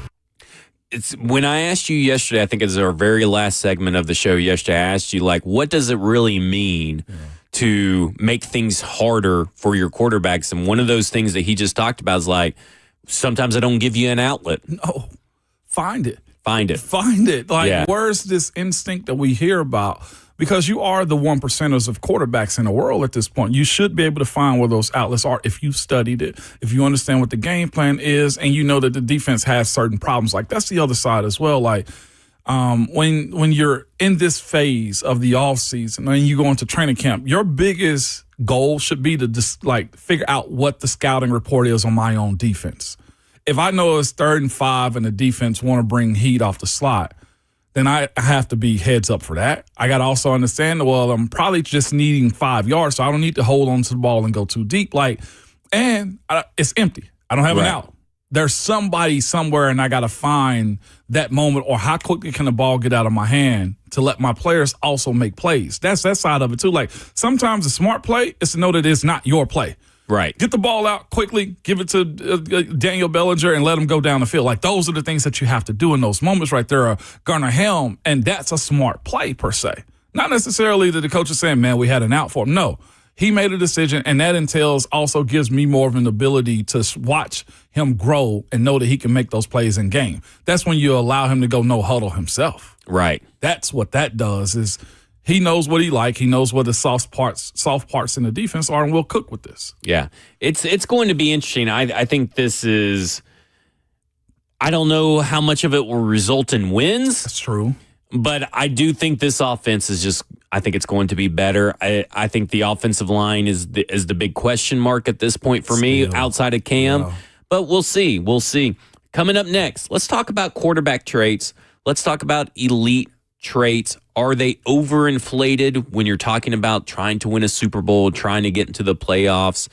It's when I asked you yesterday, I think it's our very last segment of the show yesterday, I asked you, what does it really mean to make things harder for your quarterbacks? And one of those things that he just talked about is sometimes I don't give you an outlet. No, find it. Where's this instinct that we hear about? Because you are the 1%ers of quarterbacks in the world at this point. You should be able to find where those outlets are if you've studied it, if you understand what the game plan is, and you know that the defense has certain problems. That's the other side as well. When you're in this phase of the offseason and you go into training camp, your biggest goal should be to just figure out what the scouting report is on my own defense. If I know it's 3rd and 5 and the defense want to bring heat off the slot, then I have to be heads up for that. I got to also understand, I'm probably just needing 5 yards, so I don't need to hold on to the ball and go too deep. And it's empty. I don't have an out. There's somebody somewhere, and I got to find that moment, or how quickly can the ball get out of my hand to let my players also make plays. That's that side of it, too. Sometimes a smart play is to know that it's not your play. Right. Get the ball out quickly, give it to Daniel Bellinger, and let him go down the field. Those are the things that you have to do in those moments right there. Garner Helm, and that's a smart play per se. Not necessarily that the coach is saying, man, we had an out for him. No, he made a decision, and that also gives me more of an ability to watch him grow and know that he can make those plays in game. That's when you allow him to go no huddle himself. Right. That's what that does is he knows what he like. He knows what the soft parts in the defense are, and we'll cook with this. Yeah, it's going to be interesting. I think this is. I don't know how much of it will result in wins. That's true. But I do think this offense is just. I think it's going to be better. I think the offensive line is the big question mark at this point for me, outside of Cam. Yeah. But we'll see. We'll see. Coming up next, let's talk about quarterback traits. Let's talk about elite traits. Are they overinflated when you're talking about trying to win a Super Bowl, trying to get into the playoffs?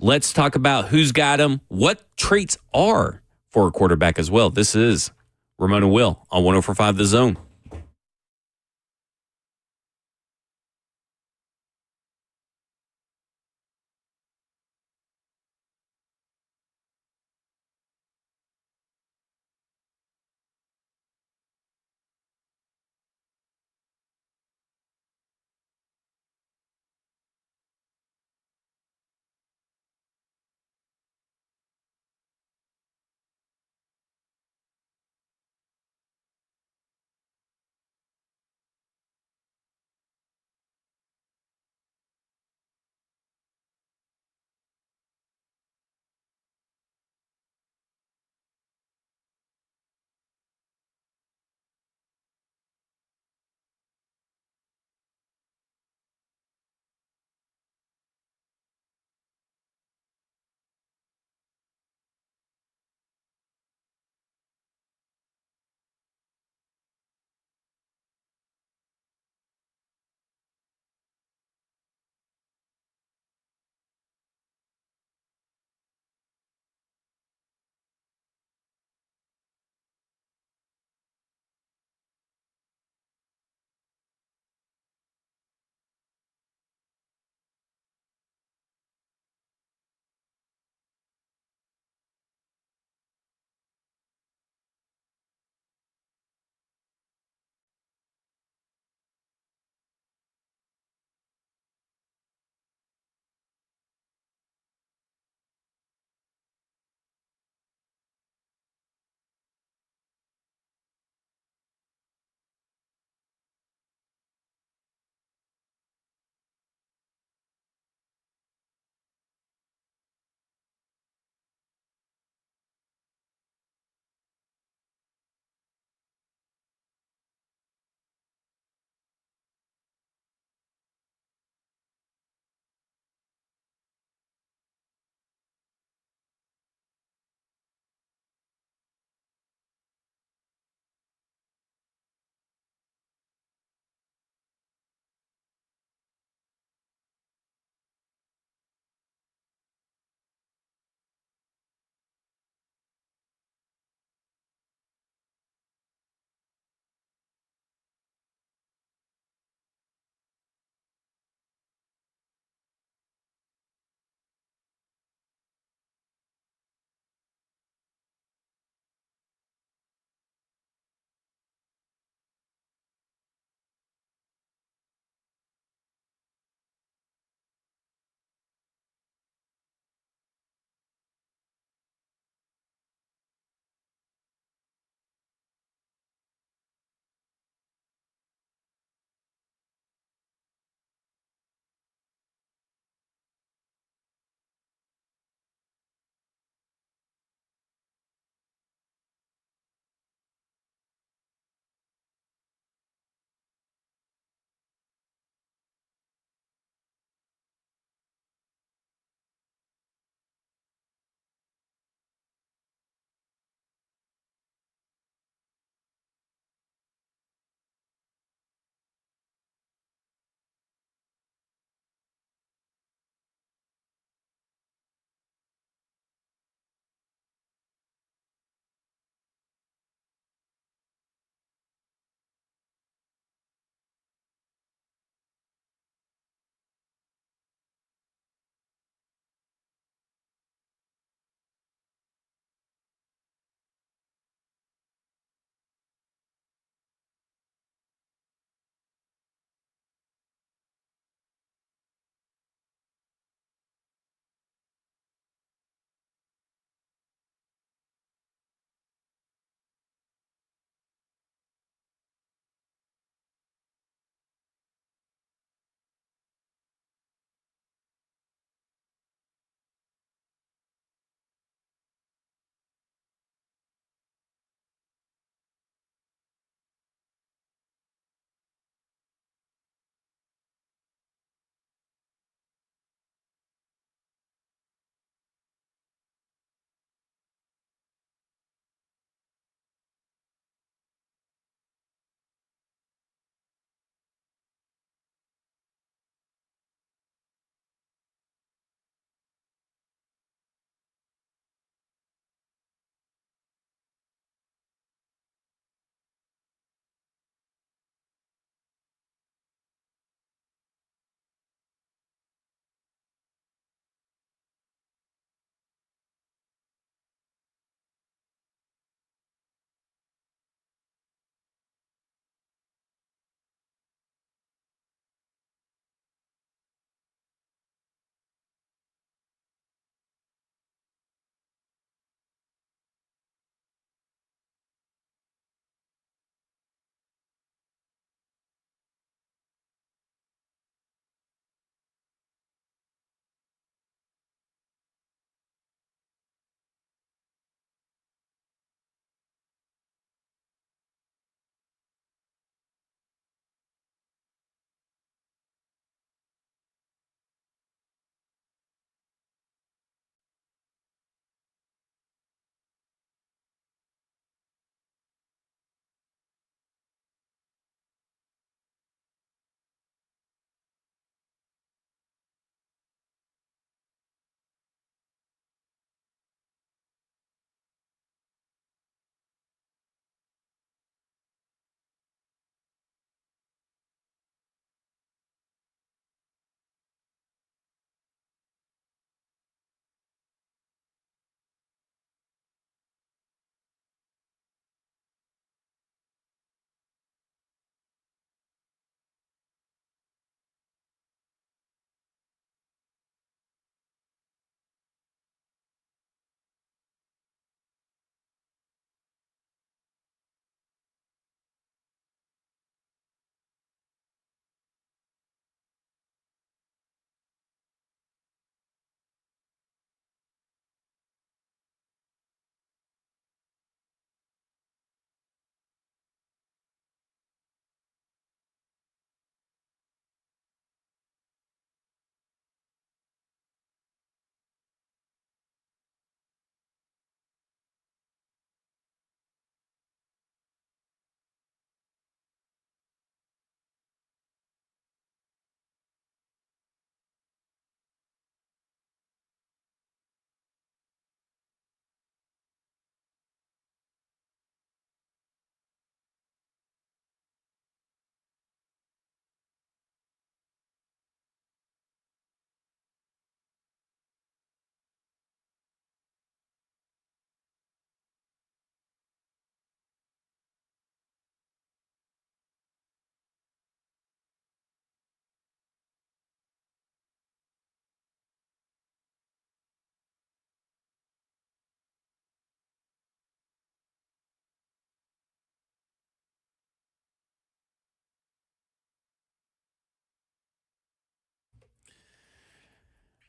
Let's talk about who's got them, what traits are for a quarterback as well. This is Ramon and Will on 104.5 The Zone.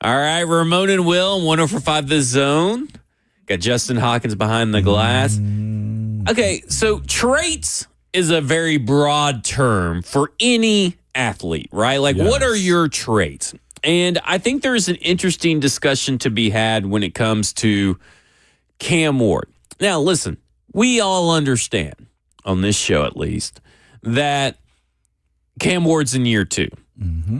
All right, Ramon and Will, 104.5 The Zone. Got Justin Hawkins behind the glass. Okay, so traits is a very broad term for any athlete, right? Like, what are your traits? And I think there's an interesting discussion to be had when it comes to Cam Ward. Now, listen, we all understand, on this show at least, that Cam Ward's in year 2.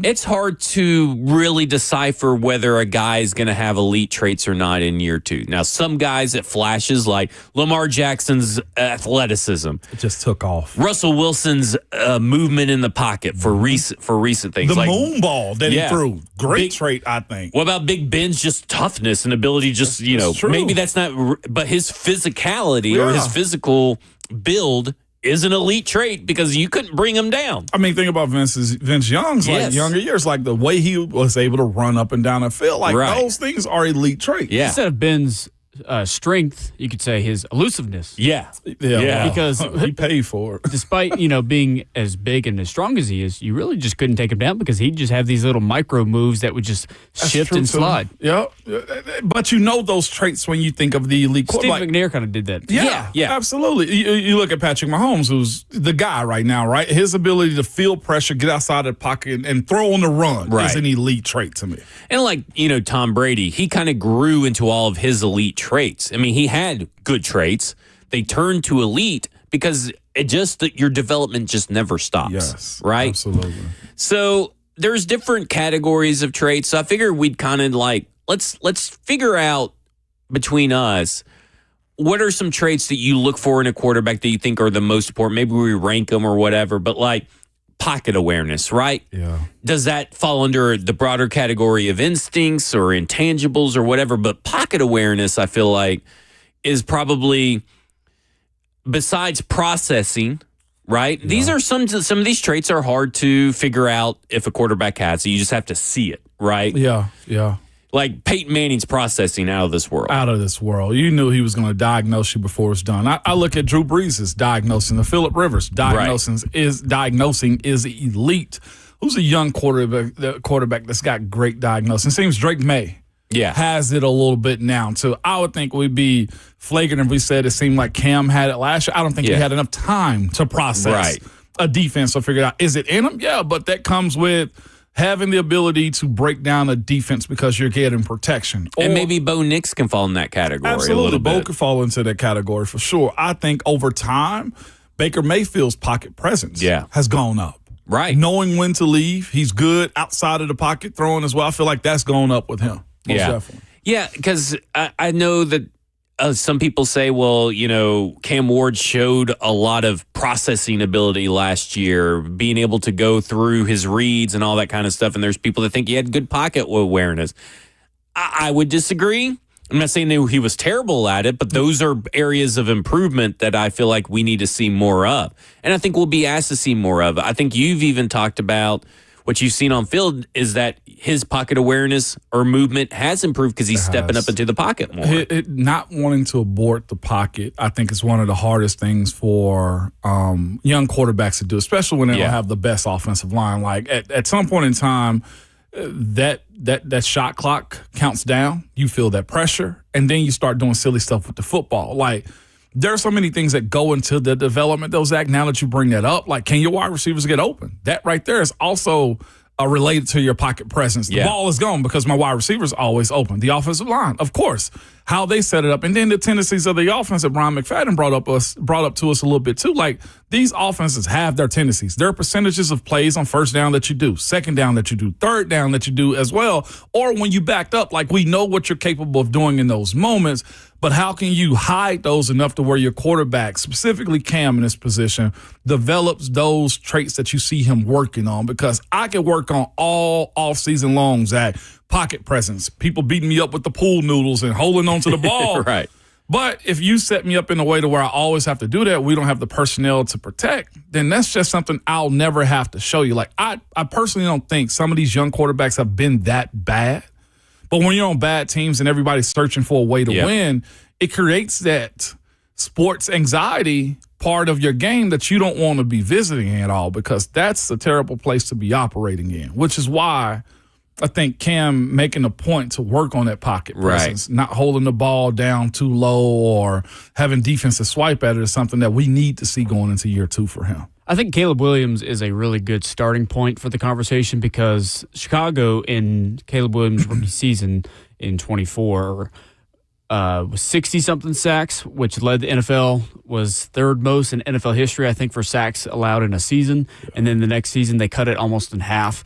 It's hard to really decipher whether a guy is going to have elite traits or not in year 2. Now, some guys it flashes, like Lamar Jackson's athleticism. It just took off. Russell Wilson's movement in the pocket for recent things. The like moon ball that he threw. Great trait, I think. What about Big Ben's just toughness and ability maybe that's not, but his physicality or his physical build is an elite trait because you couldn't bring him down. I mean, think about Vince Young's like younger years, like the way he was able to run up and down the field. Like those things are elite traits. Yeah. Instead of Ben's strength, you could say his elusiveness. Yeah. Because he paid for it. Despite, being as big and as strong as he is, you really just couldn't take him down because he'd just have these little micro moves that would just shift and slide. Yeah. But those traits when you think of the elite quarterback. Steve McNair kind of did that. Yeah. Absolutely. You look at Patrick Mahomes, who's the guy right now, right? His ability to feel pressure, get outside of the pocket, and throw on the run is an elite trait to me. And like, Tom Brady, he kind of grew into all of his elite traits. I mean, he had good traits. They turned to elite because your development just never stops. Yes, right? Absolutely. So there's different categories of traits. So I figured we'd kind of let's figure out between us what are some traits that you look for in a quarterback that you think are the most important. Maybe we rank them or whatever, but like pocket awareness, right? Yeah. Does that fall under the broader category of instincts or intangibles or whatever? But pocket awareness, I feel like, is probably, besides processing, right? These are some of these traits are hard to figure out if a quarterback has. So you just have to see it, right? Yeah. Like Peyton Manning's processing out of this world. Out of this world. You knew he was going to diagnose you before it's done. I look at Drew Brees' diagnosing, the Phillip Rivers diagnosing is elite. Who's a young quarterback that's got great diagnosing? Seems Drake May has it a little bit now. So I would think we'd be flagrant if we said it seemed like Cam had it last year. I don't think he had enough time to process a defense or figure it out. Is it in him? Yeah, but that comes with having the ability to break down a defense because you're getting protection. And maybe Bo Nix can fall in that category a little bit. Bo could fall into that category for sure. I think over time, Baker Mayfield's pocket presence has gone up. Right. Knowing when to leave. He's good outside of the pocket throwing as well. I feel like that's gone up with him. Most definitely. Yeah, because I know that some people say, well, Cam Ward showed a lot of processing ability last year, being able to go through his reads and all that kind of stuff. And there's people that think he had good pocket awareness. I would disagree. I'm not saying that he was terrible at it, but those are areas of improvement that I feel like we need to see more of. And I think we'll be asked to see more of. I think you've even talked about what you've seen on field is that his pocket awareness or movement has improved because he's stepping up into the pocket more. Not wanting to abort the pocket, I think, is one of the hardest things for young quarterbacks to do, especially when they don't have the best offensive line. Like at some point in time, that shot clock counts down. You feel that pressure, and then you start doing silly stuff with the football. Like, there are so many things that go into the development, though, Zach, now that you bring that up. Like, can your wide receivers get open? That right there is also related to your pocket presence. The ball is gone because my wide receiver's always open. The offensive line, of course, how they set it up. And then the tendencies of the offense that Brian McFadden brought up to us a little bit too. Like, these offenses have their tendencies. There are percentages of plays on first down that you do, second down that you do, third down that you do as well. Or when you backed up, like, we know what you're capable of doing in those moments. But how can you hide those enough to where your quarterback, specifically Cam in this position, develops those traits that you see him working on? Because I can work on all offseason long, Zach, pocket presence, people beating me up with the pool noodles and holding on to the ball. Right. But if you set me up in a way to where I always have to do that, we don't have the personnel to protect, then that's just something I'll never have to show you. Like, I personally don't think some of these young quarterbacks have been that bad. But when you're on bad teams and everybody's searching for a way to win, it creates that sports anxiety part of your game that you don't want to be visiting at all, because that's a terrible place to be operating in, which is why I think Cam making a point to work on that pocket presence, not holding the ball down too low or having defensive swipe at it is something that we need to see going into year 2 for him. I think Caleb Williams is a really good starting point for the conversation because Chicago in Caleb Williams' rookie season in 24 was 60-something sacks, which led the NFL, was third most in NFL history, I think, for sacks allowed in a season. And then the next season, they cut it almost in half,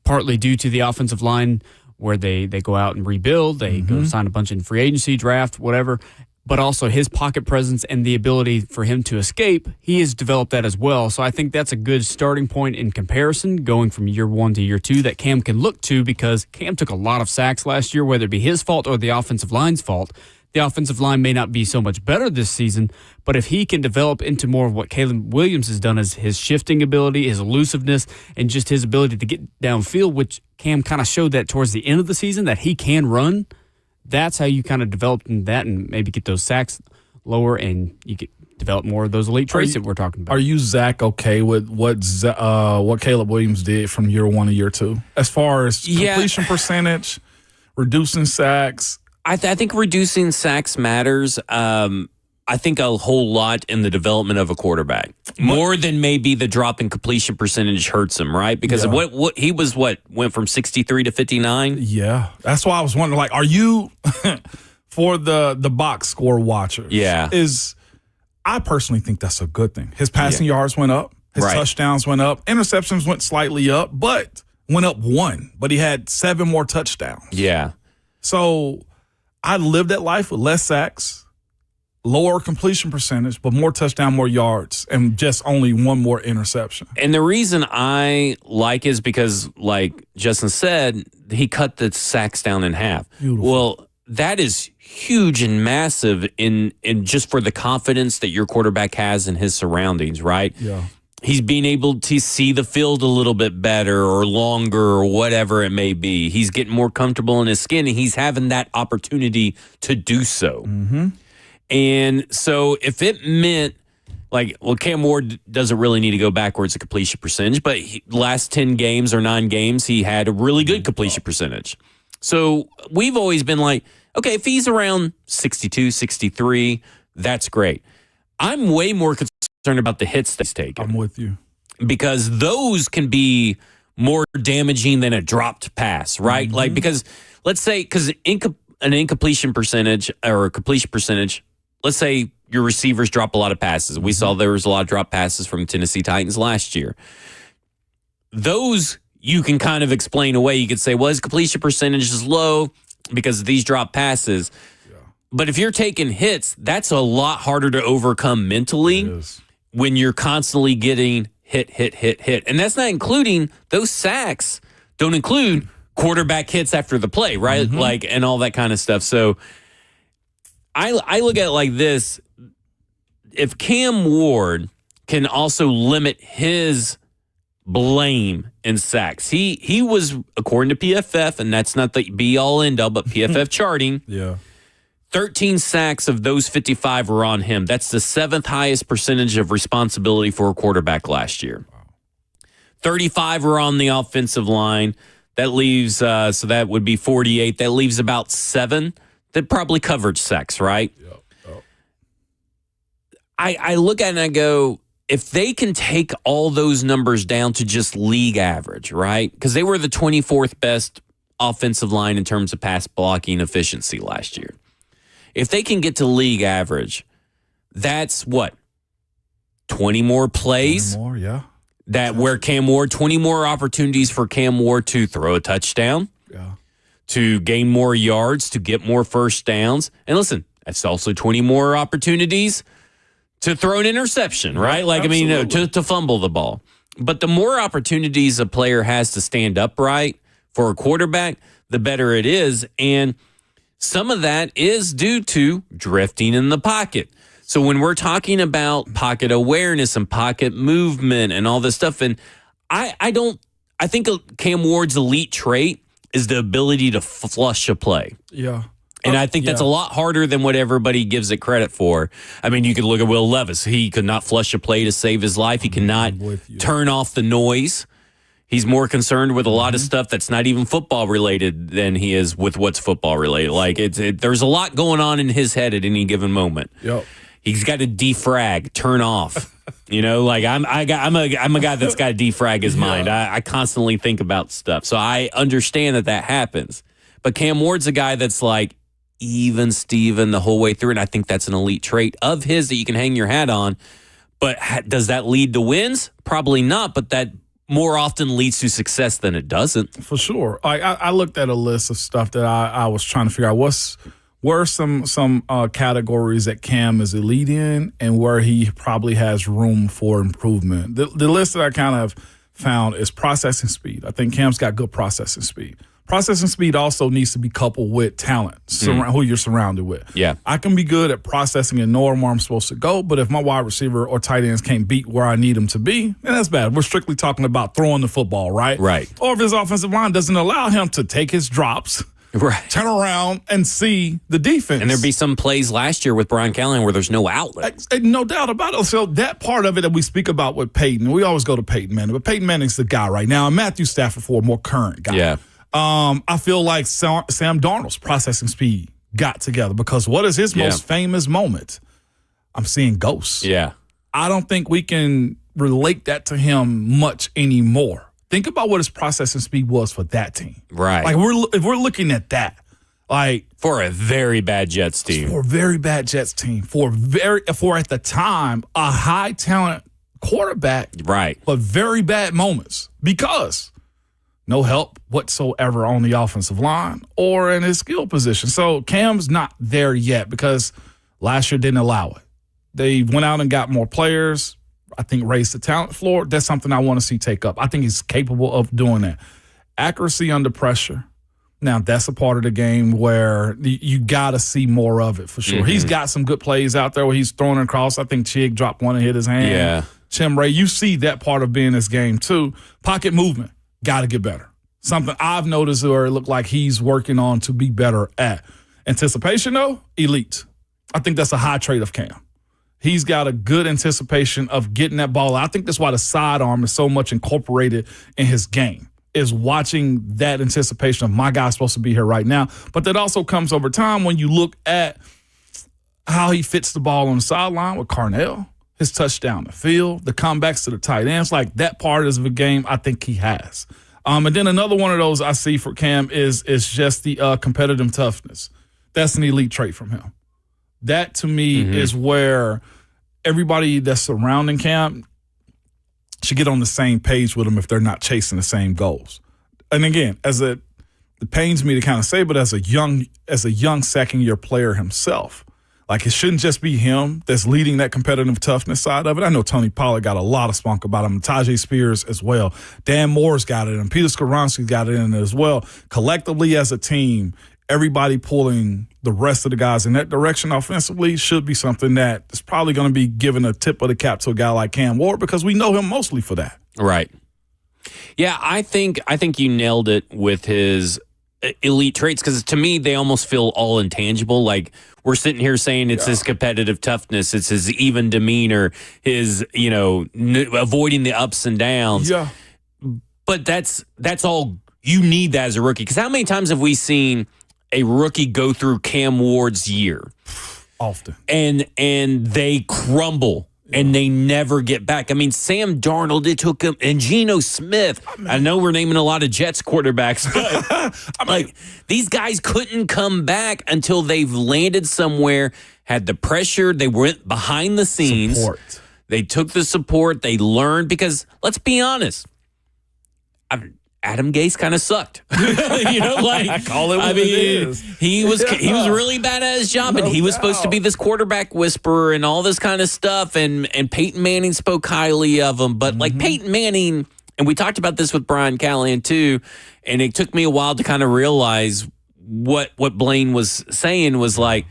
partly due to the offensive line where they go out and rebuild. They go sign a bunch in free agency, draft, whatever. But also his pocket presence and the ability for him to escape, he has developed that as well. So I think that's a good starting point in comparison going from year 1 to year 2 that Cam can look to because Cam took a lot of sacks last year, whether it be his fault or the offensive line's fault. The offensive line may not be so much better this season, but if he can develop into more of what Caleb Williams has done as his shifting ability, his elusiveness, and just his ability to get downfield, which Cam kind of showed that towards the end of the season, that he can run, that's how you kind of develop in that and maybe get those sacks lower and you get develop more of those elite traits that we're talking about. Are you, Zach, okay with what Caleb Williams did from year 1 to year 2? As far as completion percentage, reducing sacks? I think reducing sacks matters. I think a whole lot in the development of a quarterback, more than maybe the drop in completion percentage hurts him, right? Because of what he was, went from 63 to 59. Yeah, that's why I was wondering. Like, are you for the box score watchers? Yeah, I personally think that's a good thing. His passing yards went up, his touchdowns went up, interceptions went slightly up, but went up 1. But he had 7 more touchdowns. Yeah, so I lived that life with less sacks, lower completion percentage, but more touchdown, more yards, and just only 1 more interception. And the reason I like is because, like Justin said, he cut the sacks down in half. Beautiful. Well, that is huge and massive in just for the confidence that your quarterback has in his surroundings, right? Yeah. He's being able to see the field a little bit better or longer or whatever it may be. He's getting more comfortable in his skin, and he's having that opportunity to do so. Mm-hmm. And so if it meant, Cam Ward doesn't really need to go backwards to completion percentage, but last 10 games or 9 games, he had a really good completion percentage. So we've always been like, okay, if he's around 62, 63, that's great. I'm way more concerned about the hits that he's taken. I'm with you. Because those can be more damaging than a dropped pass, right? Mm-hmm. Because let's say, an incompletion percentage or a completion percentage, let's say your receivers drop a lot of passes. We saw there was a lot of drop passes from Tennessee Titans last year. Those you can kind of explain away. You could say, well, his completion percentage is low because of these drop passes. Yeah. But if you're taking hits, that's a lot harder to overcome mentally when you're constantly getting hit. And that's not including those sacks, don't include quarterback hits after the play, right? And all that kind of stuff. So I look at it like this. If Cam Ward can also limit his blame in sacks, he was, according to PFF, and that's not the be-all, end-all, but PFF charting, 13 sacks of those 55 were on him. That's the 7th highest percentage of responsibility for a quarterback last year. 35 were on the offensive line. That leaves, so that would be 48. That leaves about 7 that probably covered sacks, right? Yep. I look at it and I go, if they can take all those numbers down to just league average, right? Because they were the 24th best offensive line in terms of pass blocking efficiency last year. If they can get to league average, that's what? 20 more plays? 20 more, yeah. That where Cam Ward, 20 more opportunities for Cam Ward to throw a touchdown, to gain more yards, to get more first downs. And listen, that's also 20 more opportunities to throw an interception, right? To fumble the ball. But the more opportunities a player has to stand upright for a quarterback, the better it is. And some of that is due to drifting in the pocket. So when we're talking about pocket awareness and pocket movement and all this stuff, and I think Cam Ward's elite trait is the ability to flush a play. Yeah. And I think that's a lot harder than what everybody gives it credit for. I mean, you could look at Will Levis. He could not flush a play to save his life. He cannot turn off the noise. He's more concerned with a lot of stuff that's not even football related than he is with what's football related. Like there's a lot going on in his head at any given moment. Yep. He's got to defrag, turn off. Like I'm a guy that's got to defrag his mind. I constantly think about stuff, so I understand that happens. But Cam Ward's a guy that's like even Steven the whole way through, and I think that's an elite trait of his that you can hang your hat on. But does that lead to wins? Probably not. But that more often leads to success than it doesn't. For sure. I looked at a list of stuff that I was trying to figure out where some categories that Cam is elite in and where he probably has room for improvement. The list that I kind of found is processing speed. I think Cam's got good processing speed. Processing speed also needs to be coupled with talent, who you're surrounded with. Yeah. I can be good at processing and knowing where I'm supposed to go, but if my wide receiver or tight ends can't beat where I need them to be, then that's bad. We're strictly talking about throwing the football, right? Right. Or if his offensive line doesn't allow him to take his drops, right, turn around and see the defense. And there'd be some plays last year with Brian Callahan where there's no outlet. No doubt about it. So that part of it that we speak about with Peyton, we always go to Peyton Manning, but Peyton Manning's the guy right now, and Matthew Stafford for a more current guy. Yeah. I feel like Sam Darnold's processing speed got together because what is his most famous moment? I'm seeing ghosts. Yeah. I don't think we can relate that to him much anymore. Think about what his processing speed was for that team. Right. Like if we're looking at that, like for a very bad Jets team. For a very bad Jets team. For at the time a high talent quarterback. Right. But very bad moments because no help whatsoever on the offensive line or in his skill position. So Cam's not there yet because last year didn't allow it. They went out and got more players, I think raised the talent floor. That's something I want to see take up. I think he's capable of doing that. Accuracy under pressure. Now, that's a part of the game where you got to see more of it for sure. Mm-hmm. He's got some good plays out there where he's throwing across. I think Chig dropped one and hit his hand. Yeah. Tim Ray, you see that part of being his game too. Pocket movement. Got to get better. Something I've noticed where it looked like he's working on to be better at. Anticipation, though, elite. I think that's a high trait of Cam. He's got a good anticipation of getting that ball out. I think that's why the sidearm is so much incorporated in his game, is watching that anticipation of my guy's supposed to be here right now. But that also comes over time when you look at how he fits the ball on the sideline with Carnell, his touchdown the field, the comebacks to the tight ends, like that part of the game I think he has. And then another one of those I see for Cam is just the competitive toughness. That's an elite trait from him. That to me is where everybody that's surrounding Cam should get on the same page with him if they're not chasing the same goals. And again, it pains me to kind of say, but as a young second-year player himself, like it shouldn't just be him that's leading that competitive toughness side of it. I know Tony Pollard got a lot of spunk about him. Tajay Spears as well. Dan Moore's got it, and Peter Skoronski's got it in as well. Collectively as a team, everybody pulling the rest of the guys in that direction offensively should be something that is probably going to be given a tip of the cap to a guy like Cam Ward because we know him mostly for that. Right. Yeah, I think you nailed it with his elite traits because to me they almost feel all intangible. Like we're sitting here saying it's his competitive toughness, it's his even demeanor, his avoiding the ups and downs. Yeah, but that's all you need that as a rookie. Because how many times have we seen a rookie go through Cam Ward's year? Often, and they crumble. And they never get back. I mean, Sam Darnold, it took him, and Geno Smith. I know we're naming a lot of Jets quarterbacks, but these guys couldn't come back until they've landed somewhere, had the pressure. They went behind the scenes. Support. They took the support. They learned because let's be honest, Adam Gase kind of sucked. I call it what it is. He was really bad at his job, and he was supposed to be this quarterback whisperer and all this kind of stuff. And Peyton Manning spoke highly of him, but like Peyton Manning, and we talked about this with Brian Callahan too. And it took me a while to kind of realize what Blaine was saying was like,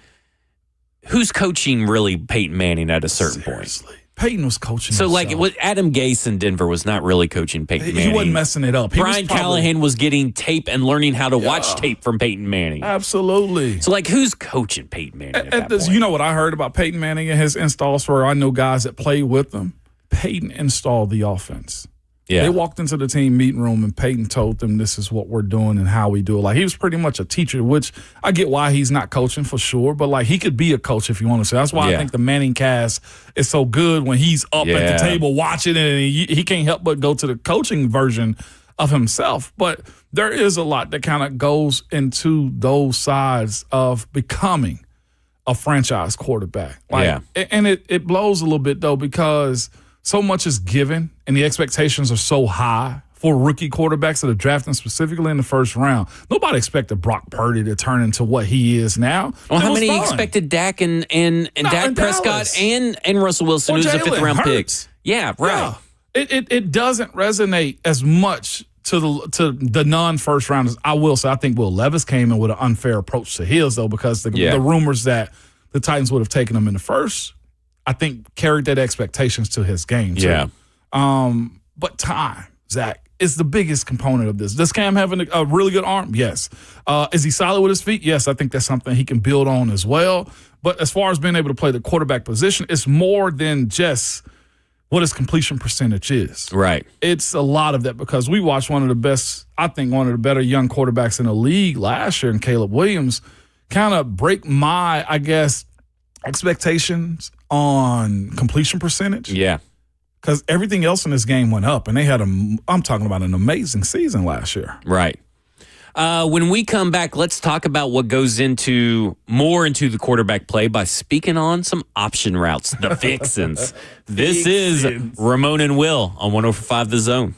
who's coaching really Peyton Manning at a certain point? Peyton was coaching So, himself. like, Adam Gase in Denver was not really coaching Peyton Manning. He wasn't messing it up. Brian Callahan was getting tape and learning how to watch tape from Peyton Manning. Absolutely. So, like, who's coaching Peyton Manning at that point? You know what I heard about Peyton Manning and his installs where I know guys that play with him? Peyton installed the offense. Yeah. They walked into the team meeting room and Peyton told them this is what we're doing and how we do it. Like, he was pretty much a teacher, which I get why he's not coaching for sure, but like, he could be a coach if you want to say. That's why I think the Manning cast is so good when he's up at the table watching it, and he can't help but go to the coaching version of himself. But there is a lot that kind of goes into those sides of becoming a franchise quarterback. And it blows a little bit, though, because so much is given and the expectations are so high for rookie quarterbacks that are drafting specifically in the first round. Nobody expected Brock Purdy to turn into what he is now. Well, how many expected Dak and Dak Prescott and Russell Wilson, who's a fifth-round pick? Yeah, right. Yeah. It doesn't resonate as much to the non-first rounders. I will say I think Will Levis came in with an unfair approach to his, though, because the rumors that the Titans would have taken him in the first, I think, carried that expectations to his game, too. Yeah. But time, Zach, is the biggest component of this. Does Cam have a really good arm? Yes. Is he solid with his feet? Yes, I think that's something he can build on as well. But as far as being able to play the quarterback position, it's more than just what his completion percentage is. Right. It's a lot of that, because we watched one of the best, I think one of the better young quarterbacks in the league last year in Caleb Williams kind of break my, I guess, expectations on completion percentage. Yeah. Because everything else in this game went up, and they had I'm talking about an amazing season last year. Right. When we come back, let's talk about what goes into the quarterback play by speaking on some option routes, the fixins. This is Ramon and Will on 104.5 The Zone.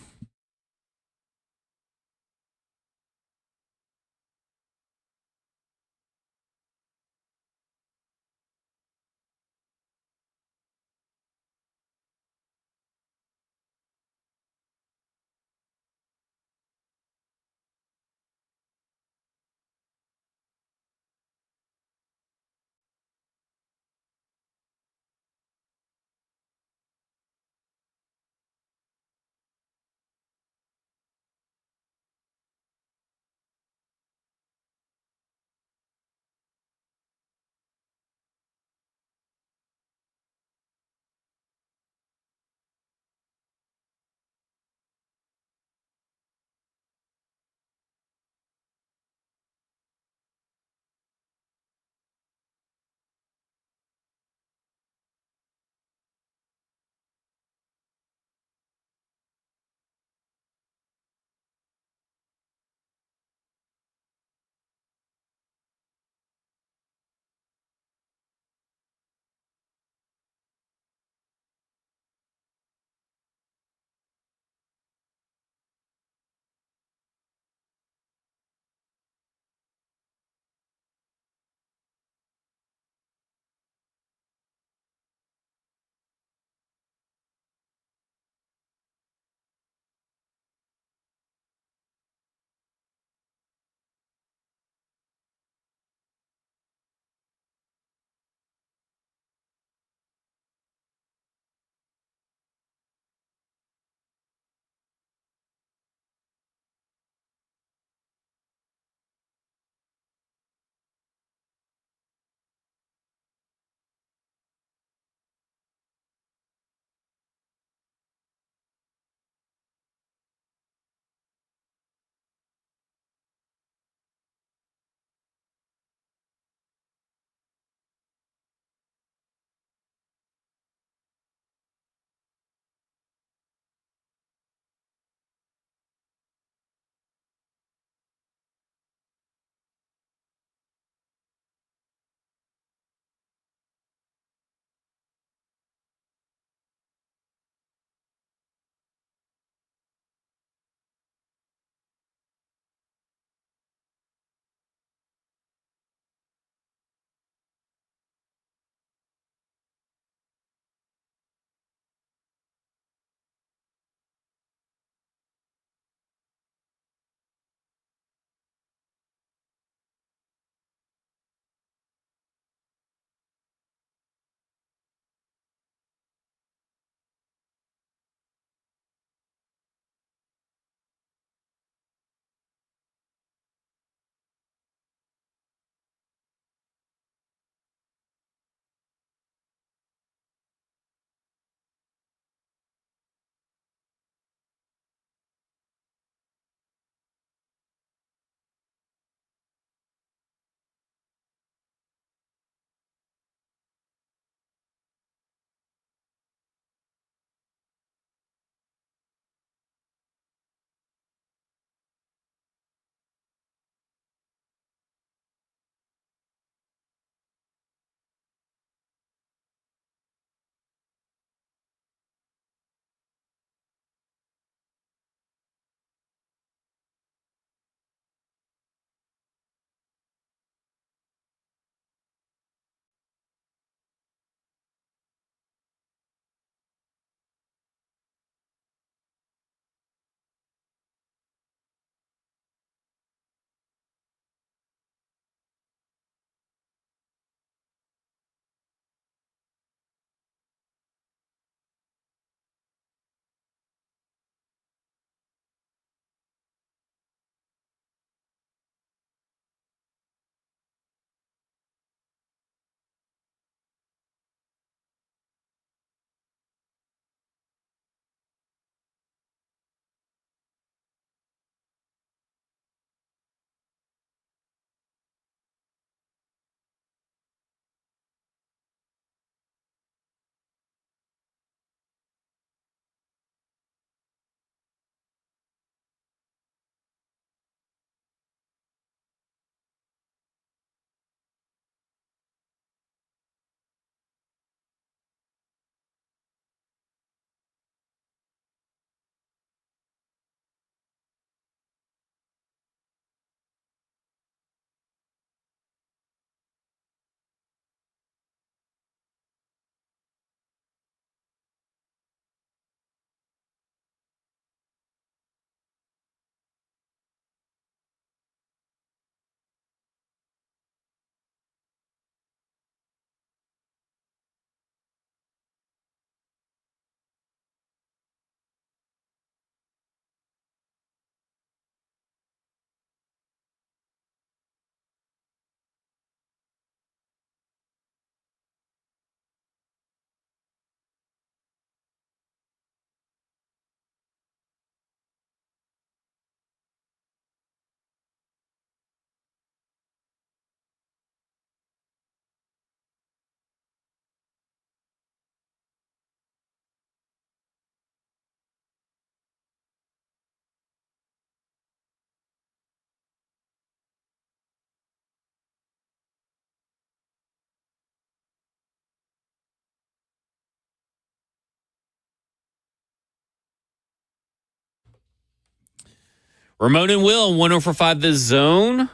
Ramon and Will, 104.5 The Zone.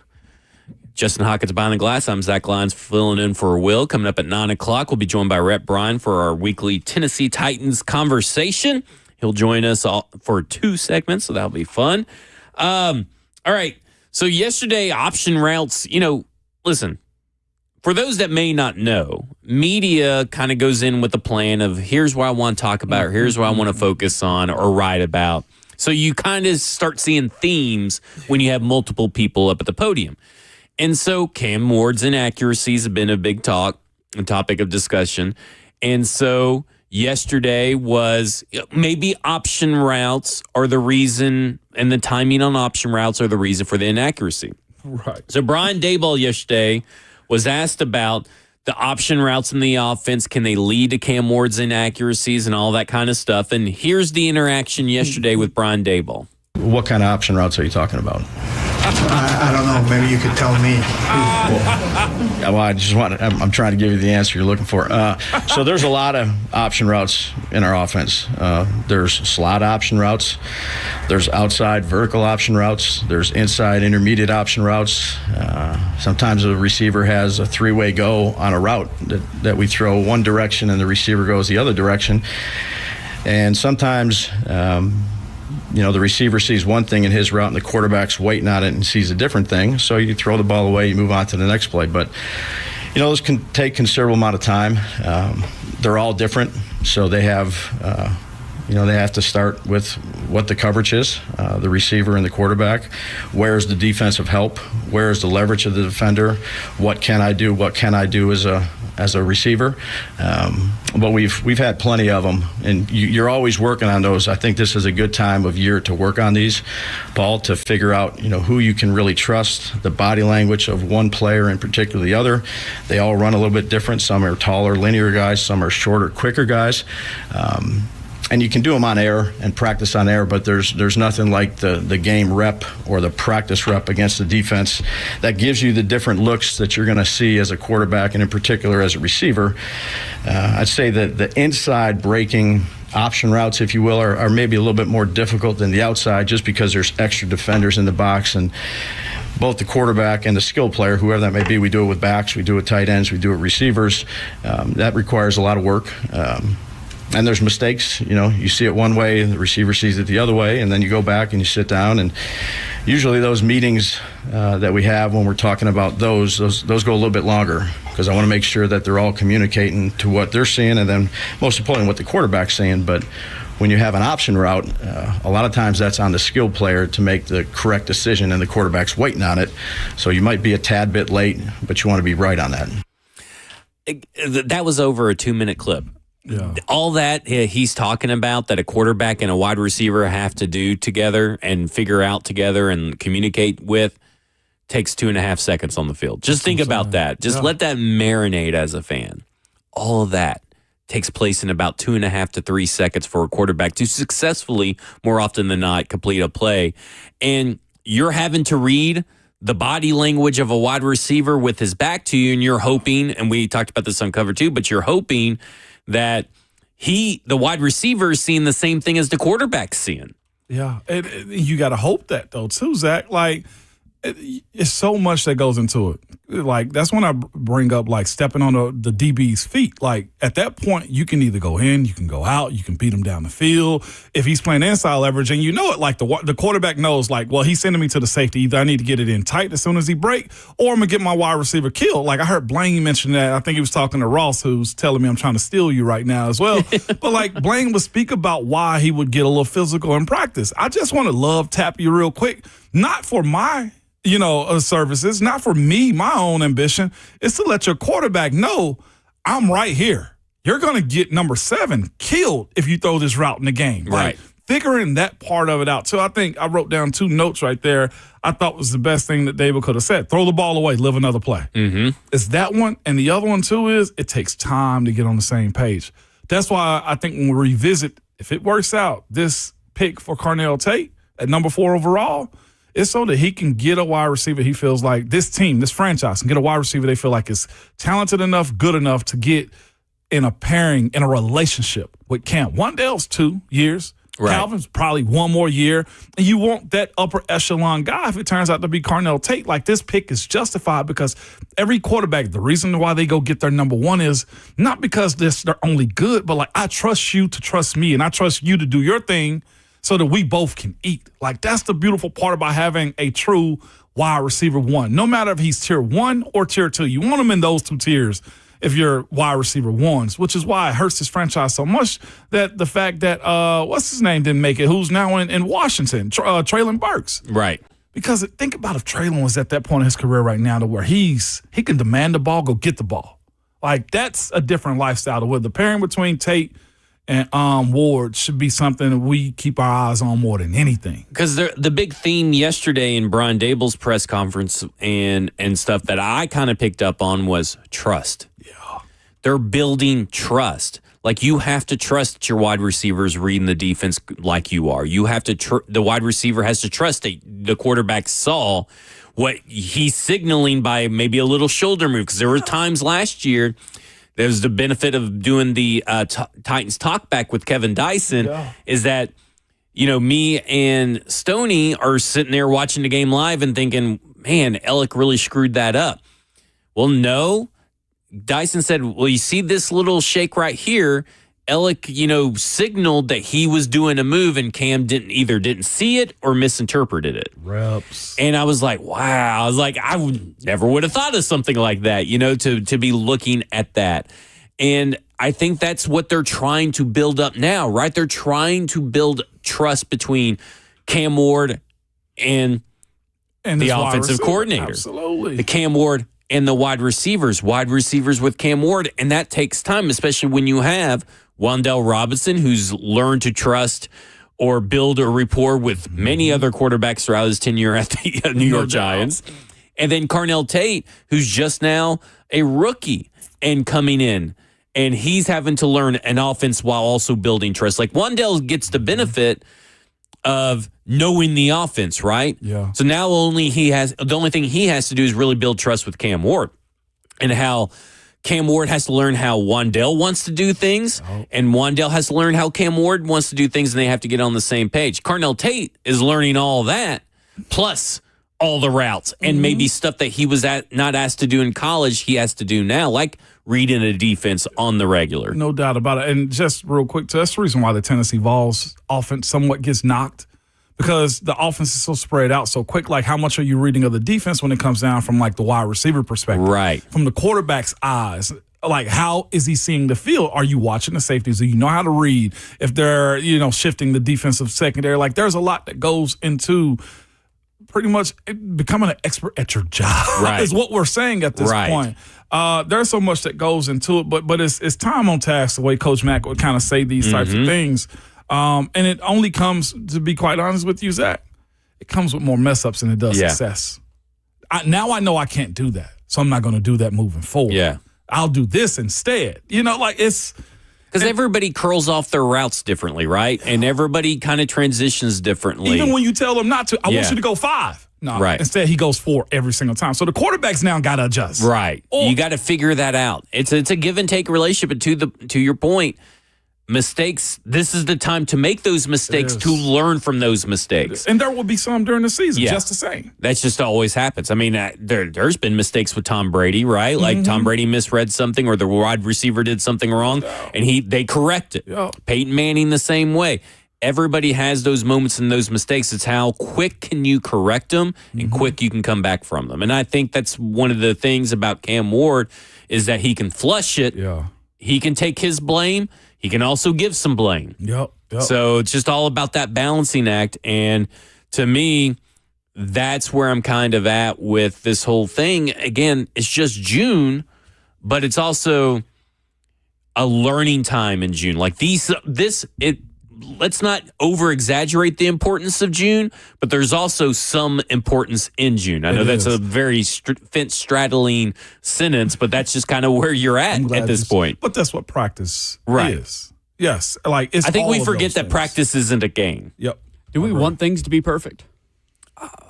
Justin Hawkins behind the glass. I'm Zach Lyons filling in for Will. Coming up at 9 o'clock, we'll be joined by Rhett Bryan for our weekly Tennessee Titans conversation. He'll join us for 2 segments, so that'll be fun. All right. So yesterday, option routes, listen, for those that may not know, media kind of goes in with a plan of here's what I want to talk about, or here's what I want to focus on or write about. So you kind of start seeing themes when you have multiple people up at the podium. And so Cam Ward's inaccuracies have been a big topic of discussion. And so yesterday was maybe option routes are the reason, and the timing on option routes are the reason for the inaccuracy. Right. So Brian Daboll yesterday was asked about the option routes in the offense. Can they lead to Cam Ward's inaccuracies and all that kind of stuff? And here's the interaction yesterday with Brian Daboll. What kind of option routes are you talking about? I don't know. Maybe you could tell me. Well, I'm trying to give you the answer you're looking for. So there's a lot of option routes in our offense. There's slot option routes. There's outside vertical option routes. There's inside intermediate option routes. Sometimes a receiver has a 3-way go on a route that we throw one direction and the receiver goes the other direction. And sometimes the receiver sees one thing in his route and the quarterback's waiting on it and sees a different thing. So you throw the ball away, you move on to the next play. But, those can take considerable amount of time. They're all different. So they have, they have to start with what the coverage is, the receiver and the quarterback. Where's the defensive help? Where's the leverage of the defender? What can I do? What can I do as a receiver? But we've had plenty of them, and you're always working on those. I think this is a good time of year to work on these, Paul, to figure out who you can really trust, the body language of one player in particular the other. They all run a little bit different. Some are taller, linear guys. Some are shorter, quicker guys. And you can do them on air and practice on air, but there's nothing like the game rep or the practice rep against the defense that gives you the different looks that you're going to see as a quarterback and in particular as a receiver. I'd say that the inside breaking option routes, if you will, are maybe a little bit more difficult than the outside just because there's extra defenders in the box, and both the quarterback and the skill player, whoever that may be, we do it with backs, we do it with tight ends, we do it with receivers. That requires a lot of work. And there's mistakes, you see it one way, the receiver sees it the other way, and then you go back and you sit down. And usually those meetings that we have when we're talking about those go a little bit longer because I want to make sure that they're all communicating to what they're seeing and then most importantly what the quarterback's seeing. But when you have an option route, a lot of times that's on the skilled player to make the correct decision and the quarterback's waiting on it. So you might be a tad bit late, but you want to be right on that. That was over a 2-minute clip. Yeah. All that he's talking about that a quarterback and a wide receiver have to do together and figure out together and communicate with takes 2.5 seconds on the field. Just think about that. Just let that marinate as a fan. All of that takes place in about 2.5 to 3 seconds for a quarterback to successfully, more often than not, complete a play. And you're having to read the body language of a wide receiver with his back to you, and you're hoping, and we talked about this on Cover 2, but you're hoping that the wide receiver is seeing the same thing as the quarterback's seeing. Yeah, you got to hope that, though, too, Zach. Like, it's so much that goes into it. Like, that's when I bring up, like, stepping on the DB's feet. Like, at that point, you can either go in, you can go out, you can beat him down the field. If he's playing inside leverage, and you know it, like, the quarterback knows, like, well, he's sending me to the safety. Either I need to get it in tight as soon as he break, or I'm going to get my wide receiver killed. Like, I heard Blaine mention that. I think he was talking to Ross, who's telling me I'm trying to steal you right now as well. But, like, Blaine would speak about why he would get a little physical in practice. I just want to love tap you real quick, not for my services, not for me, my own ambition. It's to let your quarterback know I'm right here. You're going to get number 7 killed if you throw this route in the game. Right. Like, figuring that part of it out. So I think I wrote down 2 notes right there I thought was the best thing that David could have said. Throw the ball away, live another play. Mm-hmm. It's that one. And the other one, too, is it takes time to get on the same page. That's why I think when we revisit, if it works out, this pick for Carnell Tate at number 4 overall, it's so that he can get a wide receiver he feels like this team, this franchise, can get a wide receiver they feel like is talented enough, good enough to get in a pairing, in a relationship with Cam. Wan'Dale's 2 years. Right. Calvin's probably one more year, and you want that upper echelon guy if it turns out to be Carnell Tate. Like, this pick is justified because every quarterback, the reason why they go get their number one is not because they're only good, but like, I trust you to trust me, and I trust you to do your thing so that we both can eat. Like, that's the beautiful part about having a true wide receiver one. No matter if he's tier 1 or tier 2, you want him in those two tiers if you're wide receiver ones, which is why it hurts this franchise so much that the fact that, what's his name didn't make it, who's now in Washington, Traylon Burks. Right. Because think about if Traylon was at that point in his career right now to where he can demand the ball, go get the ball. Like, that's a different lifestyle to where the pairing between Tate and Ward should be something that we keep our eyes on more than anything. Because the big theme yesterday in Brian Dable's press conference and stuff that I kind of picked up on was trust. Yeah. They're building trust. Like, you have to trust that your wide receivers reading the defense like you are. You have to the wide receiver has to trust that the quarterback saw what he's signaling by maybe a little shoulder move. Because there were times last year, there was the benefit of doing the Titans talkback with Kevin Dyson, is that, you know, me and Stoney are sitting there watching the game live and thinking, man, Ellick really screwed that up. Well, no. Dyson said, well, you see this little shake right here? Ellick, you know, signaled that he was doing a move, and Cam didn't see it or misinterpreted it. Reps. And I was like, wow. I was like, never would have thought of something like that, you know, to be looking at that. And I think that's what they're trying to build up now, right? They're trying to build trust between Cam Ward and the offensive coordinator. Absolutely. The Cam Ward and the wide receivers with Cam Ward. And that takes time, especially when you have Wan'Dale Robinson, who's learned to trust or build a rapport with many other quarterbacks throughout his tenure at the New York Giants. And then Carnell Tate, who's just now a rookie and coming in. And he's having to learn an offense while also building trust. Like, Wan'Dale gets the benefit of knowing the offense, right? Yeah. So now the only thing he has to do is really build trust with Cam Ward, and how Cam Ward has to learn how Wan'Dale wants to do things, and Wan'Dale has to learn how Cam Ward wants to do things, and they have to get on the same page. Carnell Tate is learning all that, plus all the routes, and maybe stuff that he was not asked to do in college, he has to do now, like reading a defense on the regular. No doubt about it. And just real quick, that's the reason why the Tennessee Vols offense somewhat gets knocked, because the offense is so spread out so quick. Like, how much are you reading of the defense when it comes down from, like, the wide receiver perspective? Right. From the quarterback's eyes. Like, how is he seeing the field? Are you watching the safeties? Do you know how to read? If they're, you know, shifting the defensive secondary. Like, there's a lot that goes into pretty much becoming an expert at your job, right, is what we're saying at this point. There's so much that goes into it, but it's time on task, the way Coach Mack would kind of say these types of things. And it only comes, to be quite honest with you, Zach, it comes with more mess ups than it does success. Now I know I can't do that, so I'm not going to do that moving forward. Yeah, I'll do this instead. You know, like, it's because everybody curls off their routes differently, right? And everybody kind of transitions differently. Even when you tell them not to, I want you to go 5. No, right. Instead, he goes 4 every single time. So the quarterbacks now got to adjust. Right. You got to figure that out. It's a give and take relationship. But to your point, mistakes, this is the time to make those mistakes, to learn from those mistakes. And there will be some during the season, just the same. That's just always happens. I mean, there's been mistakes with Tom Brady, right? Like, Tom Brady misread something, or the wide receiver did something wrong, and they correct it. Peyton Manning the same way. Everybody has those moments and those mistakes. It's how quick can you correct them and quick you can come back from them. And I think that's one of the things about Cam Ward, is that he can flush it. Yeah. He can take his blame. He can also give some blame. Yep. So it's just all about that balancing act. And to me, that's where I'm kind of at with this whole thing. Again, it's just June, but it's also a learning time in June. Like, let's not over-exaggerate the importance of June, but there's also some importance in June. I know that's a very fence-straddling sentence, but that's just kind of where you're at this point. But that's what practice is. Yes. I think we forget that practice isn't a game. Yep. Do we want things to be perfect?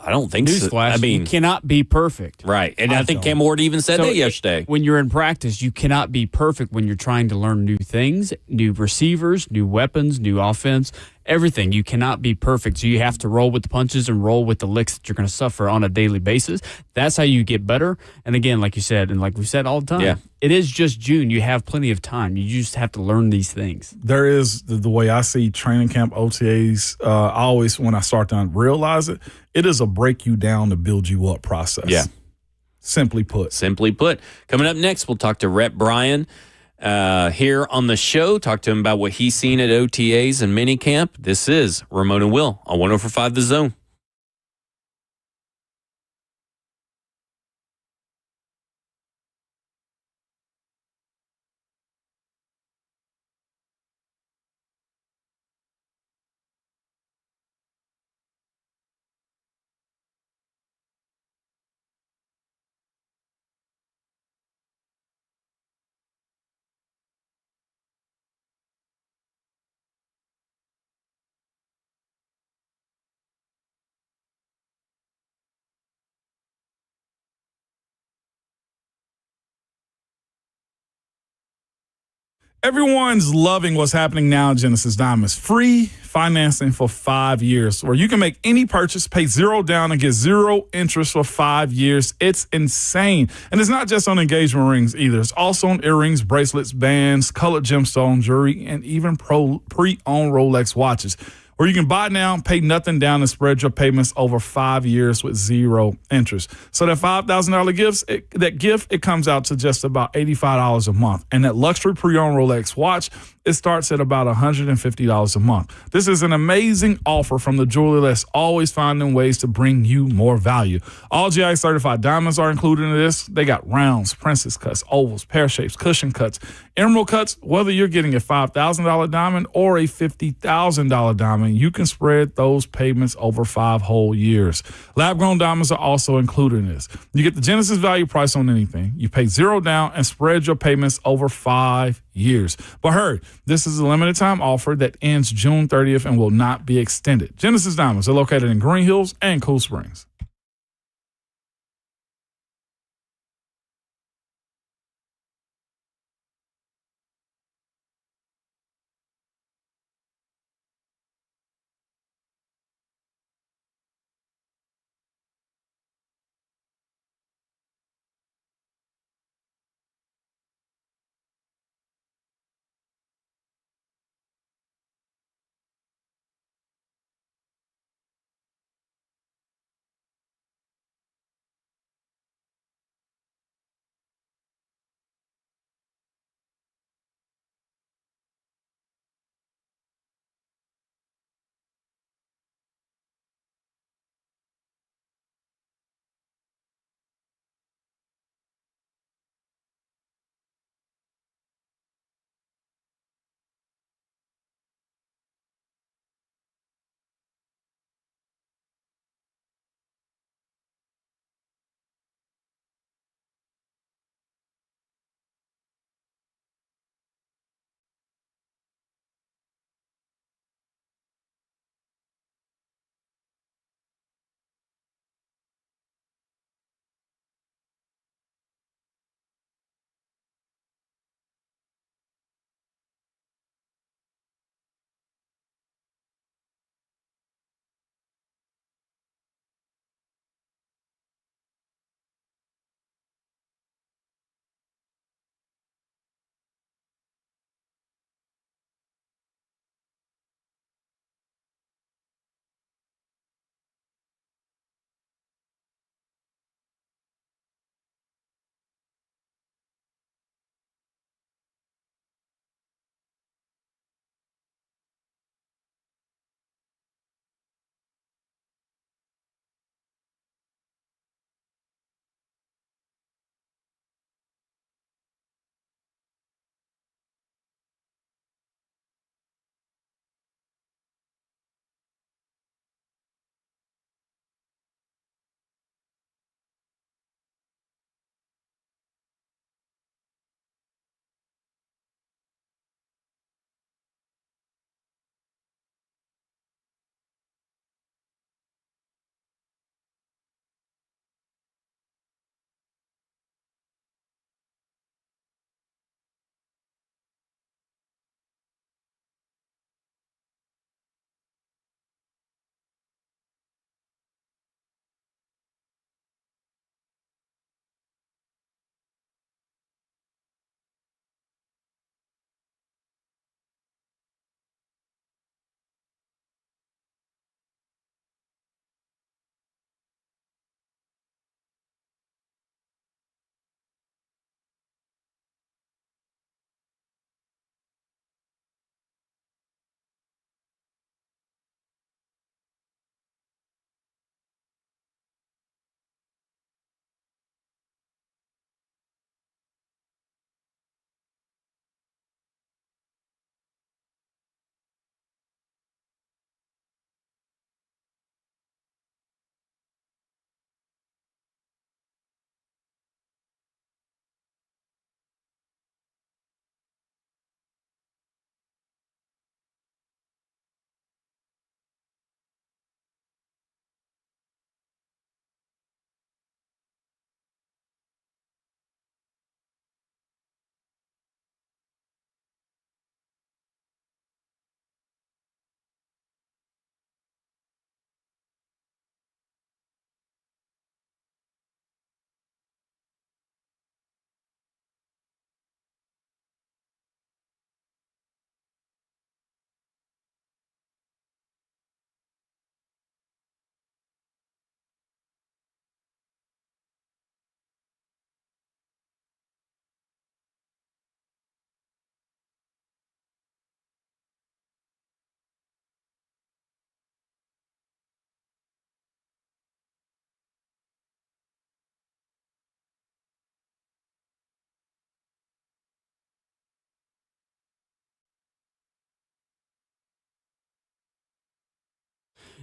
I don't think so. Newsflash, I mean, you cannot be perfect. right. And I think Cam Ward even said that yesterday. When you're in practice, you cannot be perfect when you're trying to learn new things, new receivers, new weapons, new offense, everything. You cannot be perfect. So you have to roll with the punches and roll with the licks that you're going to suffer on a daily basis. That's how you get better. And again, like you said, and like we said all the time, it is just June. You have plenty of time. You just have to learn these things. There is the way I see training camp OTAs. I always, when I start to realize it, it is a break you down to build you up process. Yeah. Simply put. Simply put. Coming up next, we'll talk to Rhett Bryan here on the show. Talk to him about what he's seen at OTAs and minicamp. This is Ramon and Will on 104.5 The Zone. Everyone's loving what's happening now at Genesis Diamonds. Free financing for 5 years, where you can make any purchase, pay zero down, and get zero interest for 5 years. It's insane. And it's not just on engagement rings either. It's also on earrings, bracelets, bands, colored gemstone jewelry, and even pre-owned Rolex watches, where you can buy now, pay nothing down, and spread your payments over 5 years with zero interest. So that $5,000 gift, it comes out to just about $85 a month. And that luxury pre-owned Rolex watch, it starts at about $150 a month. This is an amazing offer from the jeweler that's always finding ways to bring you more value. All GI certified diamonds are included in this. They got rounds, princess cuts, ovals, pear shapes, cushion cuts, emerald cuts. Whether you're getting a $5,000 diamond or a $50,000 diamond, you can spread those payments over 5 whole years. Lab-grown diamonds are also included in this. You get the Genesis value price on anything. You pay zero down and spread your payments over 5 years. But hurry, this is a limited time offer that ends June 30th and will not be extended. Genesis Diamonds are located in Green Hills and Cool Springs.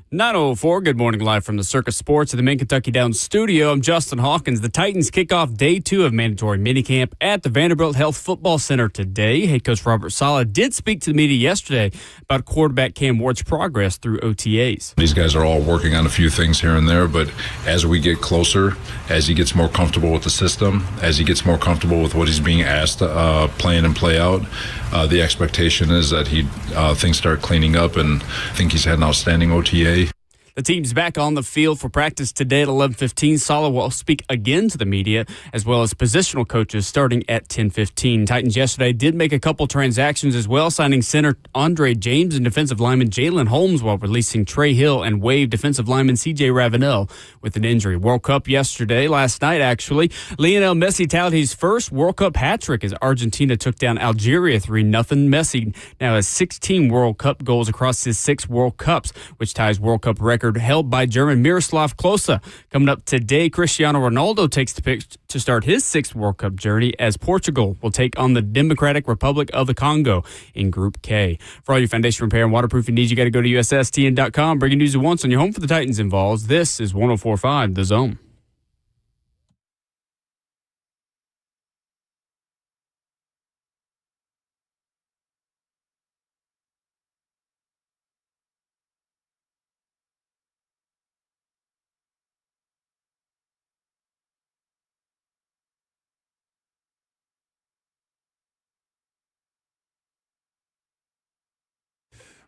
9:04, good morning, live from the Circus Sports at the Main Kentucky Downs studio. I'm Justin Hawkins. The Titans kick off day 2 of mandatory minicamp at the Vanderbilt Health Football Center today. Head coach Robert Saleh did speak to the media yesterday about quarterback Cam Ward's progress through OTAs. These guys are all working on a few things here and there, but as we get closer, as he gets more comfortable with the system, as he gets more comfortable with what he's being asked, play in and play out, the expectation is that things start cleaning up, and I think he's had an outstanding OTA. The team's back on the field for practice today at 11:15. Saleh will speak again to the media, as well as positional coaches starting at 10:15. Titans yesterday did make a couple transactions as well, signing center Andre James and defensive lineman Jalen Holmes while releasing Trey Hill and waived defensive lineman C.J. Ravenel with an injury. World Cup last night actually. Lionel Messi tallied his first World Cup hat trick as Argentina took down Algeria 3-0. Messi now has 16 World Cup goals across his 6 World Cups, which ties World Cup record held by German Miroslav Klose. Coming up today, Cristiano Ronaldo takes the pitch to start his 6th World Cup journey as Portugal will take on the Democratic Republic of the Congo in Group K. For all your foundation repair and waterproofing needs, you got to go to USSTN.com. Bringing news at once on your home for the Titans involves. This is 104.5 The Zone.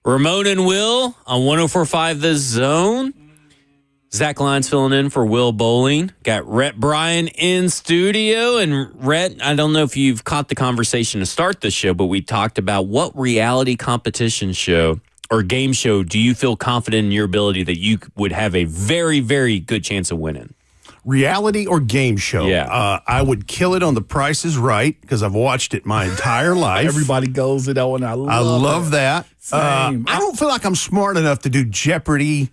Ramon and Will on 104.5 The Zone. Zach Lyons filling in for Will Bowling. Got Rhett Bryan in studio. And Rhett, I don't know if you've caught the conversation to start the show, but we talked about what reality competition show or game show do you feel confident in your ability that you would have a very, very good chance of winning? Reality or game show? Yeah. I would kill it on The Price is Right because I've watched it my entire life. Everybody goes to that one. I love that. I don't feel like I'm smart enough to do Jeopardy.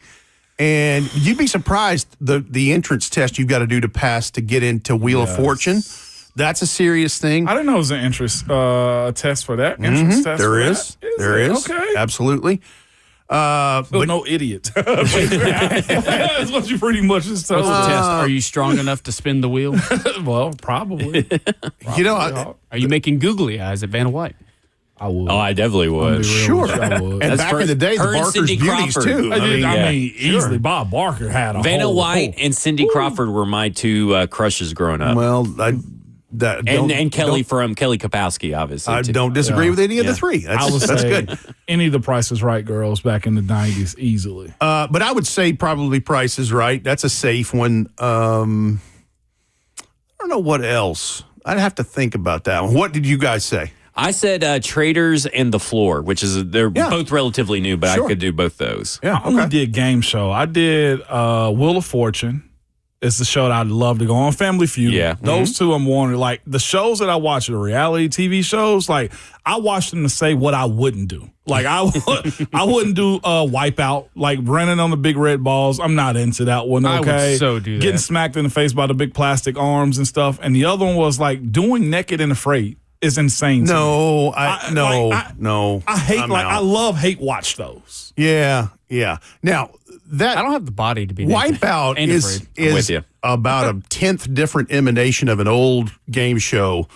And you'd be surprised the entrance test you've got to do to pass to get into Wheel of Fortune. That's a serious thing. I didn't know it was an entrance test for that. Entrance test. There is. There is. Okay. Absolutely. But no idiot. That's what you pretty much just told. What's the test? Are you strong enough to spin the wheel? Well, probably. You know, are you making googly eyes at Vanna White? I would. Oh, I definitely would. Sure. I would. And back in the day, the Barker's Beauties, too. I mean, easily. Bob Barker had a Vanna White and Cindy Crawford were my 2 crushes growing up. Well, and Kelly from Kelly Kapowski, obviously. I don't disagree with any of the 3. That's good. Any of the Price is Right girls back in the 90s, easily. But I would say probably Price is Right. That's a safe one. I don't know what else. I'd have to think about that one. What did you guys say? I said Traders and The Floor, which is they're both relatively new, but I could do both those. Yeah, I only did game show. I did Wheel of Fortune. It's the show that I'd love to go on. Family Feud. Yeah. Those 2 I'm wondering. Like, the shows that I watch, the reality TV shows, like, I watch them to say what I wouldn't do. Like, I wouldn't do Wipeout, like running on the big red balls. I'm not into that one, okay? I would so do that. Getting smacked in the face by the big plastic arms and stuff. And the other one was, like, doing Naked and Afraid is insane. No, no. I hate, I love hate watch those. Yeah. Now, that I don't have the body to be Wipeout is about a 10th different emanation of an old game show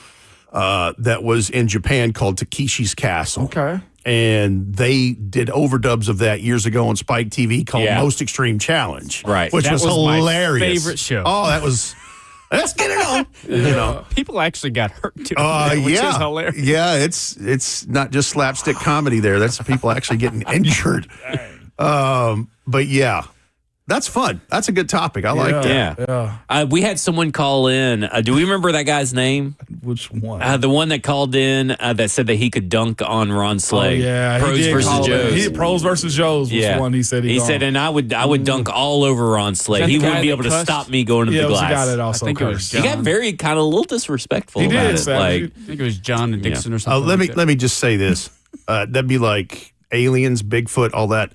that was in Japan called Takeshi's Castle. Okay. And they did overdubs of that years ago on Spike TV called Most Extreme Challenge. Right. Which was hilarious. My favorite show. Oh, that was... Let's get it on. You know, people actually got hurt too. Which is hilarious. Yeah, it's not just slapstick comedy there. That's people actually getting injured. But yeah, that's fun. That's a good topic. I like that. Yeah. We had someone call in. Do we remember that guy's name? Which one? The one that called in that said that he could dunk on Ron Slay. Oh, yeah. Pros versus Joes. Pros versus Joes was one he said he said, and I would dunk all over Ron Slay. He wouldn't be able to stop me going to the glass. The guy that also I think it was John. He got very kind of a little disrespectful. He about did. it. Like, I think it was John and Dixon or something. Let me just say this. That'd be like aliens, Bigfoot, all that.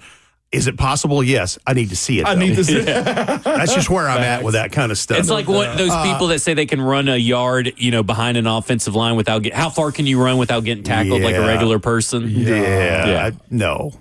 Is it possible? Yes. I need to see it. I need to see it. That's just where I'm at with that kind of stuff. It's like those people that say they can run a yard, behind an offensive line without how far can you run without getting tackled like a regular person? Yeah. No.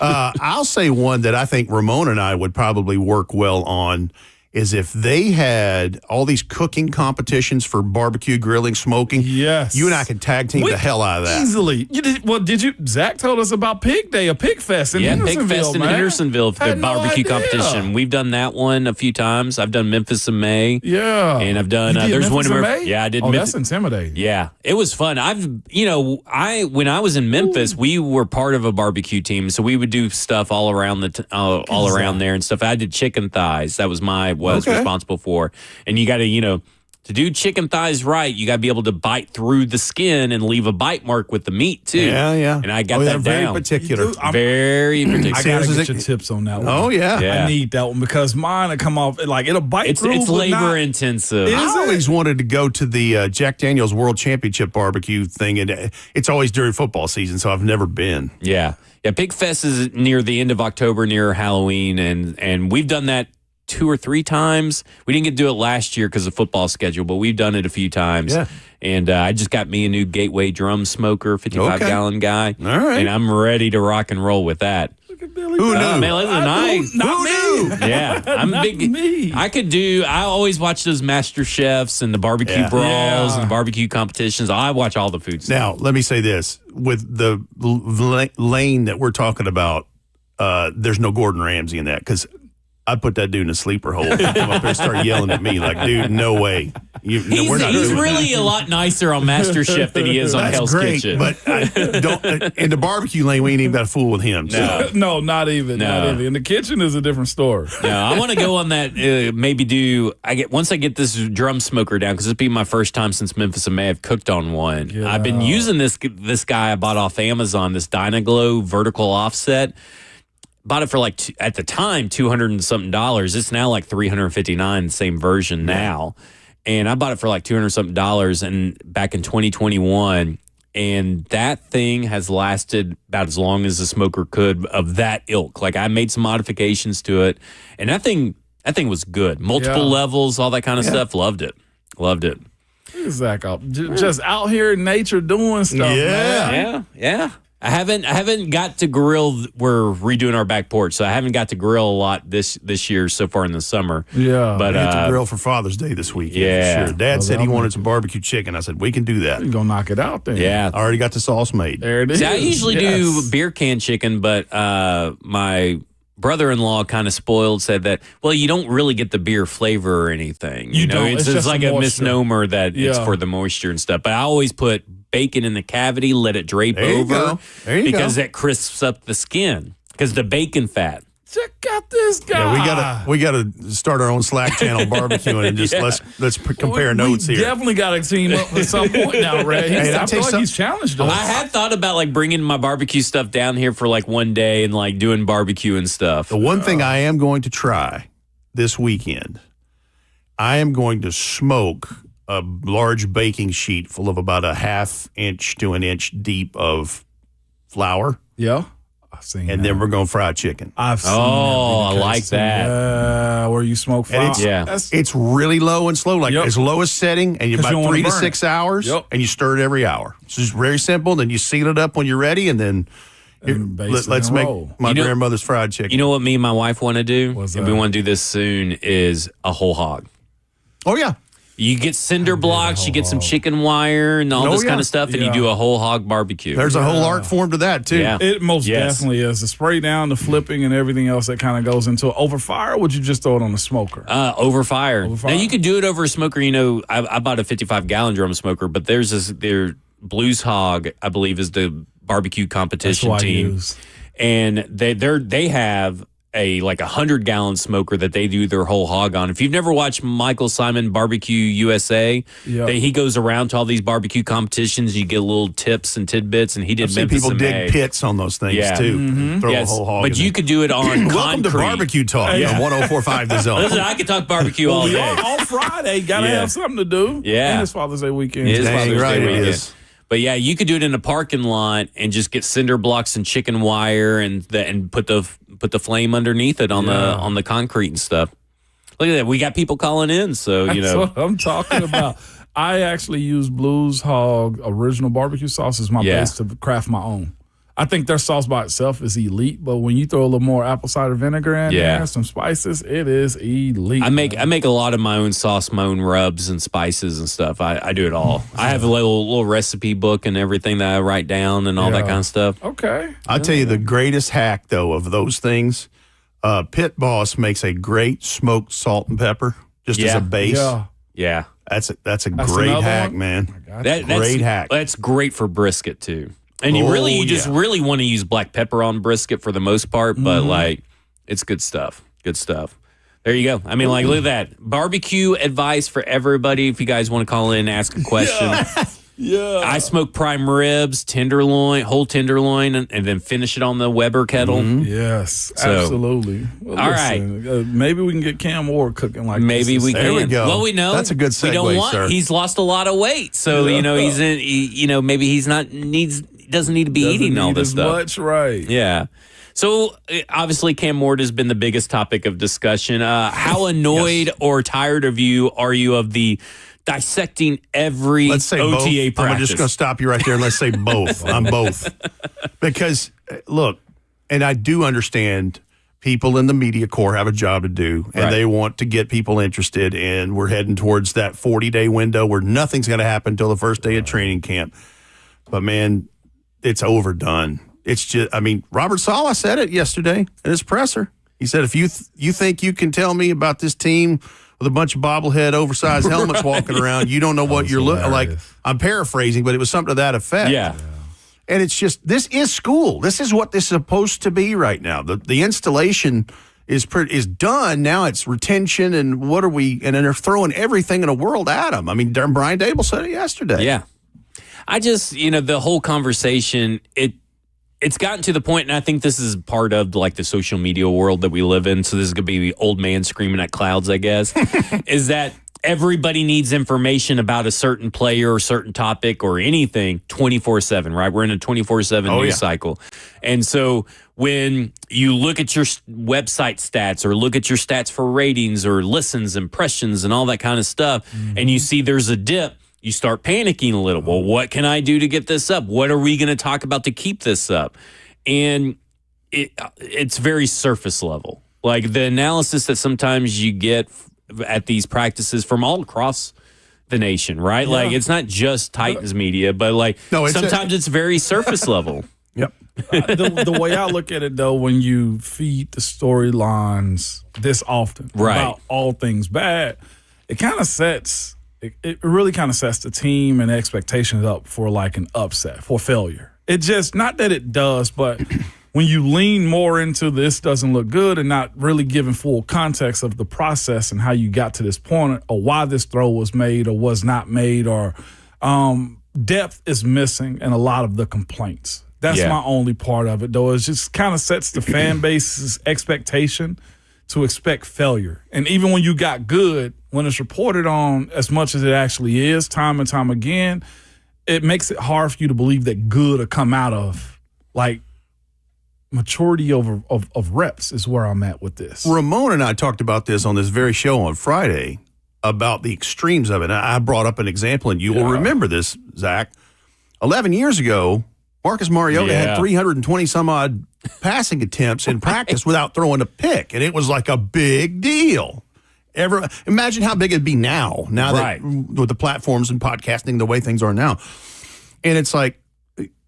I'll say one that I think Ramon and I would probably work well on is if they had all these cooking competitions for barbecue, grilling, smoking. Yes. You and I could tag team the hell out of that. Easily. Did you? Zach told us about Pig Day, a Pig Fest in Hendersonville, Pig Fest in man. Hendersonville, the barbecue competition. We've done that one a few times. I've done Memphis in May. Yeah. And I've done, there's one in May? Yeah, I did. Oh, that's intimidating. Yeah, it was fun. When I was in Memphis, we were part of a barbecue team, so we would do stuff all around around there and stuff. I did chicken thighs. That was was responsible for. And you got to, to do chicken thighs right, you got to be able to bite through the skin and leave a bite mark with the meat too. Yeah. And I got that very down. particular. Very particular. I gotta get your tips on that one. Oh yeah. I need that one because mine will come off like it'll bite through. It's labor intensive. I always wanted to go to the Jack Daniel's World Championship barbecue thing, and it's always during football season, so I've never been. Yeah. Pig Fest is near the end of October, near Halloween, and we've done that 2 or 3 times. We didn't get to do it last year because of football schedule, but we've done it a few times. Yeah. And I just got me a new Gateway drum smoker, 55-gallon guy. All right. And I'm ready to rock and roll with that. Who knew? Man, listen, Not me. Yeah, I'm big. Me. I always watch those Master Chefs and the barbecue brawls and the barbecue competitions. I watch all the food stuff. Now, let me say this. With the lane that we're talking about, there's no Gordon Ramsay in that because I'd put that dude in a sleeper hole. He'd come up there and start yelling at me like, dude, no way. He's really a lot nicer on Master Chef than he is on Hell's Kitchen. But in the barbecue lane, we ain't even got to fool with him. So. No, not even. Not even. In the kitchen is a different story. No, I want to go on that. Once I get this drum smoker down, because this will be my first time since Memphis in May. I've cooked on one. Yeah. I've been using this guy I bought off Amazon, this Dynaglow vertical offset. Bought it for at the time $200 and something. It's now like $359, same version now. And I bought it for like $200 something and back in 2021. And that thing has lasted about as long as the smoker could of that ilk. Like I made some modifications to it, and that thing was good. Multiple levels, all that kind of stuff. Loved it. Zach, just out here in nature doing stuff. Man. Yeah. I haven't got to grill. We're redoing our back porch, so I haven't got to grill a lot this year so far in the summer. Yeah, but I had to grill for Father's Day this weekend. Yeah, for sure. Dad said he wanted some barbecue chicken. I said we can do that. You're gonna knock it out then. Yeah, I already got the sauce made. There it is. See, I usually do beer can chicken, but my brother-in-law kind of said that, well, you don't really get the beer flavor or anything. You know, it's just like a misnomer that it's for the moisture and stuff. But I always put bacon in the cavity, let it drape over because that crisps up the skin because the bacon fat. Check out this guy. Yeah, we gotta start our own Slack channel barbecuing and just let's compare notes here. Definitely got to team up at some point now, Ray. I feel like he's challenged us. I had thought about bringing my barbecue stuff down here for one day and doing barbecue and stuff. The one thing I am going to try this weekend, I am going to smoke a large baking sheet full of about a ½ inch to an inch deep of flour. Yeah. And then we're going fried chicken. I've seen I like that. Where you smoke flour. It's really low and slow, as low as setting, and you're about 3 to 6 hours, and you stir it every hour. It's just very simple. Then you seal it up when you're ready, and then let's make my grandmother's fried chicken. You know what me and my wife want to do? And we want to do this soon is a whole hog. Oh, yeah. You get cinder blocks, you get some chicken wire and all this kind of stuff, and you do a whole hog barbecue. There's a whole art form to that, too. Yeah. It most definitely is. The spray down, the flipping, and everything else that kind of goes into it. Over fire, or would you just throw it on the smoker? Over fire. Now, you could do it over a smoker. I bought a 55-gallon drum smoker, but their Blues Hog, I believe, is the barbecue competition team. And they have a 100-gallon smoker that they do their whole hog on. If you've never watched Michael Simon Barbecue USA, he goes around to all these barbecue competitions. You get little tips and tidbits, and he did Memphis people in dig May. pits on those things too. Throw a whole hog. But you could do it on Welcome concrete. to Barbecue Talk. on 104.5 The Zone. Listen, I could talk barbecue all day. On Friday, gotta have something to do. Yeah, and it's Father's Day weekend. It is Father's Day weekend. It is. But yeah, you could do it in a parking lot and just get cinder blocks and chicken wire and put the put the flame underneath it on the concrete and stuff. Look at that. We got people calling in, so you know. That's what I'm talking about. I actually use Blues Hog original barbecue sauce as my base to craft my own. I think their sauce by itself is elite, but when you throw a little more apple cider vinegar in there, some spices, it is elite. I make a lot of my own sauce, my own rubs and spices and stuff. I do it all. I have a little recipe book and everything that I write down and all that kind of stuff. Okay. I'll tell you the greatest hack, though, of those things, Pit Boss makes a great smoked salt and pepper just as a base. Yeah. That's a great hack, man. Great hack. That's great for brisket, too. And you just really want to use black pepper on brisket for the most part, but like it's good stuff. Good stuff. There you go. I mean, like, look at that. Barbecue advice for everybody. If you guys want to call in and ask a question. I smoke prime ribs, whole tenderloin, and then finish it on the Weber kettle. Yes, absolutely. Well, all right. Maybe we can get Cam Ward cooking like maybe this. we can. There we go. Well, we know that's a good segue, we don't want. Sir. He's lost a lot of weight, so you know he's in. Maybe he's not doesn't need to be eating all this stuff. Much, right? Yeah. So obviously, Cam Ward has been the biggest topic of discussion. How annoyed or tired of you of the dissecting every let's say OTA both. practice? I'm just going to stop you right there and let's say both. I'm both. Because, look, and I do understand people in the media corps have a job to do, and they want to get people interested, and we're heading towards that 40-day window where nothing's going to happen until the first day of training camp. But, man, it's overdone. It's just, I mean, Robert Saleh said it yesterday in his presser. He said, if you think you can tell me about this team with a bunch of bobblehead, oversized helmets walking around, you don't know what you're looking like. I'm paraphrasing, but it was something to that effect. Yeah. And it's just, this is school. This is what this is supposed to be right now. The installation is done. Now it's retention and and then they're throwing everything in the world at them. I mean, Brian Dable said it yesterday. Yeah. I just, the whole conversation, it's gotten to the point, and I think this is part of like the social media world that we live in. So this is going to be the old man screaming at clouds, I guess, is that everybody needs information about a certain player or certain topic or anything 24/7, right? We're in a 24/7 news cycle. And so when you look at your website stats or look at your stats for ratings or listens, impressions, and all that kind of stuff, and you see there's a dip, you start panicking a little. Well, what can I do to get this up? What are we going to talk about to keep this up? And it's very surface level. Like the analysis that sometimes you get at these practices from all across the nation, right? Like it's not just Titans media, but like sometimes it's very surface level. Yep. The way I look at it, though, when you feed the storylines this often about all things bad, it kind of sets... It really kind of sets the team and expectations up for like an upset, for failure. It just, not that it does, but when you lean more into this doesn't look good and not really giving full context of the process and how you got to this point or why this throw was made or was not made or depth is missing in a lot of the complaints. That's my only part of it, though. It just kind of sets the fan base's expectation to expect failure. And even when you got good, when it's reported on as much as it actually is, time and time again, it makes it hard for you to believe that good will come out of, like, maturity of reps is where I'm at with this. Ramon and I talked about this on this very show on Friday about the extremes of it. And I brought up an example, and you will remember this, Zach. 11 years ago, Marcus Mariota had 320 some odd passing attempts in practice without throwing a pick, and it was like a big deal. Imagine how big it'd be now that with the platforms and podcasting the way things are now. And it's like,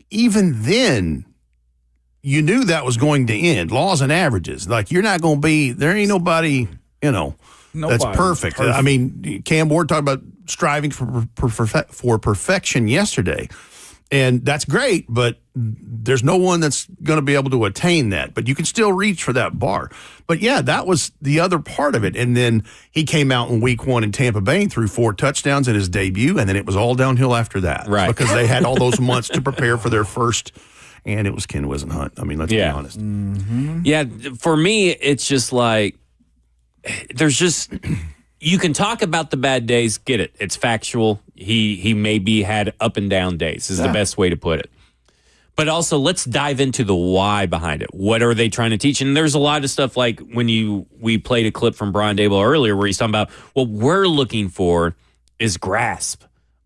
even then, you knew that was going to end. Laws and averages. Like, you're not going to be, there ain't nobody, that's perfect. I mean, Cam Ward talked about striving for perfection yesterday. And that's great, but there's no one that's going to be able to attain that. But you can still reach for that bar. But, yeah, that was the other part of it. And then he came out in week 1 in Tampa Bay and threw 4 touchdowns in his debut, and then it was all downhill after that. Right. Because they had all those months to prepare for their first, and it was Ken Wisenhunt. I mean, let's be honest. Mm-hmm. Yeah, for me, it's just like there's just – you can talk about the bad days, get it. It's factual. He maybe had up and down days is the best way to put it. But also, let's dive into the why behind it. What are they trying to teach? And there's a lot of stuff like when we played a clip from Brian Dable earlier where he's talking about what we're looking for is grasp,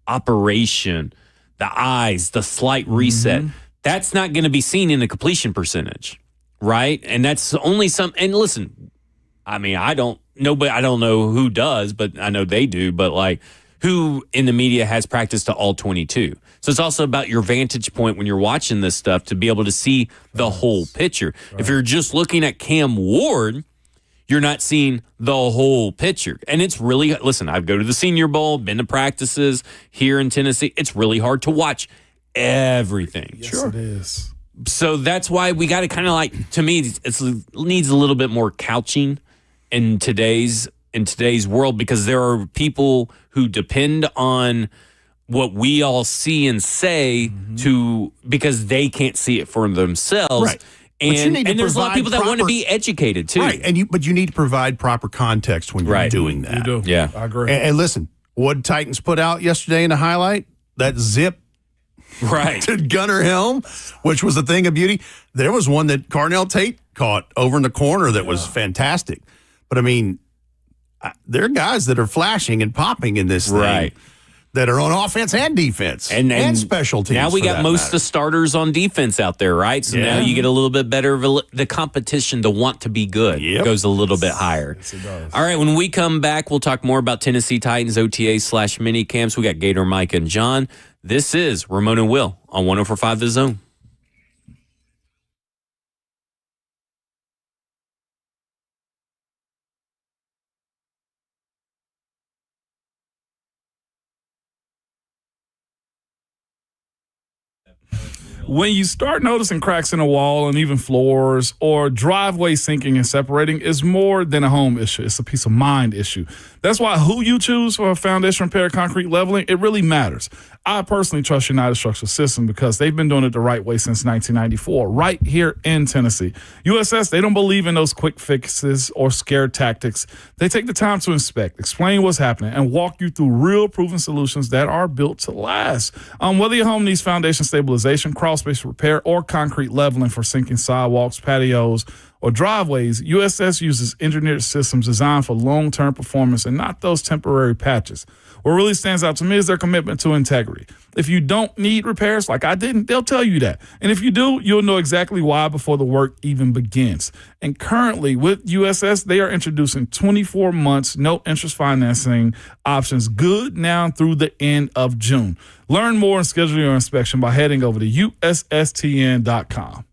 operation, the eyes, the slight reset. That's not going to be seen in the completion percentage, right? And that's only some. And listen, I mean, I don't know who does, but I know they do. But like, who in the media has practiced to all 22? So it's also about your vantage point when you're watching this stuff to be able to see the whole picture. Right. If you're just looking at Cam Ward, you're not seeing the whole picture. And it's really, listen, I go to the Senior Bowl, been to practices here in Tennessee. It's really hard to watch everything. Yes, it is. So that's why we got to kind of like, to me, it needs a little bit more couching in today's world, because there are people who depend on what we all see and say because they can't see it for themselves. Right. And there's a lot of people that want to be educated too. Right. But you need to provide proper context when you're doing that. You do. Yeah. I agree. And listen, what did Titans put out yesterday in the highlight? That zip to Gunner Helm, which was a thing of beauty. There was one that Carnell Tate caught over in the corner that was fantastic. But I mean, there are guys that are flashing and popping in this thing that are on offense and defense and special teams. Now we got most of the starters on defense out there, right? So now you get a little bit better of the competition to want to be good goes a little bit higher. Yes, it does. All right, when we come back, we'll talk more about Tennessee Titans OTA/mini camps. We got Gator, Mike, and John. This is Ramon and Will on 104.5 The Zone. When you start noticing cracks in a wall and even floors or driveway sinking and separating, it's more than a home issue. It's a peace of mind issue. That's why who you choose for a foundation repair concrete leveling, it really matters. I personally trust United Structural Systems because they've been doing it the right way since 1994, right here in Tennessee. USS, they don't believe in those quick fixes or scare tactics. They take the time to inspect, explain what's happening, and walk you through real proven solutions that are built to last. Whether your home needs foundation stabilization, crawl space repair, or concrete leveling for sinking sidewalks, patios, or driveways, USS uses engineered systems designed for long-term performance and not those temporary patches. What really stands out to me is their commitment to integrity. If you don't need repairs, like I didn't, they'll tell you that. And if you do, you'll know exactly why before the work even begins. And currently with USS, they are introducing 24 months, no interest financing options good now through the end of June. Learn more and schedule your inspection by heading over to USSTN.com.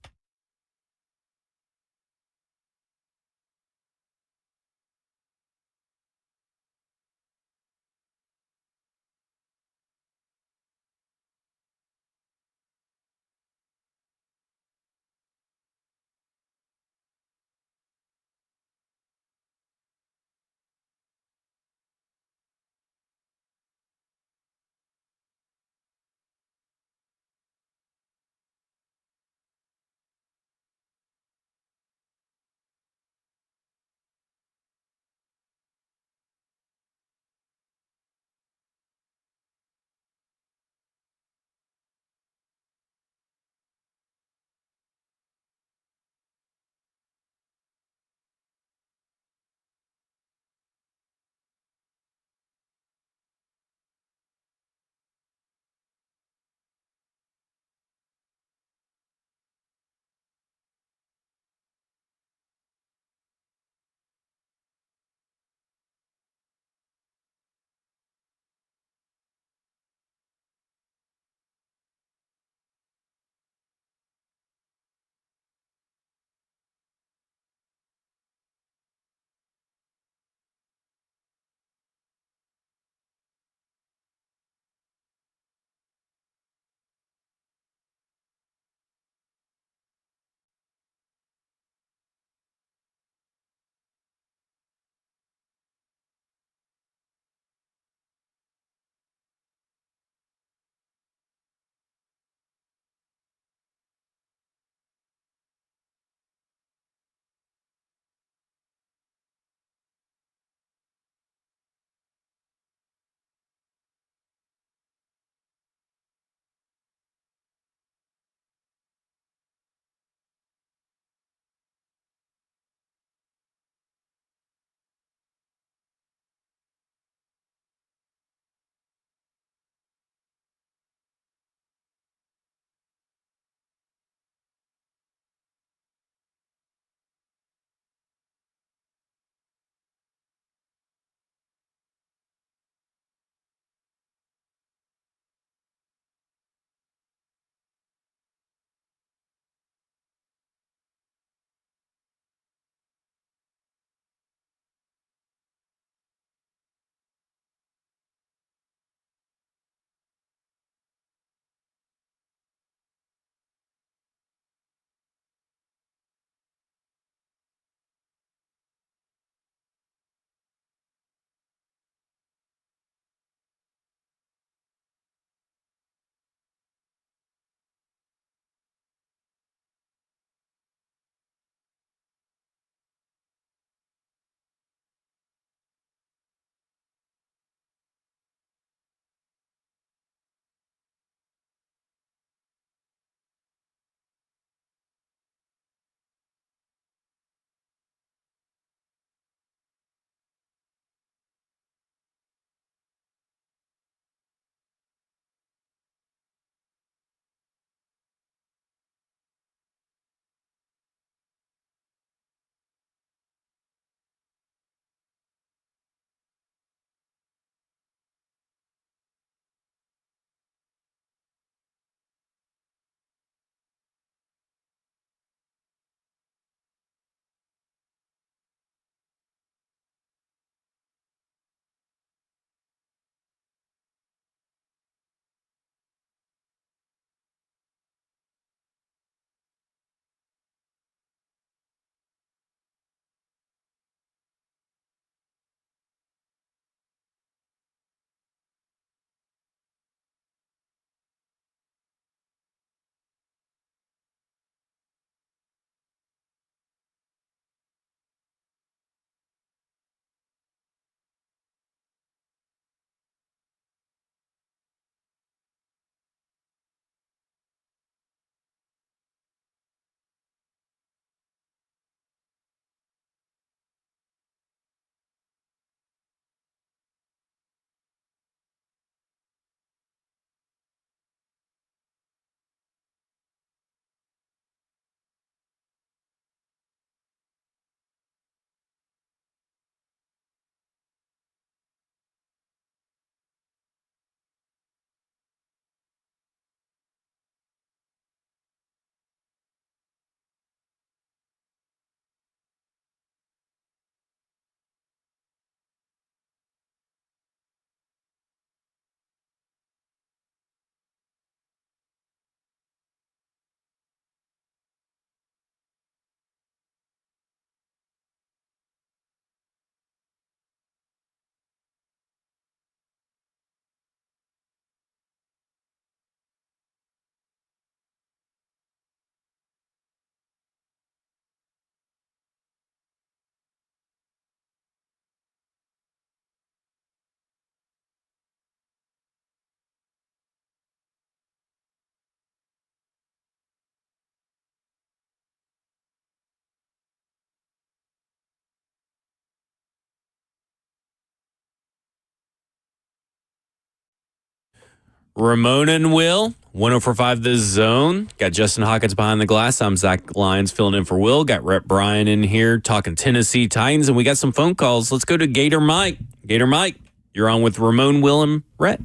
Ramon and Will, 104.5 The Zone. Got Justin Hawkins behind the glass. I'm Zach Lyons filling in for Will. Got Rhett Bryan in here talking Tennessee Titans, and we got some phone calls. Let's go to Gator Mike. Gator Mike, you're on with Ramon, Will, and Rhett.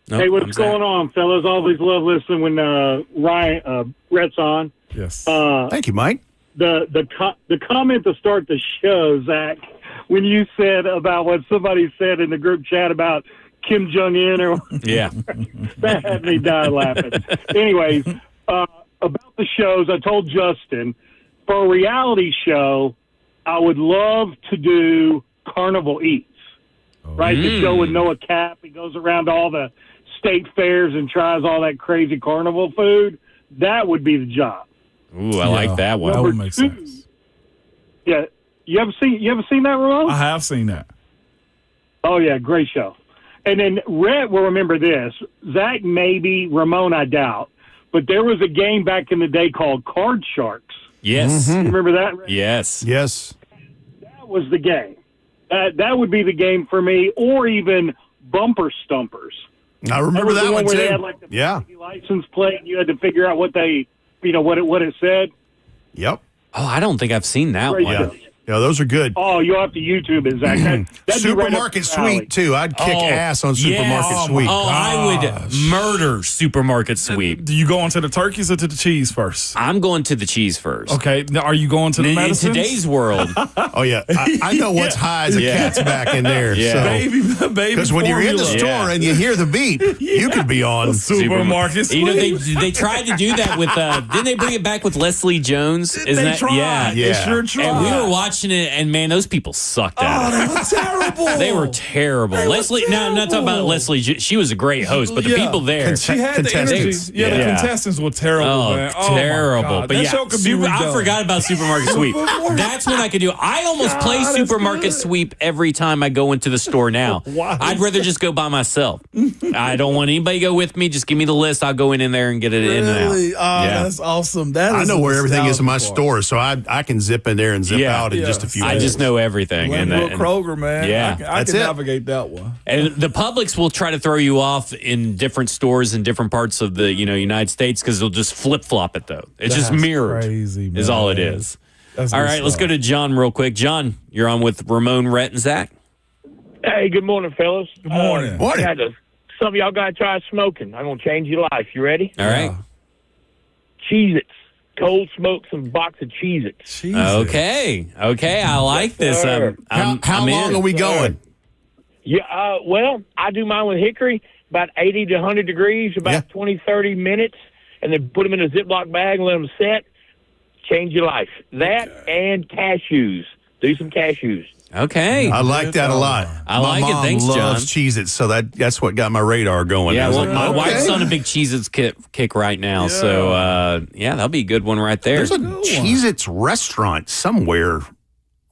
Nope, hey, what's going on, fellas? Always love listening when Rhett's on. Yes. Thank you, Mike. The comment to start the show, Zach, when you said about what somebody said in the group chat about Kim Jong-un, or yeah, that had me die laughing. Anyways, about the shows, I told Justin, for a reality show, I would love to do Carnival Eats. Right, the show with Noah Cap. He goes around to all the state fairs and tries all that crazy carnival food. That would be the job. Ooh, I like that one. That would make sense. Yeah, you ever seen that, Ramon? I have seen that. Oh yeah, great show. And then Rhett will remember this. Zach, maybe. Ramon, I doubt. But there was a game back in the day called Card Sharks. Yes. You remember that, Rhett? Yes. Yes. That was the game. That would be the game for me, or even Bumper Stumpers. I remember that one where too. They had like the yeah. license plate, and you had to figure out what they, what it said. Yep. Oh, I don't think I've seen that one. Yeah. Yeah, those are good. Oh, you'll have to YouTube it, Zach. That'd Supermarket Sweep, too. I'd kick ass on Supermarket Sweep. Oh, I would murder Supermarket Sweep. Do you go into the turkeys or to the cheese first? I'm going to the cheese first. Okay. Now, are you going to the medicines? In today's world. Oh, yeah. I know what's high as a cat's back in there. Yeah. Baby because when you're in the store and you hear the beep, you could be on Supermarket Sweep. You know, they tried to do that with, didn't they bring it back with Leslie Jones? Isn't that? Tried. Yeah. They sure tried. And we were watching it, and man, those people sucked at it. They were terrible. They were terrible. Leslie, now I'm not talking about Leslie. She was a great host, but the people there. She had the energy. Yeah, the contestants were terrible, man. Oh, terrible. But that yeah, show could be I forgot about Supermarket Sweep. That's when I could do. I almost play Supermarket Sweep every time I go into the store now. I'd rather just go by myself. I don't want anybody to go with me. Just give me the list. I'll go in there and get it in and out. Oh, that's awesome. I know where everything is in my store, so I can zip in there and zip out in just a few minutes. I just know everything. And Kroger, man. Yeah, I can navigate that one. And the Publix will try to throw you off in different stores in different parts of the United States because they'll just flip flop it though. It's just mirrored. Crazy, man. Is all it is. That's all right, let's go to John real quick. John, you're on with Ramon, Rhett, and Zach. Hey, good morning, fellas. Good morning. Some of y'all got to try smoking. I'm going to change your life. You ready? All right. Cheez-Its. Cold smoke some box of Cheez-Its. Okay, I like this. How long are we going? Yeah, well, I do mine with hickory, about 80 to 100 degrees, about 20, 30 minutes, and then put them in a Ziploc bag and let them set. Change your life. That and cashews. Do some cashews. Okay. I like that a lot. I like it. Thanks, John. John. Loves Cheez-Its, so that's what got my radar going. Yeah, well, my okay. wife's on a big Cheez-Its kick right now, so that'll be a good one right there. There's a Cheez-Its restaurant somewhere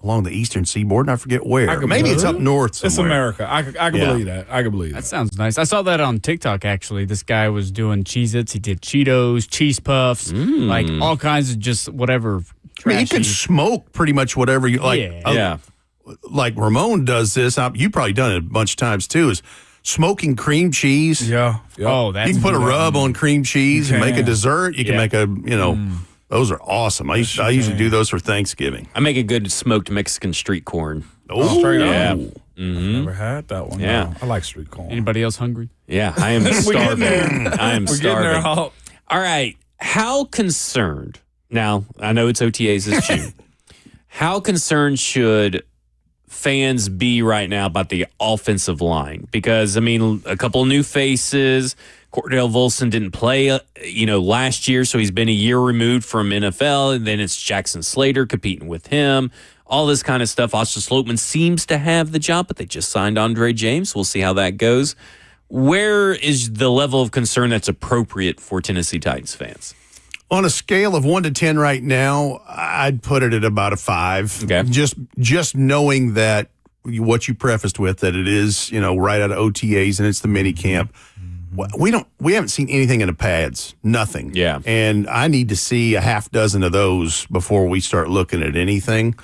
along the eastern seaboard, and I forget where. Maybe it's up north somewhere. It's America. I can believe that. I can believe that. That sounds nice. I saw that on TikTok, actually. This guy was doing Cheez-Its. He did Cheetos, Cheese Puffs, like all kinds of just whatever. I mean, you can smoke pretty much whatever you like. Yeah. Like Ramon does this. You've probably done it a bunch of times too. Is smoking cream cheese. Yeah. Oh, that's you can put a rub on cream cheese and make a dessert. You can make a those are awesome. I usually do those for Thanksgiving. I make a good smoked Mexican street corn. Oh, straight yeah. up. Never had that one. Yeah. No. I like street corn. Anybody else hungry? Yeah, I am starving. I am We're getting there. starving. All right. How concerned? Now, I know it's OTAs this June. How concerned should fans be right now about the offensive line? Because, I mean, a couple of new faces. Cordell Volson didn't play, last year, so he's been a year removed from NFL. And then it's Jackson Slater competing with him. All this kind of stuff. Austin Slopeman seems to have the job, but they just signed Andre James. We'll see how that goes. Where is the level of concern that's appropriate for Tennessee Titans fans? On a scale of 1 to 10 right now, I'd put it at about a 5. Okay. Just knowing that what you prefaced with, that it is, right out of OTAs and it's the mini camp. We haven't seen anything in the pads, nothing. Yeah. And I need to see a half dozen of those before we start looking at anything.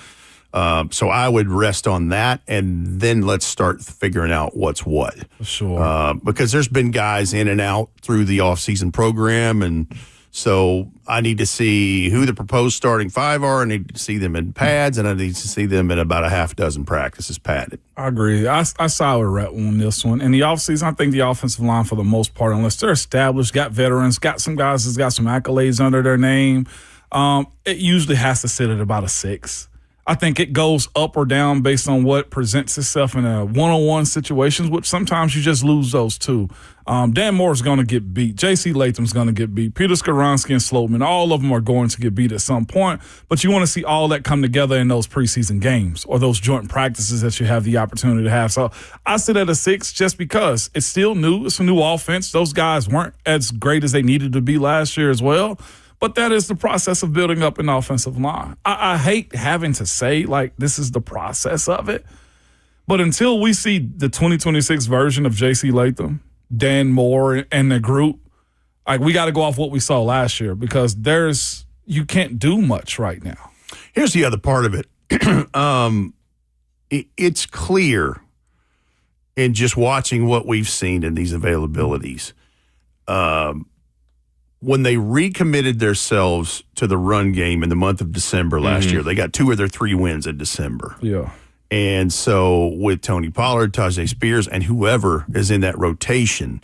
So I would rest on that, and then let's start figuring out what's what. Sure. Because there's been guys in and out through the offseason program, and so I need to see who the proposed starting five are. I need to see them in pads, and I need to see them in about a half dozen practices padded. I agree. I side with Rhett on this one. In the offseason, I think the offensive line, for the most part, unless they're established, got veterans, got some guys that's got some accolades under their name, it usually has to sit at about a 6. I think it goes up or down based on what presents itself in a one-on-one situations, which sometimes you just lose those too. Dan Moore's going to get beat. J.C. Latham's going to get beat. Peter Skoronski and Sloatman, all of them are going to get beat at some point. But you want to see all that come together in those preseason games or those joint practices that you have the opportunity to have. So I sit at a 6 just because it's still new. It's a new offense. Those guys weren't as great as they needed to be last year as well. But that is the process of building up an offensive line. I hate having to say, like, this is the process of it. But until we see the 2026 version of J.C. Latham, Dan Moore, and the group, like, we got to go off what we saw last year because you can't do much right now. Here's the other part of it. It's clear in just watching what we've seen in these availabilities, when they recommitted themselves to the run game in the month of December last year, they got 2 of their 3 wins in December. Yeah. And so with Tony Pollard, Tajay Spears, and whoever is in that rotation,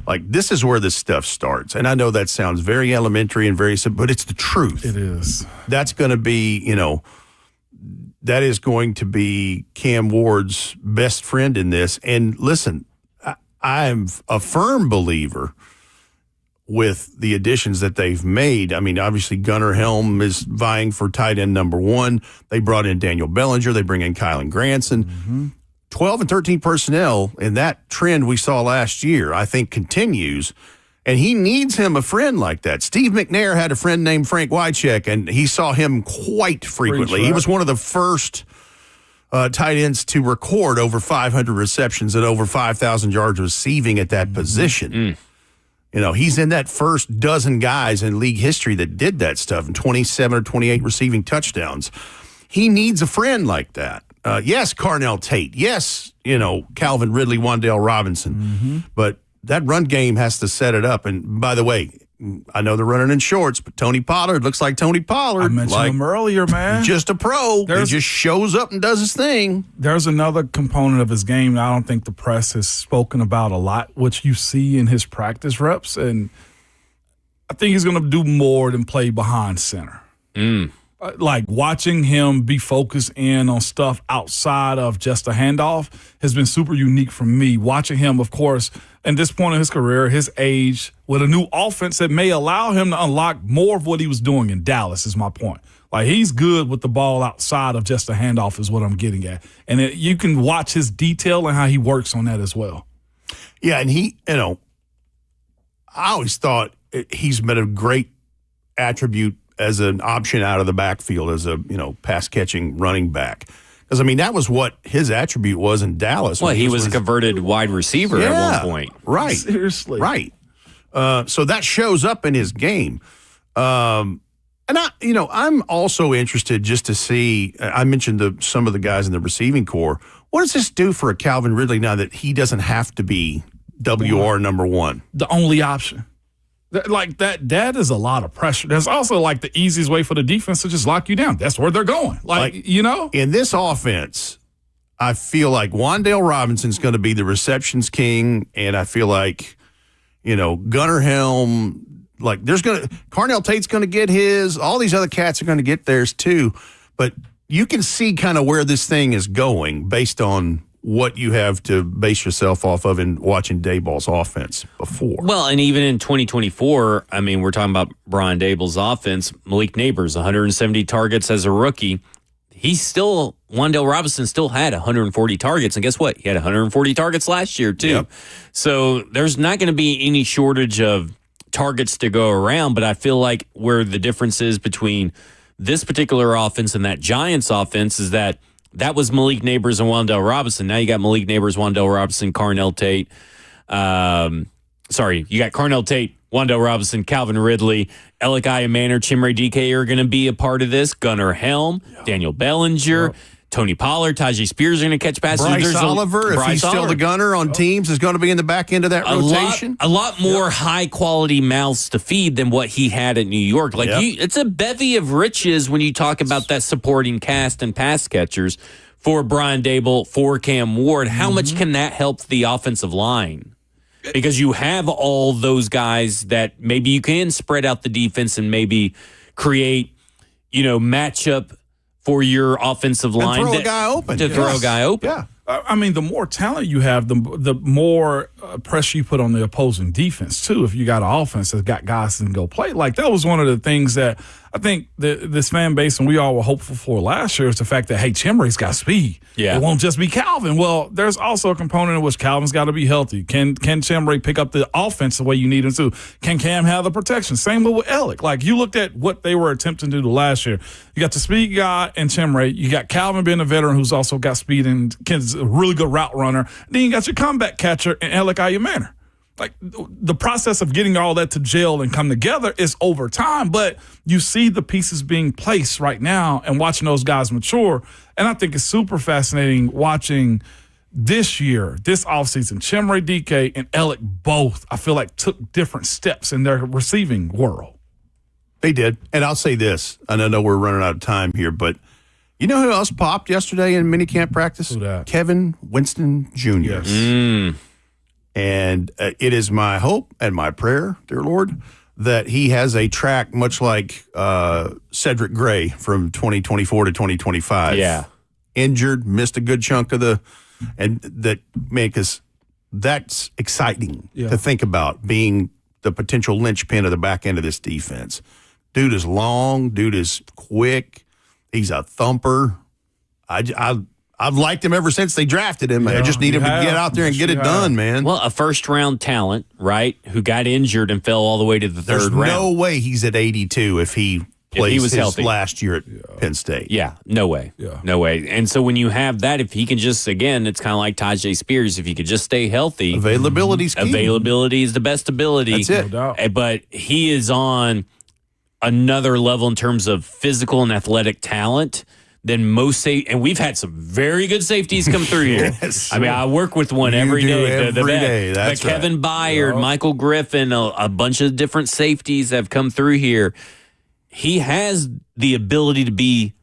like, this is where this stuff starts. And I know that sounds very elementary and very simple, but it's the truth. It is. That's going to be, that is going to be Cam Ward's best friend in this. And listen, I'm a firm believer with the additions that they've made. I mean, obviously Gunnar Helm is vying for tight end number 1. They brought in Daniel Bellinger. They bring in Kylan Granson. 12 and 13 personnel, and that trend we saw last year, I think, continues. And he needs him a friend like that. Steve McNair had a friend named Frank Wycheck, and he saw him quite frequently. He was one of the first tight ends to record over 500 receptions and over 5,000 yards receiving at that position. He's in that first dozen guys in league history that did that stuff, and 27 or 28 receiving touchdowns. He needs a friend like that. Yes, Carnell Tate. Yes, Calvin Ridley, Wan'Dale Robinson. But that run game has to set it up. And by the way, I know they're running in shorts, but Tony Pollard looks like Tony Pollard. I mentioned him earlier, man. Just a pro. He just shows up and does his thing. There's another component of his game that I don't think the press has spoken about a lot, which you see in his practice reps. And I think he's going to do more than play behind center. Like, watching him be focused in on stuff outside of just a handoff has been super unique for me. Watching him, of course, at this point in his career, his age, with a new offense that may allow him to unlock more of what he was doing in Dallas, is my point. Like, he's good with the ball outside of just a handoff is what I'm getting at. And you can watch his detail and how he works on that as well. Yeah, and he, I always thought he's been a great attribute as an option out of the backfield, as a, pass-catching running back. Because, that was what his attribute was in Dallas. Well, he was a converted wide receiver at one point. Right. Seriously. Right. So that shows up in his game. And I'm also interested just to see, I mentioned some of the guys in the receiving corps. What does this do for a Calvin Ridley now that he doesn't have to be WR number 1? The only option. Like, that is a lot of pressure. That's also, like, the easiest way for the defense to just lock you down. That's where they're going. In this offense, I feel like Wan'Dale Robinson's going to be the receptions king, and I feel like, Gunnar Helm, like, Carnell Tate's going to get his. All these other cats are going to get theirs too. But you can see kind of where this thing is going based on what you have to base yourself off of in watching Daboll's offense before. Well, and even in 2024, we're talking about Brian Daboll's offense. Malik Neighbors, 170 targets as a rookie. Wan'Dale Robinson still had 140 targets. And guess what? He had 140 targets last year, too. Yep. So there's not going to be any shortage of targets to go around. But I feel like where the difference is between this particular offense and that Giants offense is that was Malik Neighbors and Wan'Dale Robinson. Now you got Malik Neighbors, Wan'Dale Robinson, Carnell Tate. You got Carnell Tate, Wan'Dale Robinson, Calvin Ridley, Elikai Manor, Chimere DK are going to be a part of this. Gunnar Helm, Daniel Bellinger. Tony Pollard, Tajay Spears are going to catch passes. Bryce Oliver, if he's still the gunner on teams, is going to be in the back end of that rotation. A lot more high-quality mouths to feed than what he had at New York. It's a bevy of riches when you talk about that supporting cast and pass catchers for Brian Dable, for Cam Ward. How much can that help the offensive line? Because you have all those guys that maybe you can spread out the defense and maybe create, matchup for your offensive line. And throw a guy open. Throw a guy open. Yeah. I mean, the more talent you have, the more pressure you put on the opposing defense, too. If you got an offense that's got guys that can go play. Like, that was one of the things that I think this fan base and we all were hopeful for last year is the fact that, hey, Chimray's got speed. Yeah. It won't just be Calvin. Well, there's also a component in which Calvin's got to be healthy. Can Chimray pick up the offense the way you need him to? Can Cam have the protection? Same with Alec. Like, you looked at what they were attempting to do last year. You got the speed guy and Chimray. You got Calvin being a veteran who's also got speed and is a really good route runner. Then you got your comeback catcher and Alec Ayumanner. Like, the process of getting all that to gel and come together is over time, but you see the pieces being placed right now and watching those guys mature. And I think it's super fascinating watching this year, this offseason, Chimray, DK, and Alec both, I feel like, took different steps in their receiving world. They did. And I'll say this, and I know we're running out of time here, but you know who else popped yesterday in minicamp practice? Who that? Kevin Winston Jr. Yes. And it is my hope and my prayer, dear Lord, that he has a track much like Cedric Gray from 2024 to 2025. Yeah. Injured, missed a good chunk of because that's exciting to think about, being the potential linchpin of the back end of this defense. Dude is long. Dude is quick. He's a thumper. I've liked him ever since they drafted him. I just need him to get out there and get it done, man. Well, a first-round talent, right, who got injured and fell all the way to the third round. There's no way he's at 82 if he plays was his healthy. last year at Penn State. Yeah, no way. Yeah. No way. And so when you have that, if he can just, again, it's kind of like Tajay Spears, if he could just stay healthy. Availability's key. Availability is the best ability. That's it. No doubt. But he is on another level in terms of physical and athletic talent than most and we've had some very good safeties come through here. Yes. I mean, I work with one every do day. every day. That's the Kevin Byard, Michael Griffin, a bunch of different safeties have come through here. He has the ability to be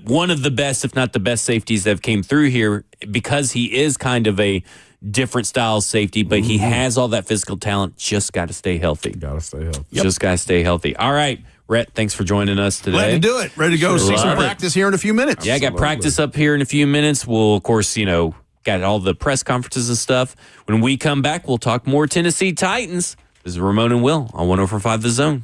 one of the best, if not the best safeties that have came through here, because he is kind of a different style safety, but he has all that physical talent. Just got to stay healthy. Got to stay healthy. Just got to stay healthy. All right. Rhett, thanks for joining us today. Glad to do it. Ready to go. See some practice here in a few minutes. Yeah, I got practice up here in a few minutes. We'll, of course, got all the press conferences and stuff. When we come back, we'll talk more Tennessee Titans. This is Ramon and Will on 104.5 The Zone.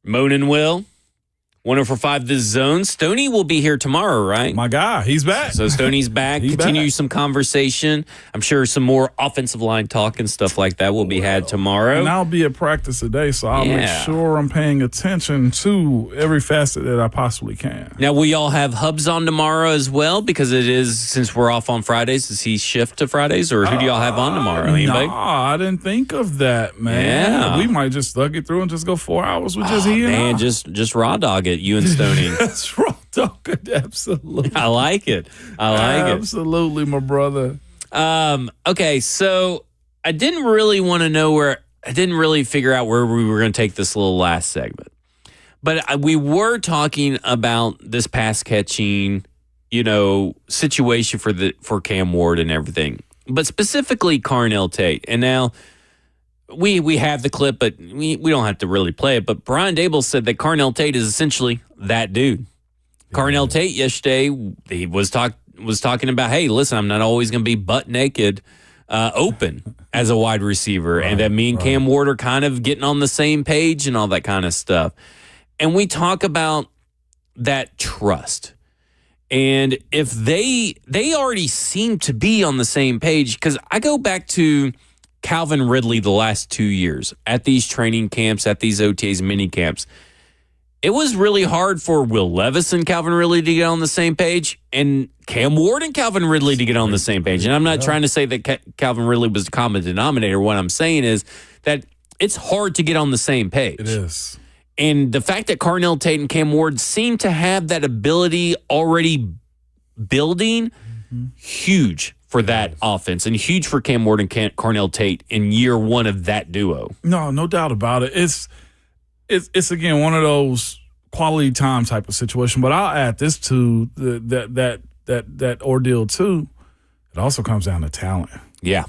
Ramon and Will. 104.5 The Zone. Stoney will be here tomorrow, right? My guy, he's back. So Stoney's back. Continue some conversation. I'm sure some more offensive line talk and stuff like that will be had tomorrow. And I'll be at practice today, so I'll make sure I'm paying attention to every facet that I possibly can. Now, we all have Hubs on tomorrow as well, because it is, since we're off on Fridays, does he shift to Fridays, or who do y'all have on tomorrow? Anybody? Nah, I didn't think of that, man. Yeah. We might just thug it through and just go 4 hours with just he and I. Man, just raw dog it, you and Stoney. That's raw dog it, absolutely. I like it. Absolutely, my brother. Okay, so I didn't really want to know I didn't really figure out where we were going to take this little last segment. But we were talking about this pass catching, situation for Cam Ward and everything. But specifically Carnell Tate. And now we have the clip, but we don't have to really play it. But Brian Dable said that Carnell Tate is essentially that dude. Carnell Tate yesterday, he was talking about, hey, listen, I'm not always going to be butt naked open as a wide receiver. And that me and Cam Ward are kind of getting on the same page and all that kind of stuff. And we talk about that trust. And if they already seem to be on the same page, because I go back to Calvin Ridley the last 2 years at these training camps, at these OTAs mini camps. It was really hard for Will Levis and Calvin Ridley to get on the same page, and Cam Ward and Calvin Ridley to get on the same page. And I'm not trying to say that Calvin Ridley was the common denominator. What I'm saying is that it's hard to get on the same page. It is. And the fact that Carnell Tate and Cam Ward seem to have that ability already building, huge for that offense, and huge for Cam Ward and Carnell Tate in year one of that duo. No doubt about it. It's again one of those quality time type of situation. But I'll add this to that ordeal too. It also comes down to talent. Yeah.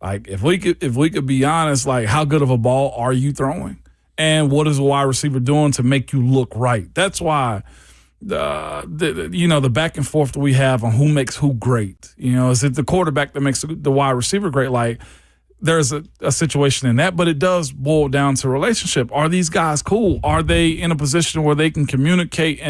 Like if we could be honest, like how good of a ball are you throwing, and what is a wide receiver doing to make you look right? That's why the back and forth that we have on who makes who great. Is it the quarterback that makes the wide receiver great? Like there's a situation in that, but it does boil down to relationship. Are these guys cool? Are they in a position where they can communicate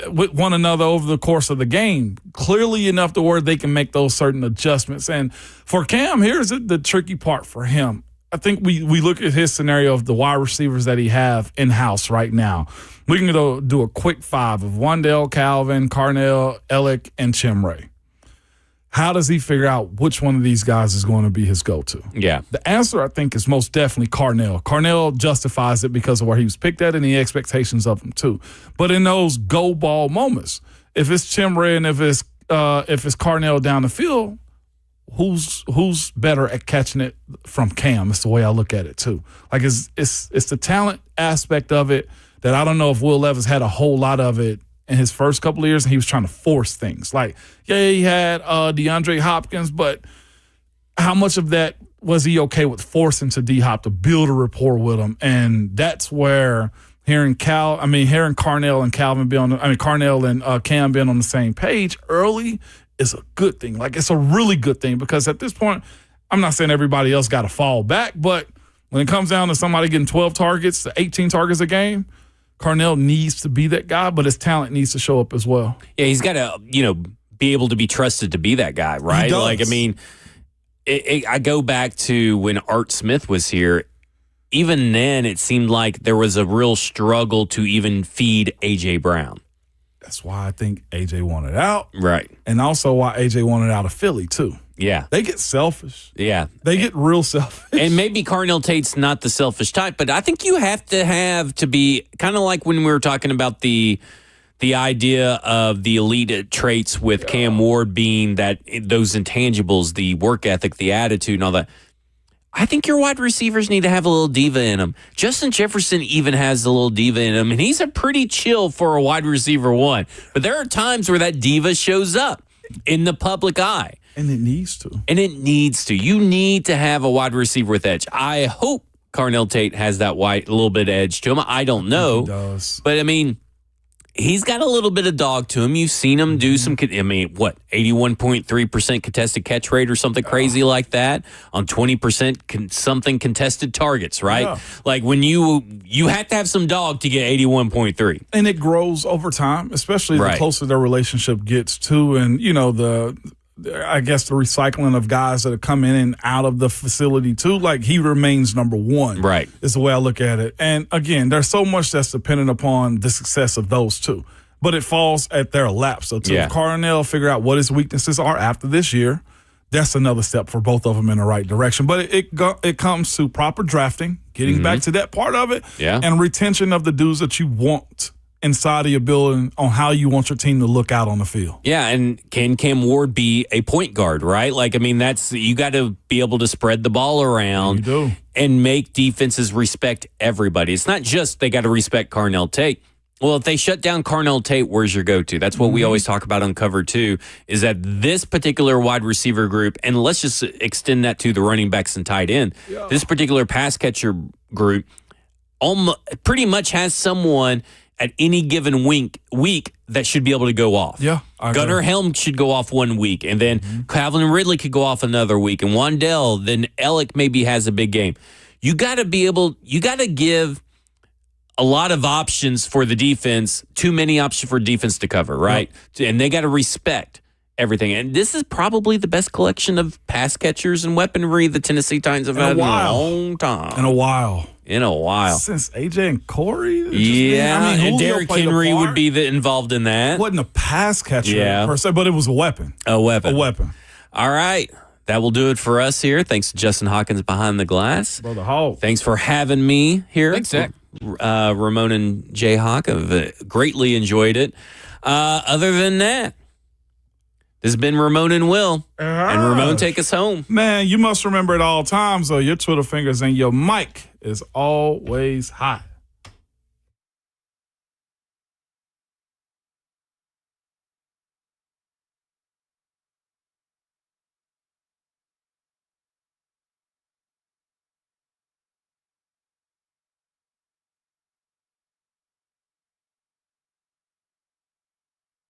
with one another over the course of the game clearly enough to where they can make those certain adjustments? And for Cam, here's the tricky part for him. I think we look at his scenario of the wide receivers that he have in-house right now. We can do a quick five of Wandale, Calvin, Carnell, Ellick, and Chimray. How does he figure out which one of these guys is going to be his go-to? Yeah. The answer, I think, is most definitely Carnell. Carnell justifies it because of where he was picked at and the expectations of him, too. But in those go-ball moments, if it's Chimray and if it's Carnell down the field, who's better at catching it from Cam? It's the way I look at it, too. Like, it's the talent aspect of it that I don't know if Will Levis had a whole lot of it in his first couple of years, and he was trying to force things. Like, yeah, he had DeAndre Hopkins, but how much of that was he okay with forcing to D-Hop to build a rapport with him? And that's where hearing Carnell and Calvin Carnell and Cam being on the same page early is a good thing. Like, it's a really good thing because at this point, I'm not saying everybody else got to fall back, but when it comes down to somebody getting 12 targets to 18 targets a game, Carnell needs to be that guy, but his talent needs to show up as well. Yeah, he's got to, be able to be trusted to be that guy, right? Like, I go back to when Art Smith was here. Even then, it seemed like there was a real struggle to even feed A.J. Brown. That's why I think A.J. wanted out. Right. And also why A.J. wanted out of Philly, too. Yeah. They get selfish. Yeah. They get real selfish. And maybe Carnell Tate's not the selfish type, but I think you have to be kind of like when we were talking about the idea of the elite traits with Cam Ward being that those intangibles, the work ethic, the attitude and all that. I think your wide receivers need to have a little diva in them. Justin Jefferson even has a little diva in him, and he's a pretty chill for a wide receiver one. But there are times where that diva shows up in the public eye. And it needs to. You need to have a wide receiver with edge. I hope Carnell Tate has that little bit edge to him. I don't know. He does. But, he's got a little bit of dog to him. You've seen him do some, 81.3% contested catch rate or something crazy like that on 20% something contested targets, right? Yeah. Like when you have to have some dog to get 81.3. And it grows over time, especially the closer their relationship gets to, and I guess the recycling of guys that are coming in and out of the facility too. Like he remains number one, right? Is the way I look at it. And again, there's so much that's dependent upon the success of those two, but it falls at their lap. So if Carnell figure out what his weaknesses are after this year, that's another step for both of them in the right direction. But it comes to proper drafting, getting back to that part of it, and retention of the dudes that you want inside of your building on how you want your team to look out on the field. Yeah, and can Cam Ward be a point guard, right? Like, I mean, you got to be able to spread the ball around and make defenses respect everybody. It's not just they got to respect Carnell Tate. Well, if they shut down Carnell Tate, where's your go-to? That's what we always talk about on Cover 2, is that this particular wide receiver group, and let's just extend that to the running backs and tight end, this particular pass catcher group pretty much has someone at any given week that should be able to go off. Yeah. Gunnar Helm should go off 1 week, and then Calvin Ridley could go off another week, and Wandell, then Ellick maybe has a big game. You got to give a lot of options for the defense, too many options for defense to cover, right? Yep. And they got to respect everything. And this is probably the best collection of pass catchers and weaponry the Tennessee Titans have had in a long time. In a while. Since AJ and Corey? And Derrick Henry would be involved in that. It wasn't a pass catcher per se, but it was a weapon. A weapon. All right. That will do it for us here. Thanks to Justin Hawkins behind the glass. Brother Hawk. Thanks for having me here. Thanks, Zach. Ramon and Jay Hawk have greatly enjoyed it. Other than that, this has been Ramon and Will. And Ramon, take us home. Man, you must remember at all times, though, your Twitter fingers and your mic is always hot.